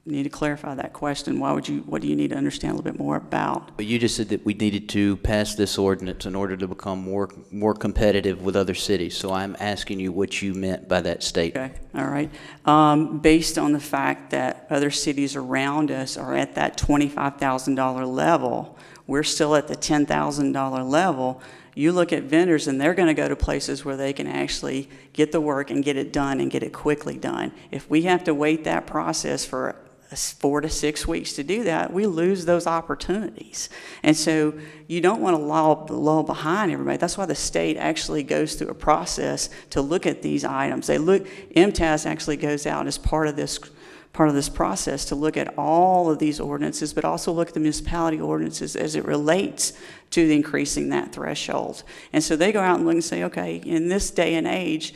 Need to clarify that question. What do you need to understand a little bit more about? But you just said that we needed to pass this ordinance in order to become more competitive with other cities. So I'm asking you what you meant by that statement. Okay, all right. Based on the fact that other cities around us are at that $25,000 level, we're still at the $10,000 level. You look at vendors and they're going to go to places where they can actually get the work and get it done and get it quickly done. If we have to wait that process for 4 to 6 weeks to do that, we lose those opportunities. And so you don't want to lull behind everybody. That's why the state actually goes through a process to look at these items. MTAS actually goes out as part of this process to look at all of these ordinances, but also look at the municipality ordinances as it relates to increasing that threshold. And so they go out and look and say, okay, in this day and age,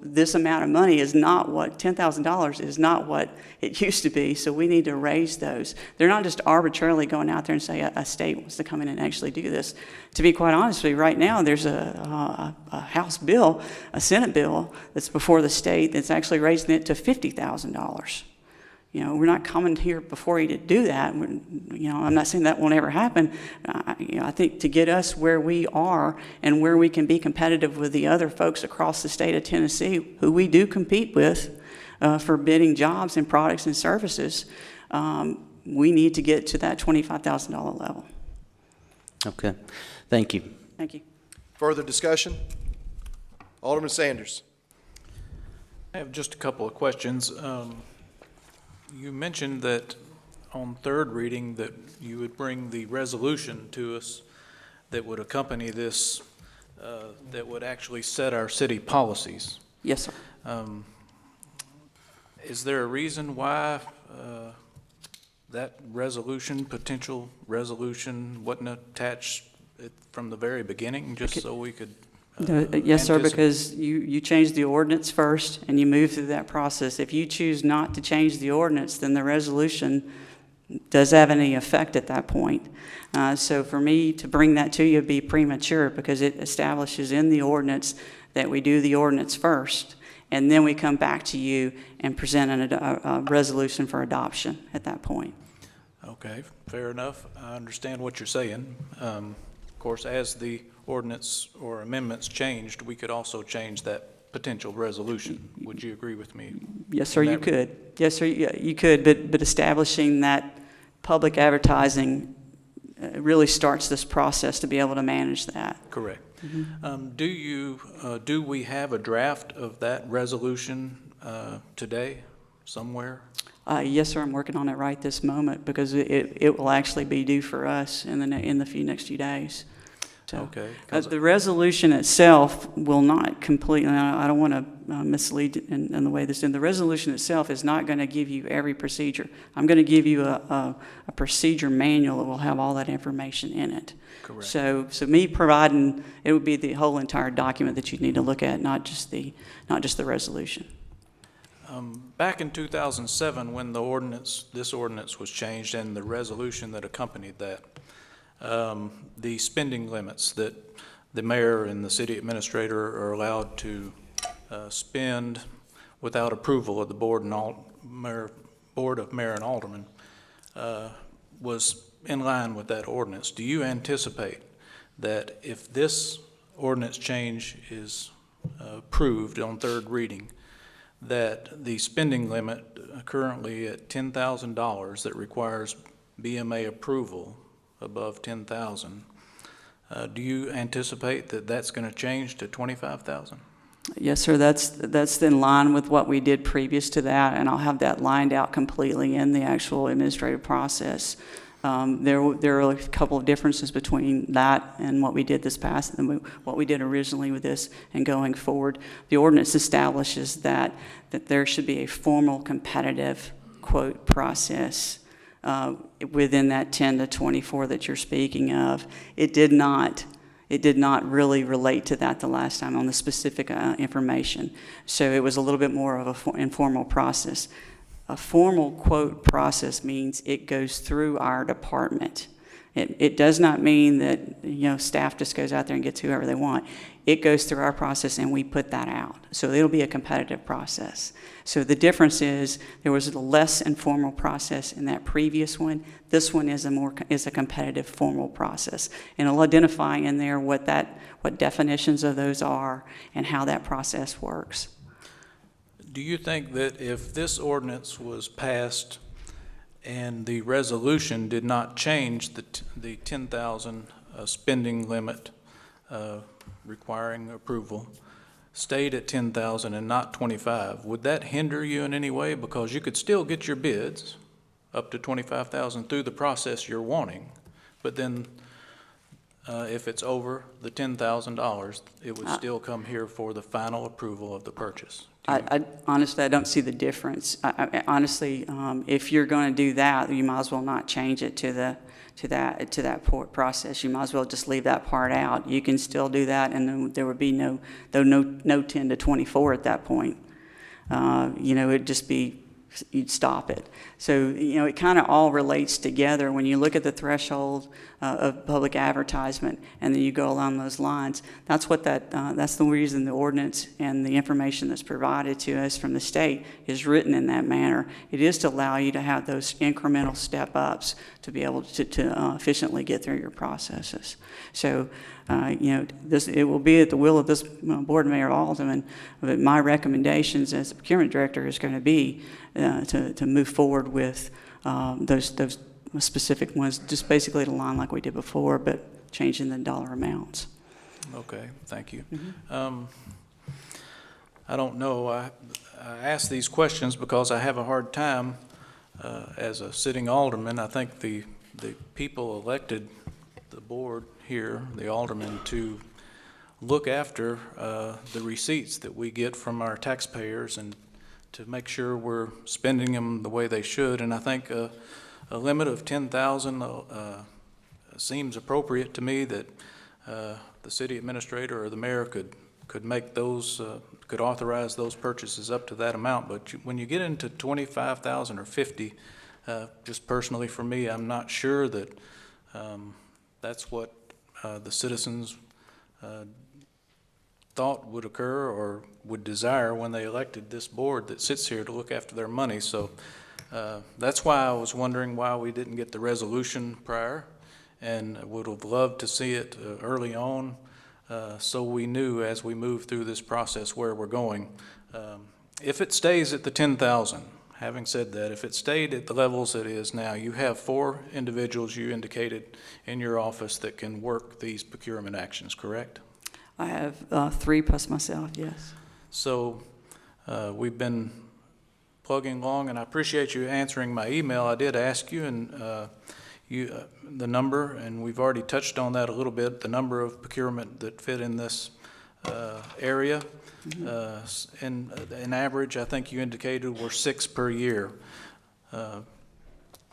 this amount of money is not what, $10,000 is not what it used to be, so we need to raise those. They're not just arbitrarily going out there and say a state wants to come in and actually do this. To be quite honest with you, right now there's a House bill, a Senate bill that's before the state that's actually raising it to $50,000. We're not coming here before you to do that. I'm not saying that won't ever happen. I think to get us where we are and where we can be competitive with the other folks across the state of Tennessee, who we do compete with for bidding jobs and products and services, we need to get to that $25,000 level. Okay. Thank you. Thank you. Further discussion? Alderman Sanders. I have just a couple of questions. You mentioned that on third reading that you would bring the resolution to us that would accompany this, that would actually set our city policies. Yes, sir. Is there a reason why that potential resolution, wasn't attached from the very beginning, just so we could Yes, sir, because you change the ordinance first and you move through that process. If you choose not to change the ordinance, then the resolution does have any effect at that point. So for me to bring that to you would be premature because it establishes in the ordinance that we do the ordinance first and then we come back to you and present a resolution for adoption at that point. Okay, fair enough. I understand what you're saying. Of course, as the ordinance or amendments changed, we could also change that potential resolution. Would you agree with me? Yes, sir, you could. Yes, sir, you could, but establishing that public advertising really starts this process to be able to manage that. Correct. Do we have a draft of that resolution today somewhere? Yes, sir, I'm working on it right this moment because it will actually be due for us in the next few days. So, Okay. the resolution itself will not completely, I don't want to mislead in the way this is. The resolution itself is not going to give you every procedure. I'm going to give you a procedure manual that will have all that information in it. Correct. So me providing, it would be the whole entire document that you'd need to look at, not just the resolution. Back in 2007, when this ordinance was changed and the resolution that accompanied that, the spending limits that the mayor and the city administrator are allowed to spend without approval of the board of mayor and aldermen was in line with that ordinance. Do you anticipate that if this ordinance change is approved on third reading, that the spending limit currently at $10,000 that requires BMA approval above $10,000, do you anticipate that that's going to change to $25,000? Yes, sir, that's in line with what we did previous to that, and I'll have that lined out completely in the actual administrative process. There are a couple of differences between that and what we did this past, and what we did originally with this and going forward. The ordinance establishes that there should be a formal competitive quote process within that 10 to 24 that you're speaking of. It did not really relate to that the last time on the specific information. So it was a little bit more of an informal process. A formal quote process means it goes through our department. It does not mean that staff just goes out there and gets whoever they want. It goes through our process and we put that out. So it'll be a competitive process. So the difference is there was a less informal process in that previous one. This one is a competitive formal process. And it'll identify in there what definitions of those are and how that process works. Do you think that if this ordinance was passed and the resolution did not change the 10,000 spending limit requiring approval, stayed at 10,000 and not 25, would that hinder you in any way? Because you could still get your bids up to 25,000 through the process you're wanting, but then if it's over the $10,000, it would still come here for the final approval of the purchase. Honestly, I don't see the difference. Honestly, if you're going to do that, you might as well not change it to that process. You might as well just leave that part out. You can still do that, and then there would be no 10 to 24 at that point. It'd just be, you'd stop it. So, it kind of all relates together. When you look at the threshold of public advertisement and then you go along those lines, that's the reason the ordinance and the information that's provided to us from the state is written in that manner. It is to allow you to have those incremental step-ups to be able to efficiently get through your processes. So, it will be at the will of this board, Mayor Alderman, but my recommendations as the procurement director is going to be to move forward with those specific ones, just basically to line like we did before, but changing the dollar amounts. Okay, thank you. Mm-hmm. I don't know. I ask these questions because I have a hard time as a sitting alderman. I think the people elected the board here, the aldermen, to look after the receipts that we get from our taxpayers and to make sure we're spending them the way they should. And I think a limit of 10,000 seems appropriate to me, that the city administrator or the mayor could make those, could authorize those purchases up to that amount. But when you get into 25,000 or 50, just personally for me, I'm not sure that that's what the citizens thought would occur or would desire when they elected this board that sits here to look after their money. So that's why I was wondering why we didn't get the resolution prior, and would have loved to see it early on, so we knew as we move through this process where we're going. If it stays at the 10,000, having said that, if it stayed at the levels it is now, you have 4 individuals you indicated in your office that can work these procurement actions, correct? I have 3 plus myself, yes. So we've been plugging along, and I appreciate you answering my email. I did ask you, and the number, and we've already touched on that a little bit, the number of procurement that fit in this area. And an average, I think you indicated, were 6 per year.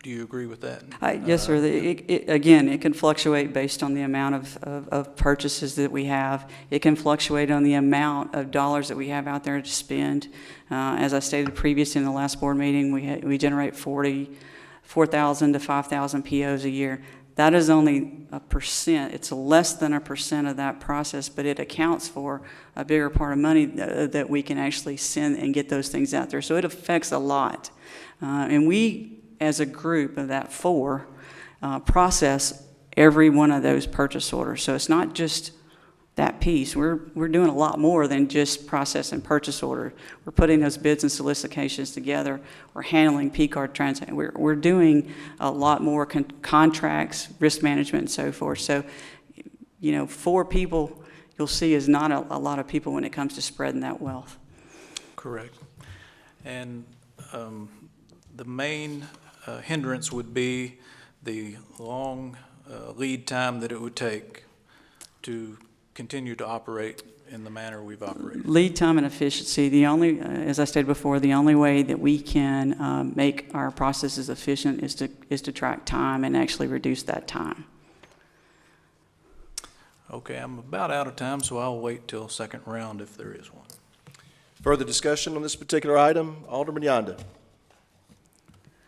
Do you agree with that? Yes, sir. Again, it can fluctuate based on the amount of purchases that we have. It can fluctuate on the amount of dollars that we have out there to spend. As I stated previously in the last board meeting, we generate 4,000 to 5,000 POs a year. That is only a percent. It's less than 1% of that process, but it accounts for a bigger part of money that we can actually send and get those things out there. So it affects a lot. And we, as a group of that 4, process every one of those purchase orders. So it's not just that piece. We're doing a lot more than just processing purchase order. We're putting those bids and solicitations together. We're handling P-card transactions. We're doing a lot more contracts, risk management, and so forth. So, 4 people you'll see is not a lot of people when it comes to spreading that wealth. Correct. And the main hindrance would be the long lead time that it would take to continue to operate in the manner we've operated. Lead time and efficiency, as I stated before, the only way that we can make our processes efficient is to track time and actually reduce that time. Okay, I'm about out of time, so I'll wait till second round if there is one. Further discussion on this particular item? Alderman Yonda.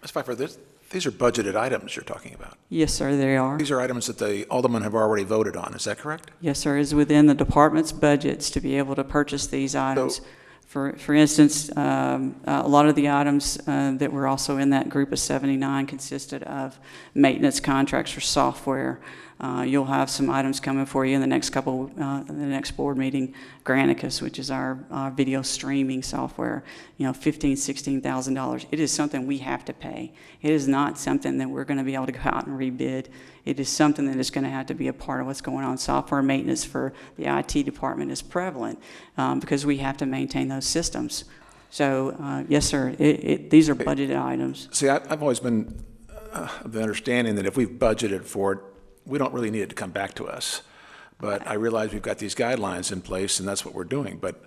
Ms. Pfeiffer, these are budgeted items you're talking about. Yes, sir, they are. These are items that the aldermen have already voted on, is that correct? Yes, sir. It's within the department's budgets to be able to purchase these items. For instance, a lot of the items that were also in that group of 79 consisted of maintenance contracts for software. You'll have some items coming for you in the next the next board meeting. Granicus, which is our video streaming software, $15,000, $16,000. It is something we have to pay. It is not something that we're going to be able to go out and rebid. It is something that is going to have to be a part of what's going on. Software maintenance for the IT department is prevalent because we have to maintain those systems. So, yes, sir, these are budgeted items. See, I've always been of the understanding that if we've budgeted for it, we don't really need it to come back to us. But I realize we've got these guidelines in place, and that's what we're doing. But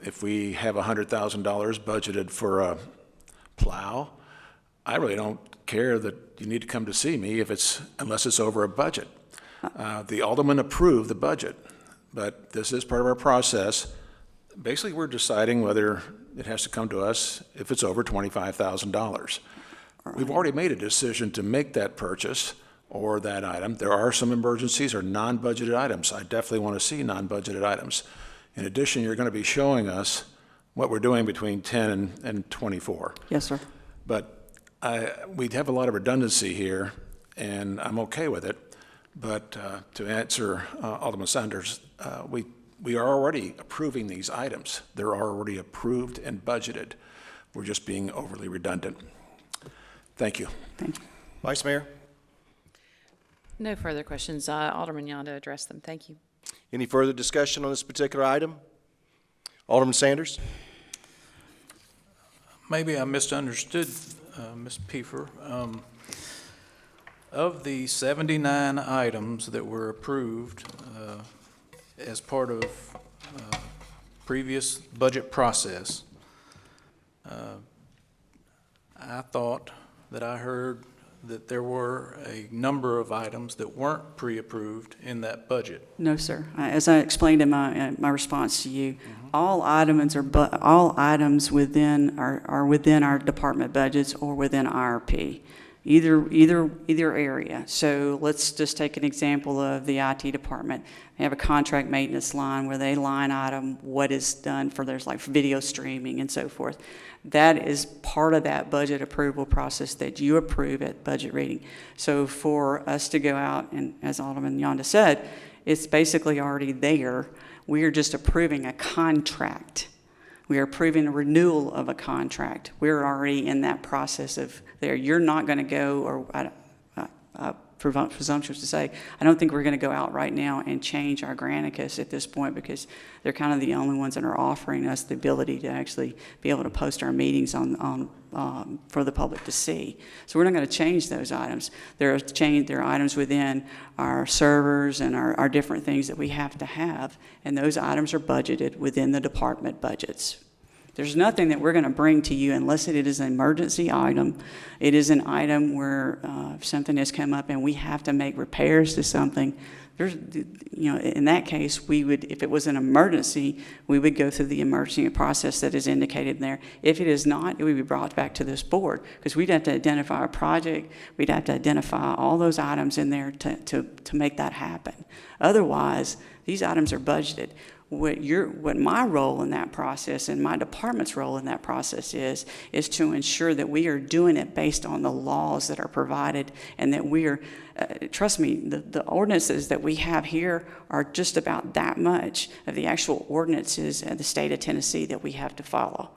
if we have $100,000 budgeted for a plow, I really don't care that you need to come to see me unless it's over a budget. The aldermen approved the budget, but this is part of our process. Basically, we're deciding whether it has to come to us if it's over $25,000. We've already made a decision to make that purchase or that item. There are some emergencies or non-budgeted items. I definitely want to see non-budgeted items. In addition, you're going to be showing us what we're doing between 10 and 24. Yes, sir. But we have a lot of redundancy here, and I'm okay with it. But to answer Alderman Sanders, we are already approving these items. They're already approved and budgeted. We're just being overly redundant. Thank you. Thank you. Vice Mayor? No further questions. Alderman Yonda addressed them. Thank you. Any further discussion on this particular item? Alderman Sanders? Maybe I misunderstood Ms. Pfeiffer. Of the 79 items that were approved as part of previous budget process, I thought that I heard that there were a number of items that weren't pre-approved in that budget. No, sir. As I explained in my response to you, all items are within our department budgets or within IRP, either area. So let's just take an example of the IT department. They have a contract maintenance line where they line item what is done for there's like video streaming and so forth. That is part of that budget approval process that you approve at budget reading. So for us to go out and, as Alderman Yonda said, it's basically already there. We are just approving a contract. We are approving a renewal of a contract. We're already in that process of there. You're not going to go, or presumptuous to say, I don't think we're going to go out right now and change our Granicus at this point, because they're kind of the only ones that are offering us the ability to actually be able to post our meetings for the public to see. So we're not going to change those items. There are items within our servers and our different things that we have to have, and those items are budgeted within the department budgets. There's nothing that we're going to bring to you unless it is an emergency item. It is an item where if something has come up and we have to make repairs to something. In that case, we would, if it was an emergency, we would go through the emergency process that is indicated there. If it is not, it would be brought back to this board, because we'd have to identify a project. We'd have to identify all those items in there to make that happen. Otherwise, these items are budgeted. What my role in that process and my department's role in that process is to ensure that we are doing it based on the laws that are provided, and that we are, trust me, the ordinances that we have here are just about that much of the actual ordinances in the state of Tennessee that we have to follow.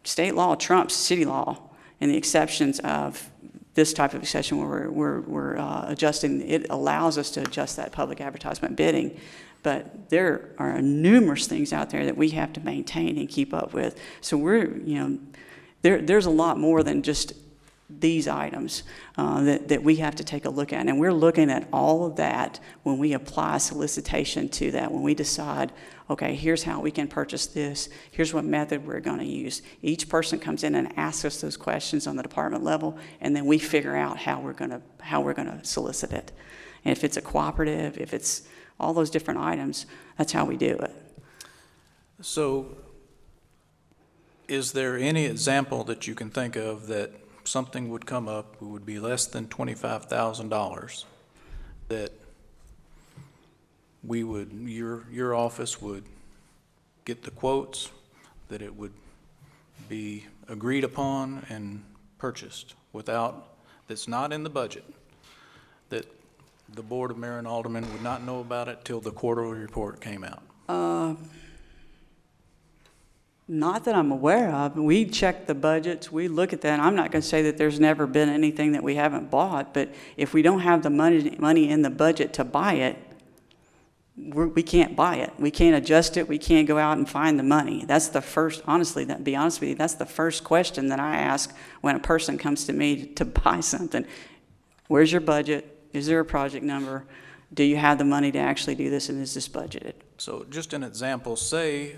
State law trumps city law, and the exceptions of this type of exception where we're adjusting, it allows us to adjust that public advertisement bidding. But there are numerous things out there that we have to maintain and keep up with. So there's a lot more than just these items that we have to take a look at. And we're looking at all of that when we apply solicitation to that, when we decide, okay, here's how we can purchase this, here's what method we're going to use. Each person comes in and asks us those questions on the department level, and then we figure out how we're going to solicit it. And if it's a cooperative, if it's all those different items, that's how we do it. So is there any example that you can think of that something would come up, it would be less than $25,000, that we would, your office would get the quotes, that it would be agreed upon and purchased that's not in the budget, that the Board of Mayor and Aldermen would not know about it till the quarterly report came out? Not that I'm aware of. We check the budgets, we look at that. I'm not going to say that there's never been anything that we haven't bought, but if we don't have the money in the budget to buy it, we can't buy it. We can't adjust it. We can't go out and find the money. That's the first, honestly, to be honest with you, that's the first question that I ask when a person comes to me to buy something. Where's your budget? Is there a project number? Do you have the money to actually do this, and is this budgeted? So just an example, say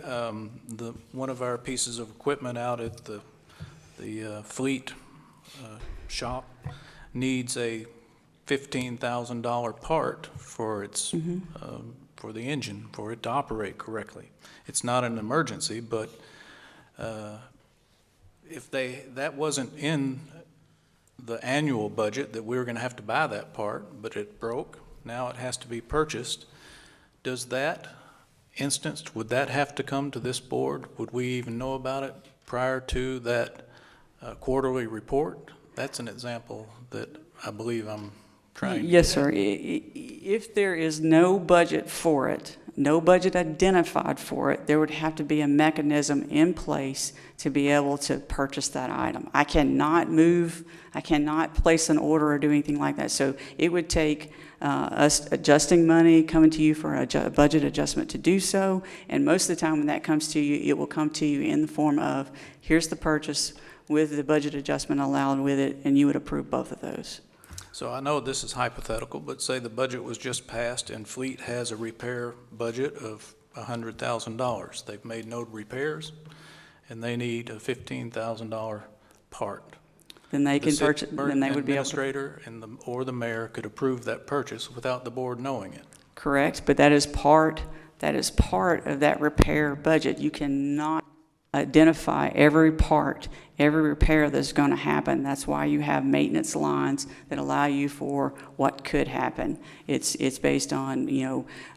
one of our pieces of equipment out at the fleet shop needs a $15,000 part for its for the engine, for it to operate correctly. It's not an emergency, but if that wasn't in the annual budget, that we were going to have to buy that part, but it broke, now it has to be purchased. Does that instance, would that have to come to this board? Would we even know about it prior to that quarterly report? That's an example that I believe I'm trying to Yes, sir. If there is no budget for it, no budget identified for it, there would have to be a mechanism in place to be able to purchase that item. I cannot place an order or do anything like that. So it would take us adjusting money, coming to you for a budget adjustment to do so. And most of the time when that comes to you, it will come to you in the form of, here's the purchase with the budget adjustment allowed with it, and you would approve both of those. So I know this is hypothetical, but say the budget was just passed and Fleet has a repair budget of $100,000. They've made no repairs and they need a $15,000 part. Then they can purchase, then they would be able to. Administrator or the mayor could approve that purchase without the board knowing it. Correct, but that is part of that repair budget. You cannot identify every part, every repair that's going to happen. That's why you have maintenance lines that allow you for what could happen. It's based on,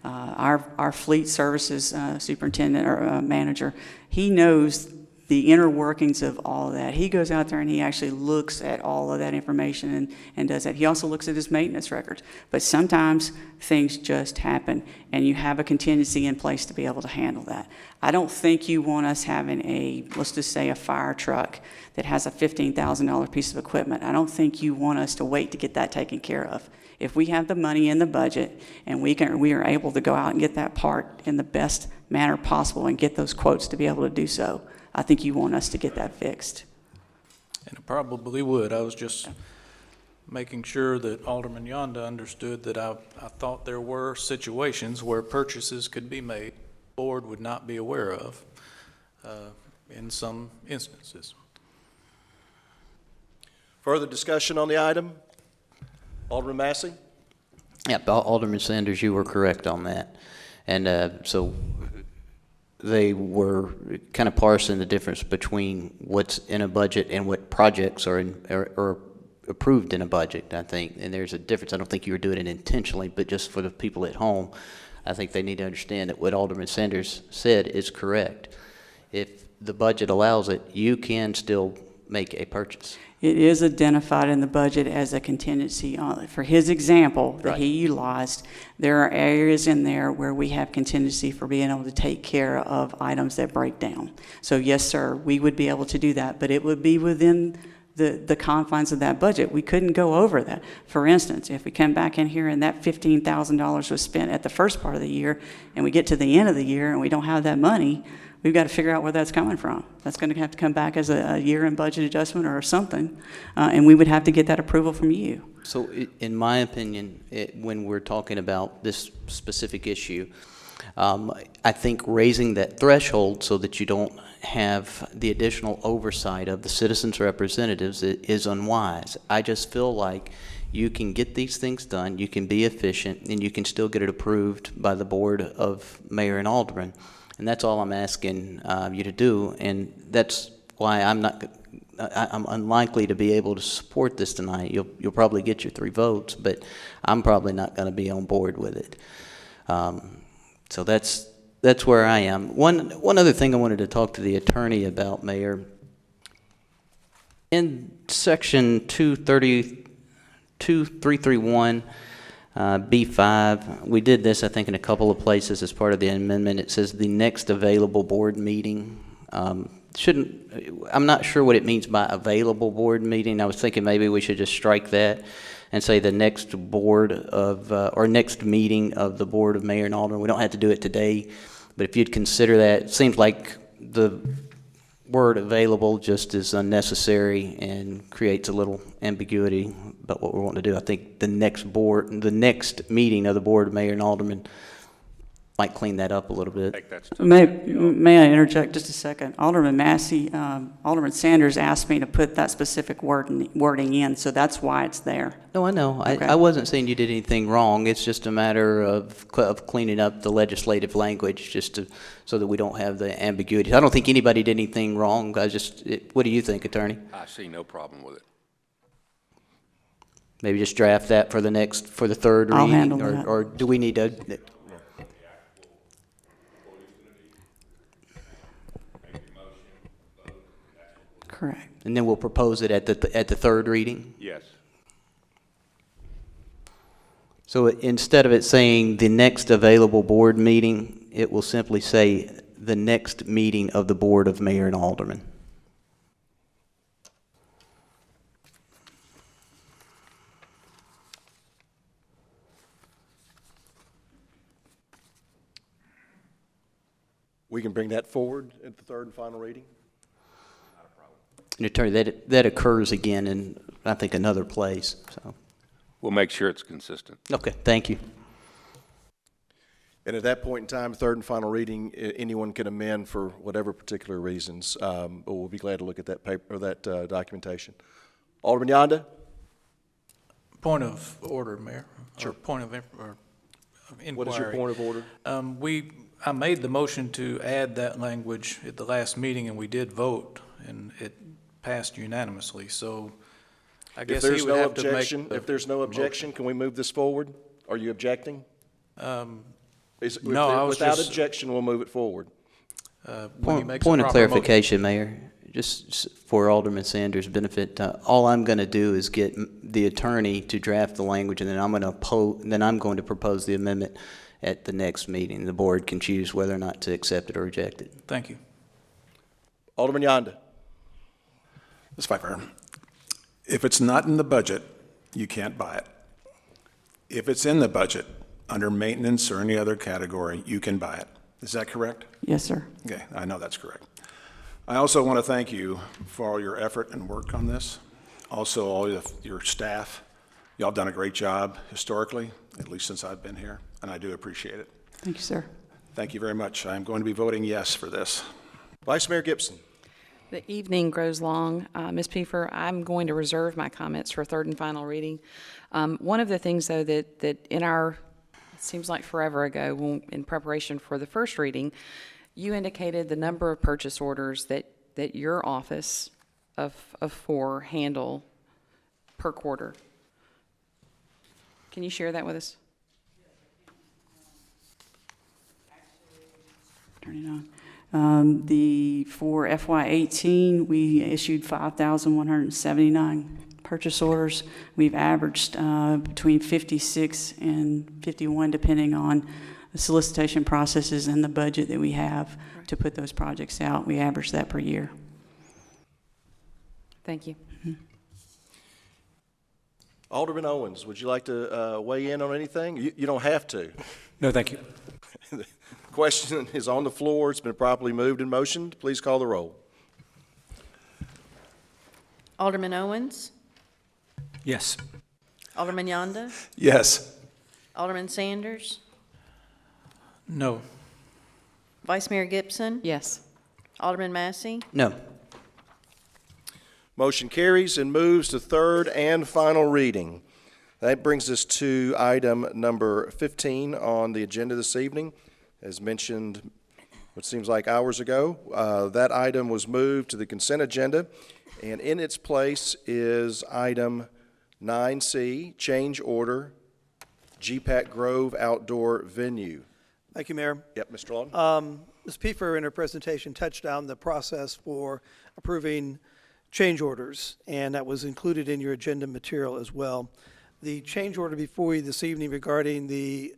our fleet services superintendent or manager. He knows the inner workings of all of that. He goes out there and he actually looks at all of that information and does that. He also looks at his maintenance records. But sometimes things just happen, and you have a contingency in place to be able to handle that. I don't think you want us having let's just say a fire truck that has a $15,000 piece of equipment. I don't think you want us to wait to get that taken care of. If we have the money in the budget and we are able to go out and get that part in the best manner possible and get those quotes to be able to do so, I think you want us to get that fixed. And it probably would. I was just making sure that Alderman Yonda understood that I thought there were situations where purchases could be made the board would not be aware of in some instances. Further discussion on the item? Alderman Massey? Yeah, Alderman Sanders, you were correct on that. And so they were kind of parsing the difference between what's in a budget and what projects are approved in a budget, I think. And there's a difference. I don't think you were doing it intentionally, but just for the people at home, I think they need to understand that what Alderman Sanders said is correct. If the budget allows it, you can still make a purchase. It is identified in the budget as a contingency. For his example that he utilized, there are areas in there where we have contingency for being able to take care of items that break down. So yes, sir, we would be able to do that, but it would be within the confines of that budget. We couldn't go over that. For instance, if we come back in here and that $15,000 was spent at the first part of the year and we get to the end of the year and we don't have that money, we've got to figure out where that's coming from. That's going to have to come back as a year-end budget adjustment or something, and we would have to get that approval from you. So in my opinion, when we're talking about this specific issue, I think raising that threshold so that you don't have the additional oversight of the citizens' representatives is unwise. I just feel like you can get these things done, you can be efficient, and you can still get it approved by the Board of Mayor and Aldermen. And that's all I'm asking you to do, and that's why I'm unlikely to be able to support this tonight. You'll probably get your 3 votes, but I'm probably not going to be on board with it. So that's where I am. One other thing I wanted to talk to the attorney about, Mayor. In section 2331. B5, we did this, I think, in a couple of places as part of the amendment. It says the next available board meeting. I'm not sure what it means by available board meeting. I was thinking maybe we should just strike that and say the next board of, or next meeting of the Board of Mayor and Aldermen. We don't have to do it today, but if you'd consider that, it seems like the word available just is unnecessary and creates a little ambiguity about what we're wanting to do. I think the next meeting of the Board of Mayor and Aldermen might clean that up a little bit. May I interject just a second? Alderman Massey, Alderman Sanders asked me to put that specific wording in, so that's why it's there. No, I know. Okay. I wasn't saying you did anything wrong. It's just a matter of cleaning up the legislative language so that we don't have the ambiguity. I don't think anybody did anything wrong. What do you think, Attorney? I see no problem with it. Maybe just draft that for the third reading? I'll handle that. Or do we need to? Correct. And then we'll propose it at the third reading? Yes. So instead of it saying the next available board meeting, it will simply say the next meeting of the Board of Mayor and Aldermen. We can bring that forward at the third and final reading? And Attorney, that occurs again in, I think, another place. So. We'll make sure it's consistent. Okay, thank you. And at that point in time, third and final reading, anyone can amend for whatever particular reasons. But we'll be glad to look at that paper or that documentation. Alderman Yonda? Point of order, Mayor. Sure. Or point of inquiry. What is your point of order? I made the motion to add that language at the last meeting, and we did vote, and it passed unanimously. So I guess he would have to make. If there's no objection, can we move this forward? Are you objecting? No, I was without just. objection, we'll move it forward. when he makes a Point of proper motion. clarification, Mayor, just for Alderman Sanders' benefit, all I'm going to do is get the attorney to draft the language, and then I'm going to propose the amendment at the next meeting. The board can choose whether or not to accept it or reject it. Thank you. Alderman Yonda. Ms. Pfeiffer, if it's not in the budget, you can't buy it. If it's in the budget, under maintenance or any other category, you can buy it. Is that correct? Yes, sir. Okay, I know that's correct. I also want to thank you for all your effort and work on this. Also, all your staff. Y'all done a great job historically, at least since I've been here, and I do appreciate it. Thank you, sir. Thank you very much. I'm going to be voting yes for this. Vice Mayor Gibson. The evening grows long. Ms. Pfeiffer, I'm going to reserve my comments for third and final reading. One of the things, though, that in our, it seems like forever ago, in preparation for the first reading, you indicated the number of purchase orders that your office of 4 handle per quarter. Can you share that with us? Turn it on. For FY18, we issued 5,179 purchase orders. We've averaged between 56 and 51, depending on the solicitation processes and the budget that we have to put those projects out. We average that per year. Thank you. Alderman Owens, would you like to weigh in on anything? You don't have to. No, thank you. The question is on the floor. It's been properly moved and motioned. Please call the roll. Alderman Owens, Yes. Alderman Yonda, Yes. Alderman Sanders, No. Vice Mayor Gibson, Yes. Alderman Massey, No. Motion carries and moves to third and final reading. That brings us to item number 15 on the agenda this evening. As mentioned, what seems like hours ago, that item was moved to the consent agenda, and in its place is item 9C, change order, GPAC Grove Outdoor Venue. Thank you, Mayor. Yep, Mr. Lawton. Ms. Pfeiffer, in her presentation, touched on the process for approving change orders, and that was included in your agenda material as well. The change order before you this evening regarding the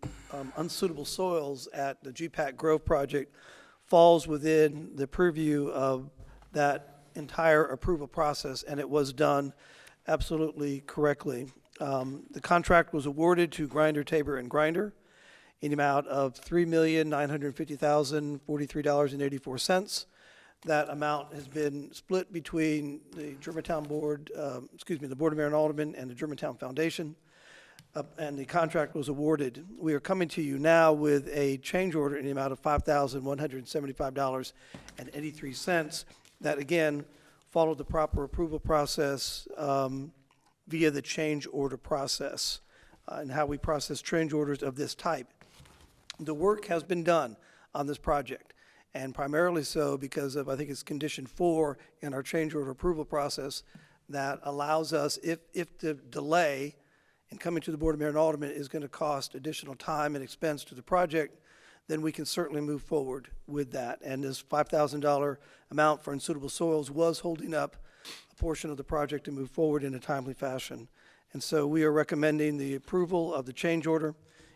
unsuitable soils at the GPAC Grove project falls within the purview of that entire approval process, and it was done absolutely correctly. The contract was awarded to Grinder, Tabor, and Grinder in the amount of $3,950,043.84. That amount has been split between the Germantown Board, the Board of Mayor and Aldermen and the Germantown Foundation, and the contract was awarded. We are coming to you now with a change order in the amount of $5,175.83. That, again, followed the proper approval process via the change order process and how we process change orders of this type. The work has been done on this project, and primarily so because of, I think it's condition 4 in our change order approval process that allows us, if the delay in coming to the Board of Mayor and Aldermen is going to cost additional time and expense to the project, then we can certainly move forward with that. And this $5,000 amount for unsuitable soils was holding up a portion of the project to move forward in a timely fashion. And so we are recommending the approval of the change order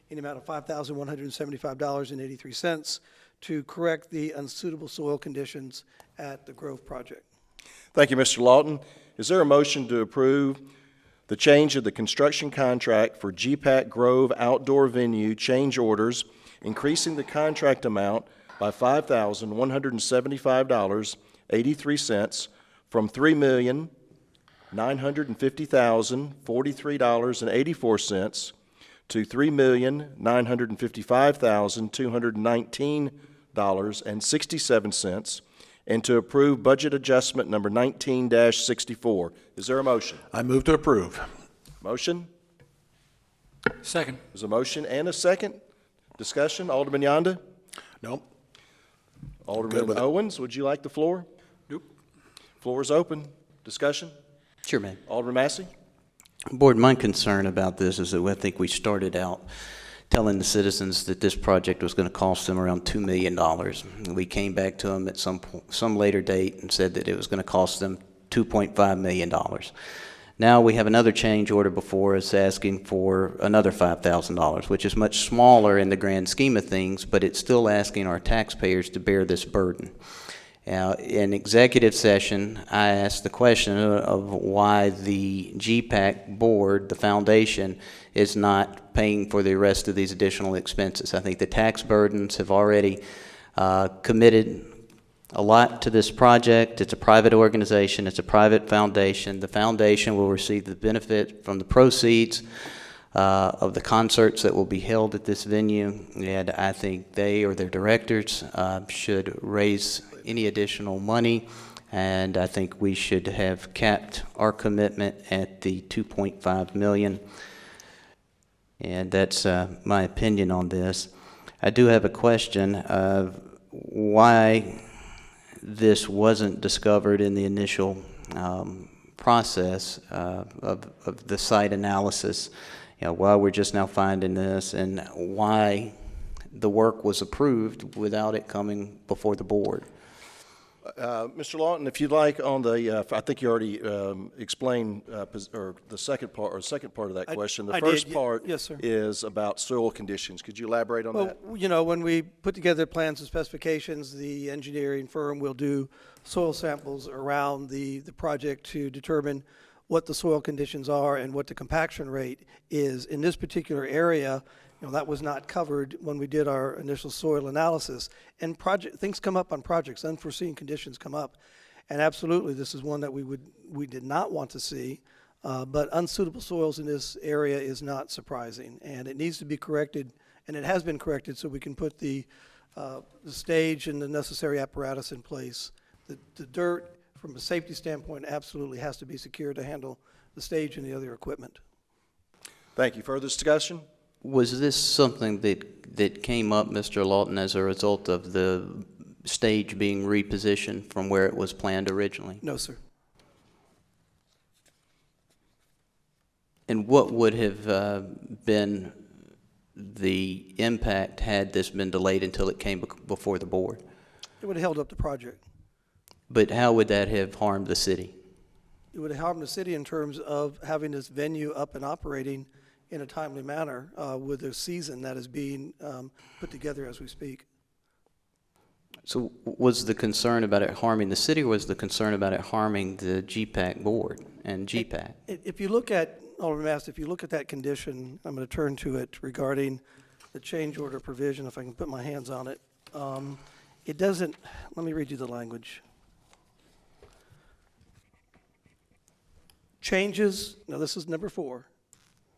in the amount of $5,175.83 to correct the unsuitable soil conditions at the Grove project. Thank you, Mr. Lawton. Is there a motion to approve the change of the construction contract for GPAC Grove Outdoor Venue change orders, increasing the contract amount by $5,175.83 from $3,950,043.84 to $3,955,219.67, and to approve budget adjustment number 19-64. Is there a motion? I move to approve. Motion? Second. There's a motion and a second. Discussion, Alderman Yonda? Nope. Alderman Owens, would you like the floor? Nope. Floor is open. Discussion? Sure, man. Alderman Massey? Board, my concern about this is that I think we started out telling the citizens that this project was going to cost them around $2 million. We came back to them at some later date and said that it was going to cost them $2.5 million. Now we have another change order before us asking for another $5,000, which is much smaller in the grand scheme of things, but it's still asking our taxpayers to bear this burden. In executive session, I asked the question of why the GPAC board, the foundation, is not paying for the rest of these additional expenses. I think the tax burdens have already committed a lot to this project. It's a private organization. It's a private foundation. The foundation will receive the benefit from the proceeds of the concerts that will be held at this venue, and I think they or their directors should raise any additional money, and I think we should have capped our commitment at the $2.5 million, and that's my opinion on this. I do have a question of why this wasn't discovered in the initial process of the site analysis. Why we're just now finding this, and why the work was approved without it coming before the board. Mr. Lawton, if you'd like, on the, I think you already explained or the second part of that question. The first part yes, sir. is about soil conditions. Could you elaborate on that? You know, when we put together plans and specifications, the engineering firm will do soil samples around the project to determine what the soil conditions are and what the compaction rate is. In this particular area, that was not covered when we did our initial soil analysis. And things come up on projects, unforeseen conditions come up. And absolutely, this is one that we did not want to see. But unsuitable soils in this area is not surprising, and it needs to be corrected, and it has been corrected, so we can put the stage and the necessary apparatus in place. The dirt, from a safety standpoint, absolutely has to be secure to handle the stage and the other equipment. Thank you. Further discussion? Was this something that came up, Mr. Lawton, as a result of the stage being repositioned from where it was planned originally? No, sir. And what would have been the impact had this been delayed until it came before the board? It would have held up the project. But how would that have harmed the city? It would have harmed the city in terms of having this venue up and operating in a timely manner with a season that is being put together as we speak. So was the concern about it harming the city, or was the concern about it harming the GPAC board and GPAC? If you look at, Alderman Mast, if you look at that condition, I'm going to turn to it regarding the change order provision, if I can put my hands on it. It doesn't, let me read you the language. Changes, now this is number 4.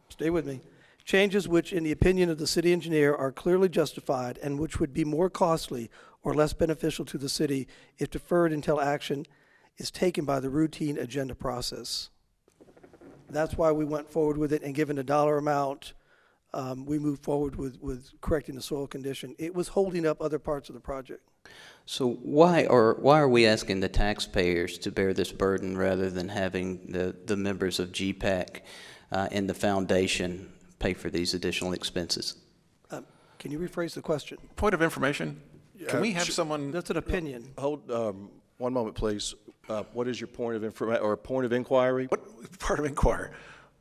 Stay with me. Changes which, in the opinion of the city engineer, are clearly justified and which would be more costly or less beneficial to the city if deferred until action is taken by the routine agenda process. That's why we went forward with it, and given a dollar amount, we moved forward with correcting the soil condition. It was holding up other parts of the project. So why are we asking the taxpayers to bear this burden rather than having the members of GPAC and the foundation pay for these additional expenses? Can you rephrase the question? Point of information. Can we have someone? That's an opinion. Hold one moment, please. What is your point of information or point of inquiry? Part of inquiry.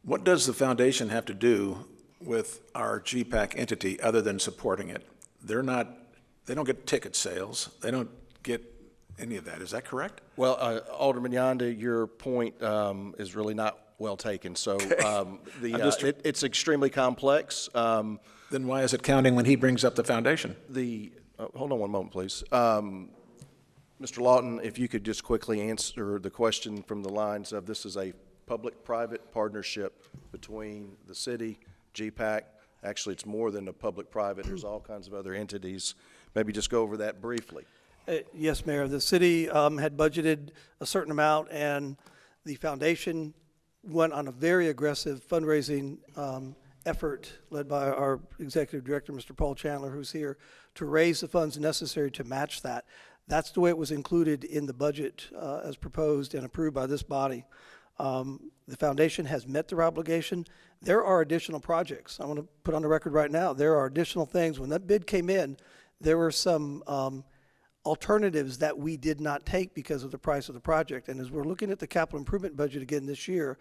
What does the foundation have to do with our GPAC entity other than supporting it? They don't get ticket sales. They don't get any of that. Is that correct? Well, Alderman Yonda, your point is really not well taken. So it's extremely complex. Then why is it counting when he brings up the foundation? Hold on one moment, please. Mr. Lawton, if you could just quickly answer the question from the lines of this is a public-private partnership between the city, GPAC. Actually, it's more than a public-private. There's all kinds of other entities. Maybe just go over that briefly. Yes, Mayor. The city had budgeted a certain amount, and the foundation went on a very aggressive fundraising effort led by our executive director, Mr. Paul Chandler, who's here, to raise the funds necessary to match that. That's the way it was included in the budget as proposed and approved by this body. The foundation has met their obligation. There are additional projects. I want to put on the record right now, there are additional things. When that bid came in, there were some alternatives that we did not take because of the price of the project. And as we're looking at the capital improvement budget again this year,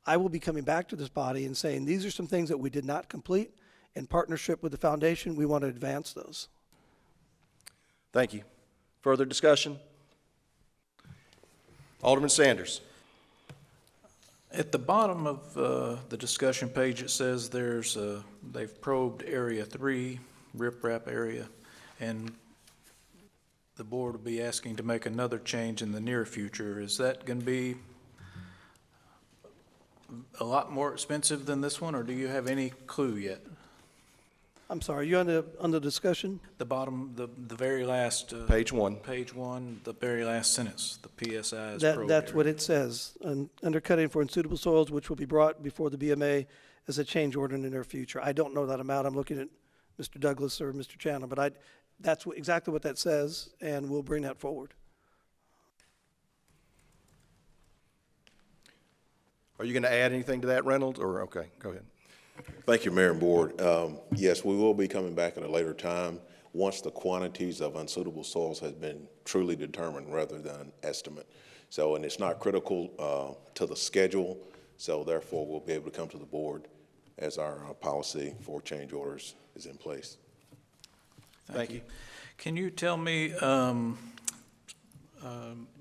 I will be coming back to this body and saying, these are some things that we did not complete. In partnership with the foundation, we want to advance those. Thank you. Further discussion? Alderman Sanders. At the bottom of the discussion page, it says they've probed Area 3, riprap area, and the board will be asking to make another change in the near future. Is that going to be a lot more expensive than this one, or do you have any clue yet? I'm sorry, you on the discussion? The bottom, the very last. Page 1. Page 1, the very last sentence, the PSI is That's what it says. Undercutting for unsuitable soils, which will be brought before the BMA as a change order in the near future. I don't know that amount. I'm looking at Mr. Douglas or Mr. Chandler, but that's exactly what that says, and we'll bring that forward. Are you going to add anything to that, Reynolds, or, okay, go ahead. Thank you, Mayor and Board. Yes, we will be coming back at a later time once the quantities of unsuitable soils has been truly determined rather than estimate. So, and it's not critical to the schedule, so therefore we'll be able to come to the board as our policy for change orders is in place. Thank you. Can you tell me,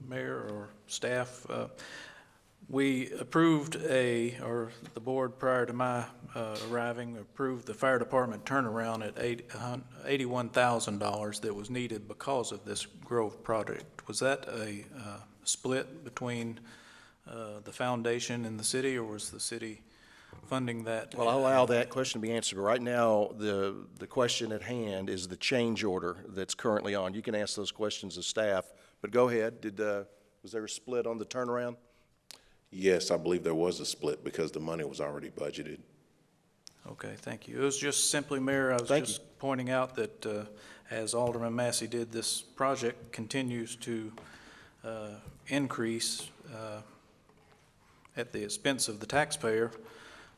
Mayor or staff, we approved or the board prior to my arriving approved the fire department turnaround at $81,000 that was needed because of this Grove project. Was that a split between the foundation and the city, or was the city funding that? Well, I'll allow that question to be answered, but right now, the question at hand is the change order that's currently on. You can ask those questions of staff, but go ahead. Was there a split on the turnaround? Yes, I believe there was a split because the money was already budgeted. Okay, thank you. It was just simply, Mayor, I was just pointing out that as Alderman Massey did, this project continues to increase at the expense of the taxpayer,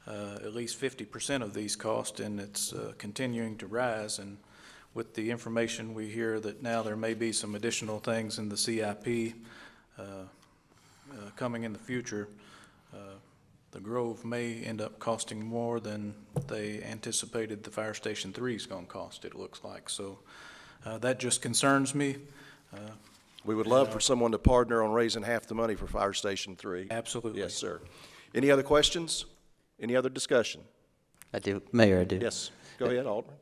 at least 50% of these costs, and it's continuing to rise. And with the information we hear that now there may be some additional things in the CIP coming in the future, the Grove may end up costing more than they anticipated the Fire Station 3 is going to cost, it looks like. So that just concerns me. We would love for someone to partner on raising half the money for Fire Station 3. Absolutely. Yes, sir. Any other questions? Any other discussion? I do. Mayor, I do. Yes. Go ahead, Alderman.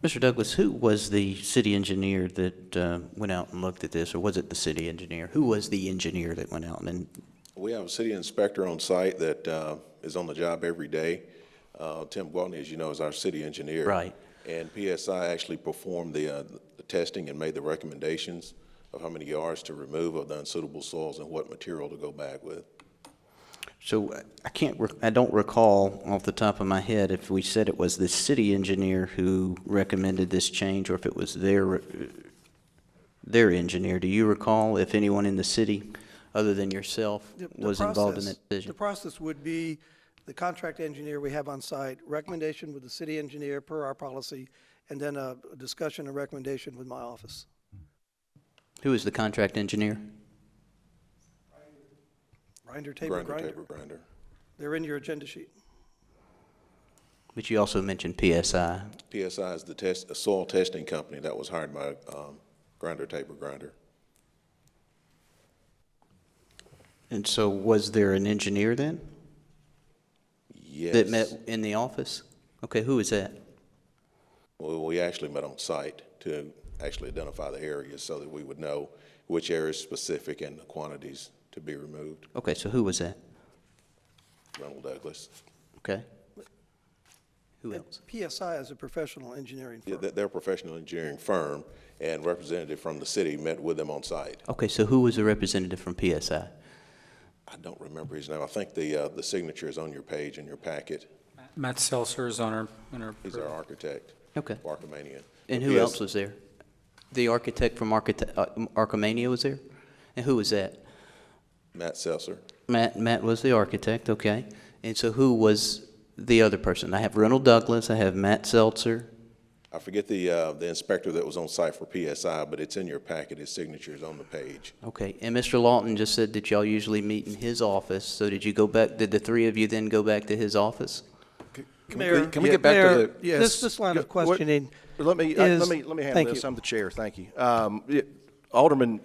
Mr. Douglas, who was the city engineer that went out and looked at this, or was it the city engineer? Who was the engineer that went out and? We have a city inspector on site that is on the job every day. Tim Gwaltney, as you know, is our city engineer. Right. And PSI actually performed the testing and made the recommendations of how many yards to remove of the unsuitable soils and what material to go back with. So I don't recall off the top of my head if we said it was the city engineer who recommended this change or if it was their engineer. Do you recall if anyone in the city, other than yourself, was involved in that decision? The process would be the contract engineer we have on site, recommendation with the city engineer per our policy, and then a discussion and recommendation with my office. Who is the contract engineer? Grinder, taper, grinder. They're in your agenda sheet. But you also mentioned PSI. PSI is a soil testing company that was hired by Grinder, taper, grinder. And so was there an engineer then? Yes. That met in the office? Okay, who is that? Well, we actually met on site to actually identify the areas so that we would know which area is specific and the quantities to be removed. Okay, so who was that? Ronald Douglas. Okay. Who else? PSI is a professional engineering firm. Yeah, they're a professional engineering firm, and representative from the city met with them on site. Okay, so who was the representative from PSI? I don't remember his name. I think the signature is on your page in your packet. Matt Seltzer is on our. He's our architect. Okay. Archimania. And who else was there? The architect from Archimania was there? And who was that? Matt Seltzer. Matt was the architect, okay. And so who was the other person? I have Reynolds Douglas, I have Matt Seltzer. I forget the inspector that was on site for PSI, but it's in your packet. His signature is on the page. Okay, and Mr. Lawton just said that y'all usually meet in his office, so did you go back, did the three of you then go back to his office? Mayor, Can we get back Mayor, to the, yes. this line of questioning Let me is- handle thank this. you. I'm the chair, thank you. Alderman,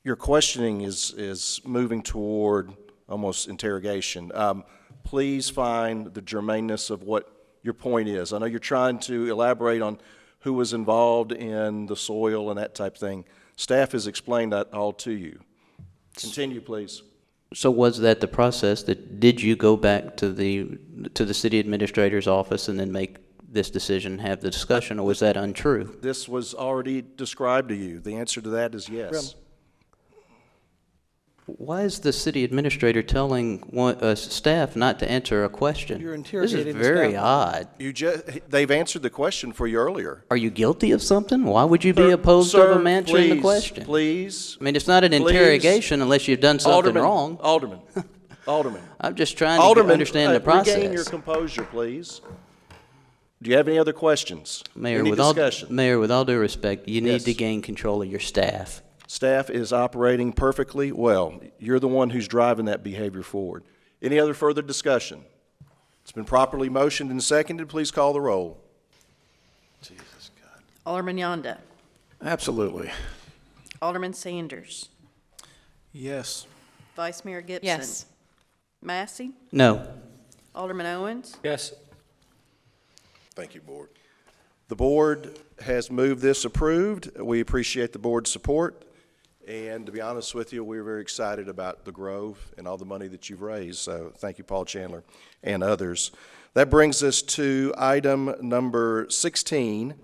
your questioning is moving toward almost interrogation. Please find the germaneness of what your point is. I know you're trying to elaborate on who was involved in the soil and that type thing. Staff has explained that all to you. Continue, please. So was that the process, that did you go back to the city administrator's office and then make this decision and have the discussion, or was that untrue? This was already described to you. The answer to that is yes. Why is the city administrator telling staff not to answer a question? You're This interrogating is the very staff. odd. They've answered the question for you earlier. Are you guilty of something? Why would you be opposed to them answering the question? Please. I mean, it's not an interrogation unless you've done something wrong. Alderman. I'm just trying to understand the process. Regain your composure, please. Do you have any other questions? Mayor, any with all due respect, you need to Yes. gain control of your staff. Staff is operating perfectly well. You're the one who's driving that behavior forward. Any other further discussion? It's been properly motioned and seconded. Please call the roll. Jesus, God. Alderman Yonda. Absolutely. Alderman Sanders. Yes. Vice Mayor Gibson. Yes. Massey. No. Alderman Owens. Yes. Thank you, Board. The board has moved this approved. We appreciate the board's support. And to be honest with you, we're very excited about the Grove and all the money that you've raised. So thank you, Paul Chandler and others. That brings us to item number 16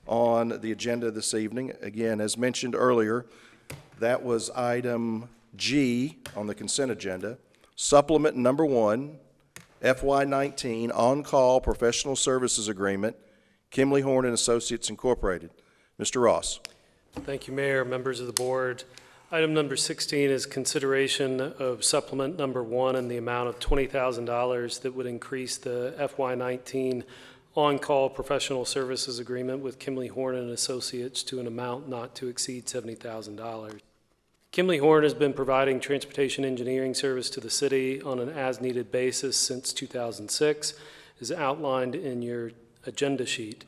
on the agenda this evening. Again, as mentioned earlier, that was item G on the consent agenda. Supplement number 1, FY19 on-call professional services agreement, Kimley Horn and Associates Incorporated. Mr. Ross. Thank you, Mayor, members of the board. Item number 16 is consideration of supplement number 1 in the amount of $20,000 that would increase the FY19 on-call professional services agreement with Kimley Horn and Associates to an amount not to exceed $70,000. Kimley Horn has been providing transportation engineering service to the city on an as-needed basis since 2006, as outlined in your agenda sheet.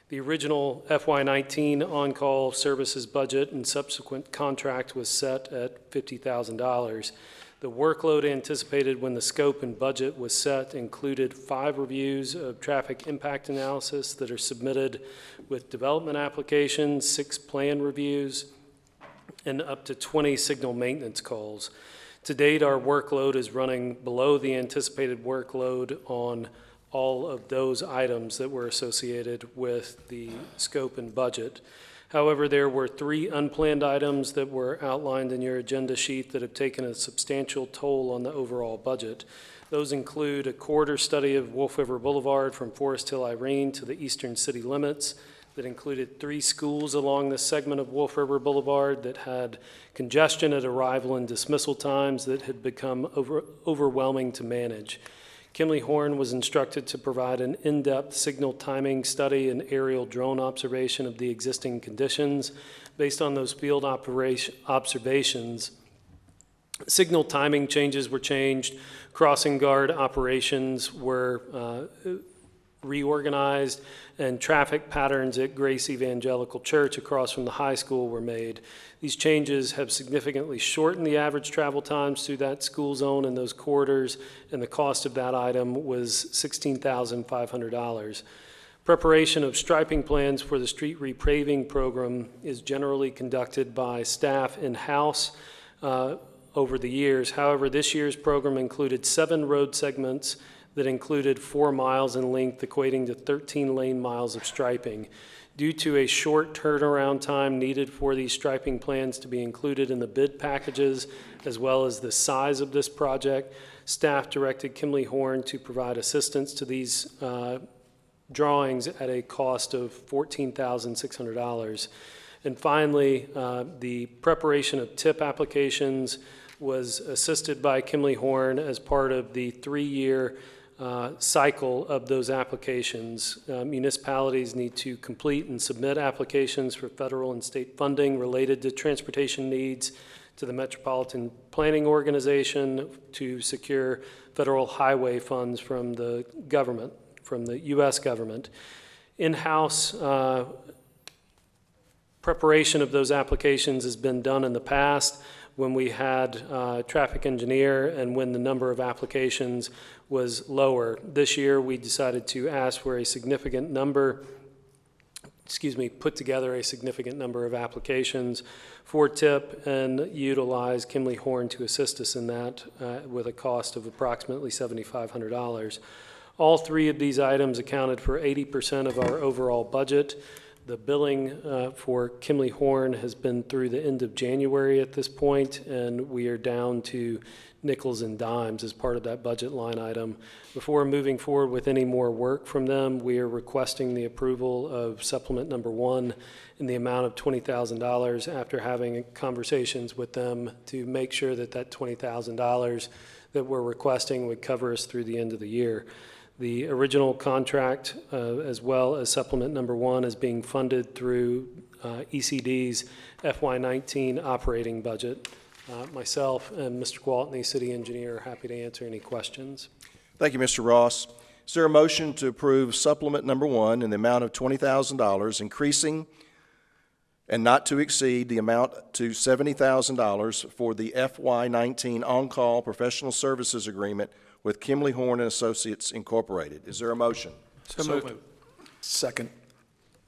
The original FY19 on-call services budget and subsequent contract was set at $50,000. The workload anticipated when the scope and budget was set included 5 reviews of traffic impact analysis that are submitted with development applications, 6 plan reviews, and up to 20 signal maintenance calls. To date, our workload is running below the anticipated workload on all of those items that were associated with the scope and budget. However, there were 3 unplanned items that were outlined in your agenda sheet that have taken a substantial toll on the overall budget. Those include a corridor study of Wolf River Boulevard from Forest Hill Irene to the eastern city limits that included 3 schools along this segment of Wolf River Boulevard that had congestion at arrival and dismissal times that had become overwhelming to manage. Kimley Horn was instructed to provide an in-depth signal timing study and aerial drone observation of the existing conditions. Based on those field observations, signal timing changes were changed, crossing guard operations were reorganized, and traffic patterns at Grace Evangelical Church across from the high school were made. These changes have significantly shortened the average travel times through that school zone and those corridors, and the cost of that item was $16,500. Preparation of striping plans for the street repaving program is generally conducted by staff in-house over the years. However, this year's program included 7 road segments that included 4 miles in length, equating to 13 lane miles of striping. Due to a short turnaround time needed for these striping plans to be included in the bid packages, as well as the size of this project, staff directed Kimley Horn to provide assistance to these drawings at a cost of $14,600. And finally, the preparation of TIP applications was assisted by Kimley Horn as part of the 3-year cycle of those applications. Municipalities need to complete and submit applications for federal and state funding related to transportation needs to the Metropolitan Planning Organization to secure federal highway funds from the government, from the U.S. government. In-house preparation of those applications has been done in the past when we had a traffic engineer and when the number of applications was lower. This year, we decided to ask for a significant number, put together a significant number of applications for TIP and utilize Kimley Horn to assist us in that with a cost of approximately $7,500. All 3 of these items accounted for 80% of our overall budget. The billing for Kimley Horn has been through the end of January at this point, and we are down to nickels and dimes as part of that budget line item. Before moving forward with any more work from them, we are requesting the approval of supplement number 1 in the amount of $20,000 after having conversations with them to make sure that that $20,000 that we're requesting would cover us through the end of the year. The original contract, as well as supplement number 1, is being funded through ECD's FY19 operating budget. Myself and Mr. Gwaltney, city engineer, are happy to answer any questions. Thank you, Mr. Ross. Is there a motion to approve supplement number 1 in the amount of $20,000, increasing and not to exceed the amount to $70,000 for the FY19 on-call professional services agreement with Kimley Horn and Associates Incorporated? Is there a motion? So moved. Second.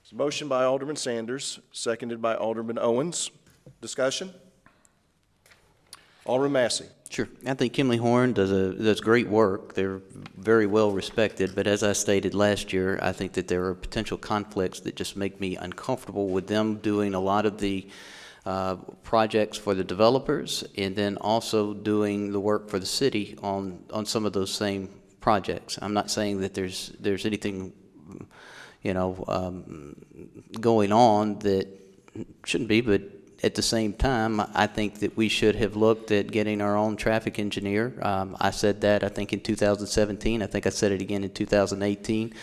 It's a motion by Alderman Sanders, seconded by Alderman Owens. Discussion? Alderman Massey. Sure. I think Kimley Horn does great work. They're very well respected, but as I stated last year, I think that there are potential conflicts that just make me uncomfortable with them doing a lot of the projects for the developers and then also doing the work for the city on some of those same projects. I'm not saying that there's anything, going on that shouldn't be, but at the same time, I think that we should have looked at getting our own traffic engineer. I said that, I think, in 2017. I think I said it again in 2018.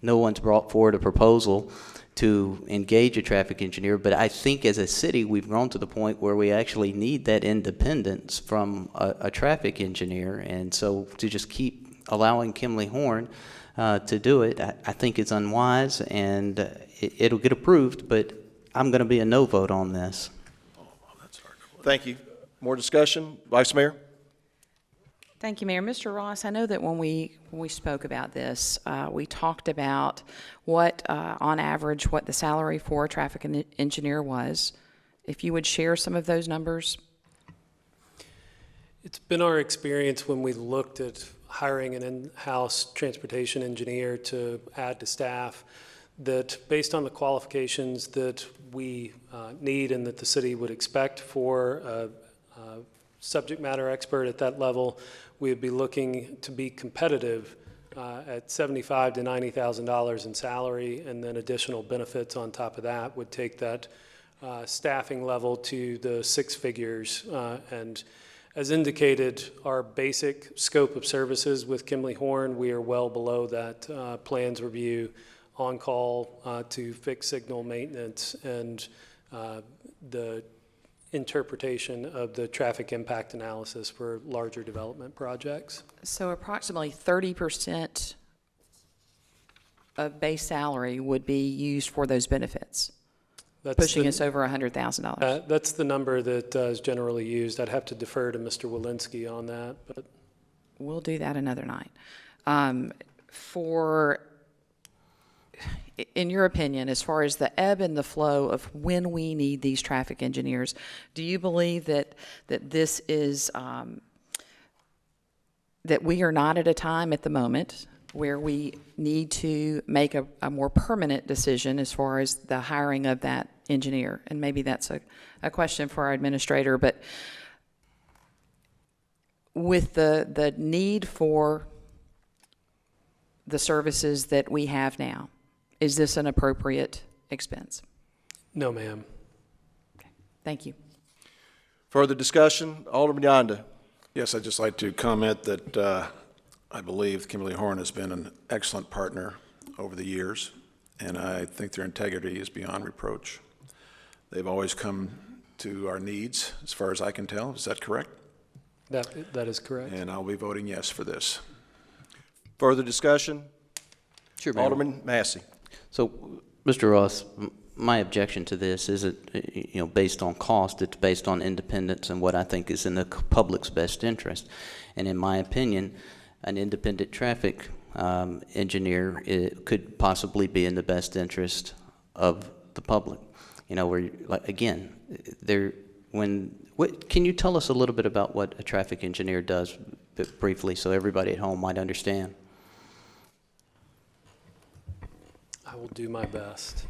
No one's brought forward a proposal to engage a traffic engineer, but I think as a city, we've grown to the point where we actually need that independence from a traffic engineer. And so to just keep allowing Kimley Horn to do it, I think it's unwise, and it'll get approved, but I'm going to be a no vote on this. Thank you. More discussion? Vice Mayor? Thank you, Mayor. Mr. Ross, I know that when we spoke about this, we talked about what, on average, what the salary for a traffic engineer was. If you would share some of those numbers. It's been our experience when we looked at hiring an in-house transportation engineer to add to staff that based on the qualifications that we need and that the city would expect for a subject matter expert at that level, we would be looking to be competitive at $75,000 to $90,000 in salary, and then additional benefits on top of that would take that staffing level to the 6 figures. And as indicated, our basic scope of services with Kimley Horn, we are well below that plans review, on-call to fixed signal maintenance, and the interpretation of the traffic impact analysis for larger development projects. So approximately 30% of base salary would be used for those benefits, pushing us over $100,000. That's the number that is generally used. I'd have to defer to Mr. Walensky on that, but we'll do that another night. In your opinion, as far as the ebb and the flow of when we need these traffic engineers, do you believe that this is, that we are not at a time at the moment where we need to make a more permanent decision as far as the hiring of that engineer? And maybe that's a question for our administrator, but with the need for the services that we have now, is this an appropriate expense? no, ma'am. Okay. Thank you. Further discussion? Alderman Yonda. Yes, I'd just like to comment that I believe Kimberly Horn has been an excellent partner over the years, and I think their integrity is beyond reproach. They've always come to our needs, as far as I can tell. Is that correct? That is correct. And I'll be voting yes for this. Further discussion? Sure, Mayor. Alderman Massey. So, Mr. Ross, my objection to this isn't, based on cost. It's based on independence and what I think is in the public's best interest. And in my opinion, an independent traffic engineer could possibly be in the best interest of the public. Can you tell us a little bit about what a traffic engineer does, briefly, so everybody at home might understand? I will do my best.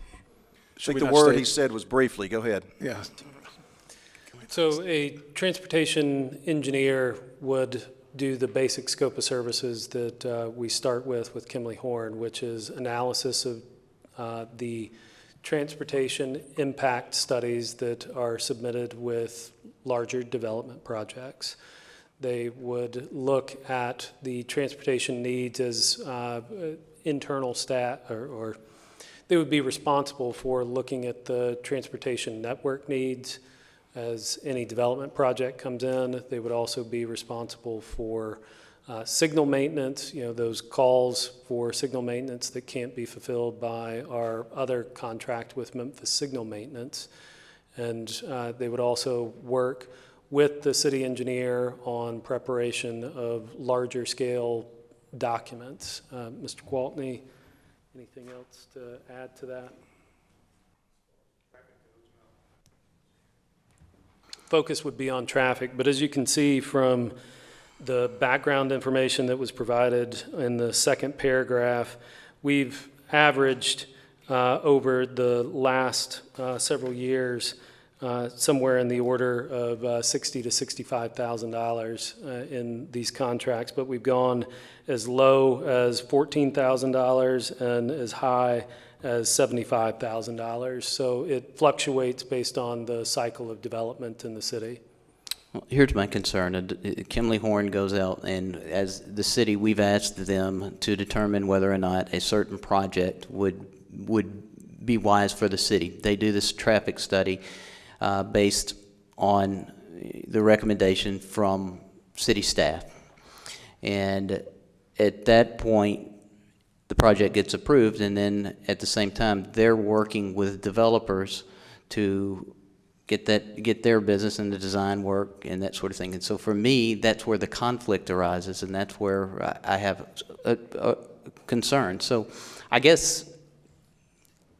I think the word he said was briefly. Go ahead. Yeah. So a transportation engineer would do the basic scope of services that we start with Kimberly Horn, which is analysis of the transportation impact studies that are submitted with larger development projects. They would look at the transportation needs as internal or they would be responsible for looking at the transportation network needs as any development project comes in. They would also be responsible for signal maintenance, those calls for signal maintenance that can't be fulfilled by our other contract with Memphis Signal Maintenance. And they would also work with the city engineer on preparation of larger scale documents. Mr. Gwaltney, anything else to add to that? Focus would be on traffic, but as you can see from the background information that was provided in the second paragraph, we've averaged over the last several years somewhere in the order of $60,000 to $65,000 in these contracts, but we've gone as low as $14,000 and as high as $75,000. So it fluctuates based on the cycle of development in the city. Well, here's my concern. Kimberly Horn goes out, and as the city, we've asked them to determine whether or not a certain project would be wise for the city. They do this traffic study based on the recommendation from city staff. And at that point, the project gets approved, and then at the same time, they're working with developers to get their business and the design work and that sort of thing. And so for me, that's where the conflict arises, and that's where I have a concern. So I guess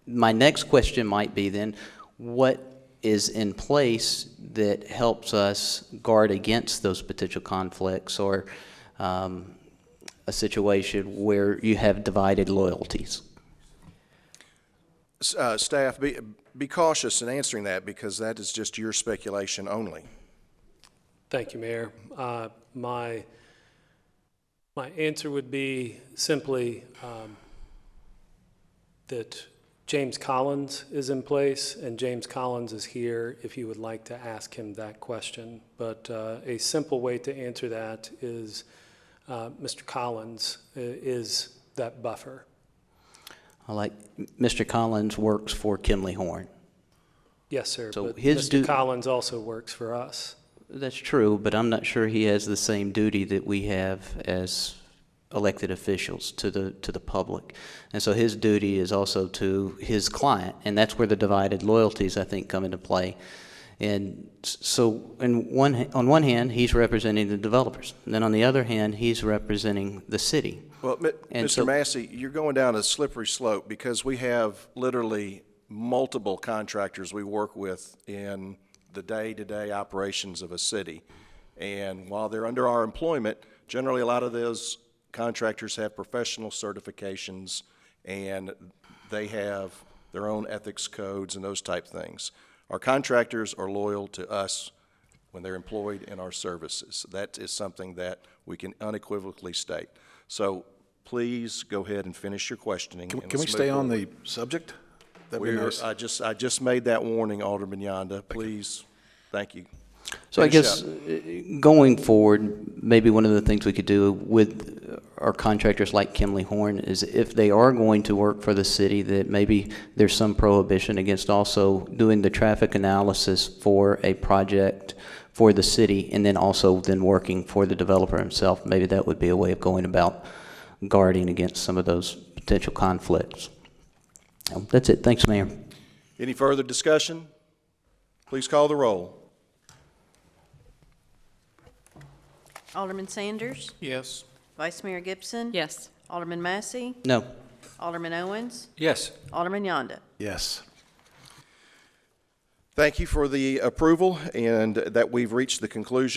my next question might be then, what is in place that helps us guard against those potential conflicts, or a situation where you have divided loyalties? Staff, be cautious in answering that, because that is just your speculation only. Thank you, Mayor. My answer would be simply that James Collins is in place, and James Collins is here if you would like to ask him that question. But a simple way to answer that is Mr. Collins is that buffer. Mr. Collins works for Kimberly Horn. Yes, sir, So but his Mr. Collins also works for us. That's true, but I'm not sure he has the same duty that we have as elected officials to the public. And so his duty is also to his client, and that's where the divided loyalties, I think, come into play. And so on one hand, he's representing the developers, and then on the other hand, he's representing the city. Well, Mr. Massey, you're going down a slippery slope, because we have literally multiple contractors we work with in the day-to-day operations of a city. And while they're under our employment, generally a lot of those contractors have professional certifications, and they have their own ethics codes and those type things. Our contractors are loyal to us when they're employed in our services. That is something that we can unequivocally state. So please go ahead and finish your questioning. Can we stay on the subject? That'd be nice. I just made that warning, Alderman Yonda. Please, thank you. So I finish guess up. going forward, maybe one of the things we could do with our contractors like Kimley Horn is if they are going to work for the city, that maybe there's some prohibition against also doing the traffic analysis for a project for the city and then also then working for the developer himself. Maybe that would be a way of going about guarding against some of those potential conflicts. That's it. Thanks, Mayor. Any further discussion? Please call the roll. Alderman Sanders. Yes. Vice Mayor Gibson. Yes. Alderman Massey. No. Alderman Owens. Yes. Alderman Yonda. Yes. Thank you for the approval and that we've reached the conclusion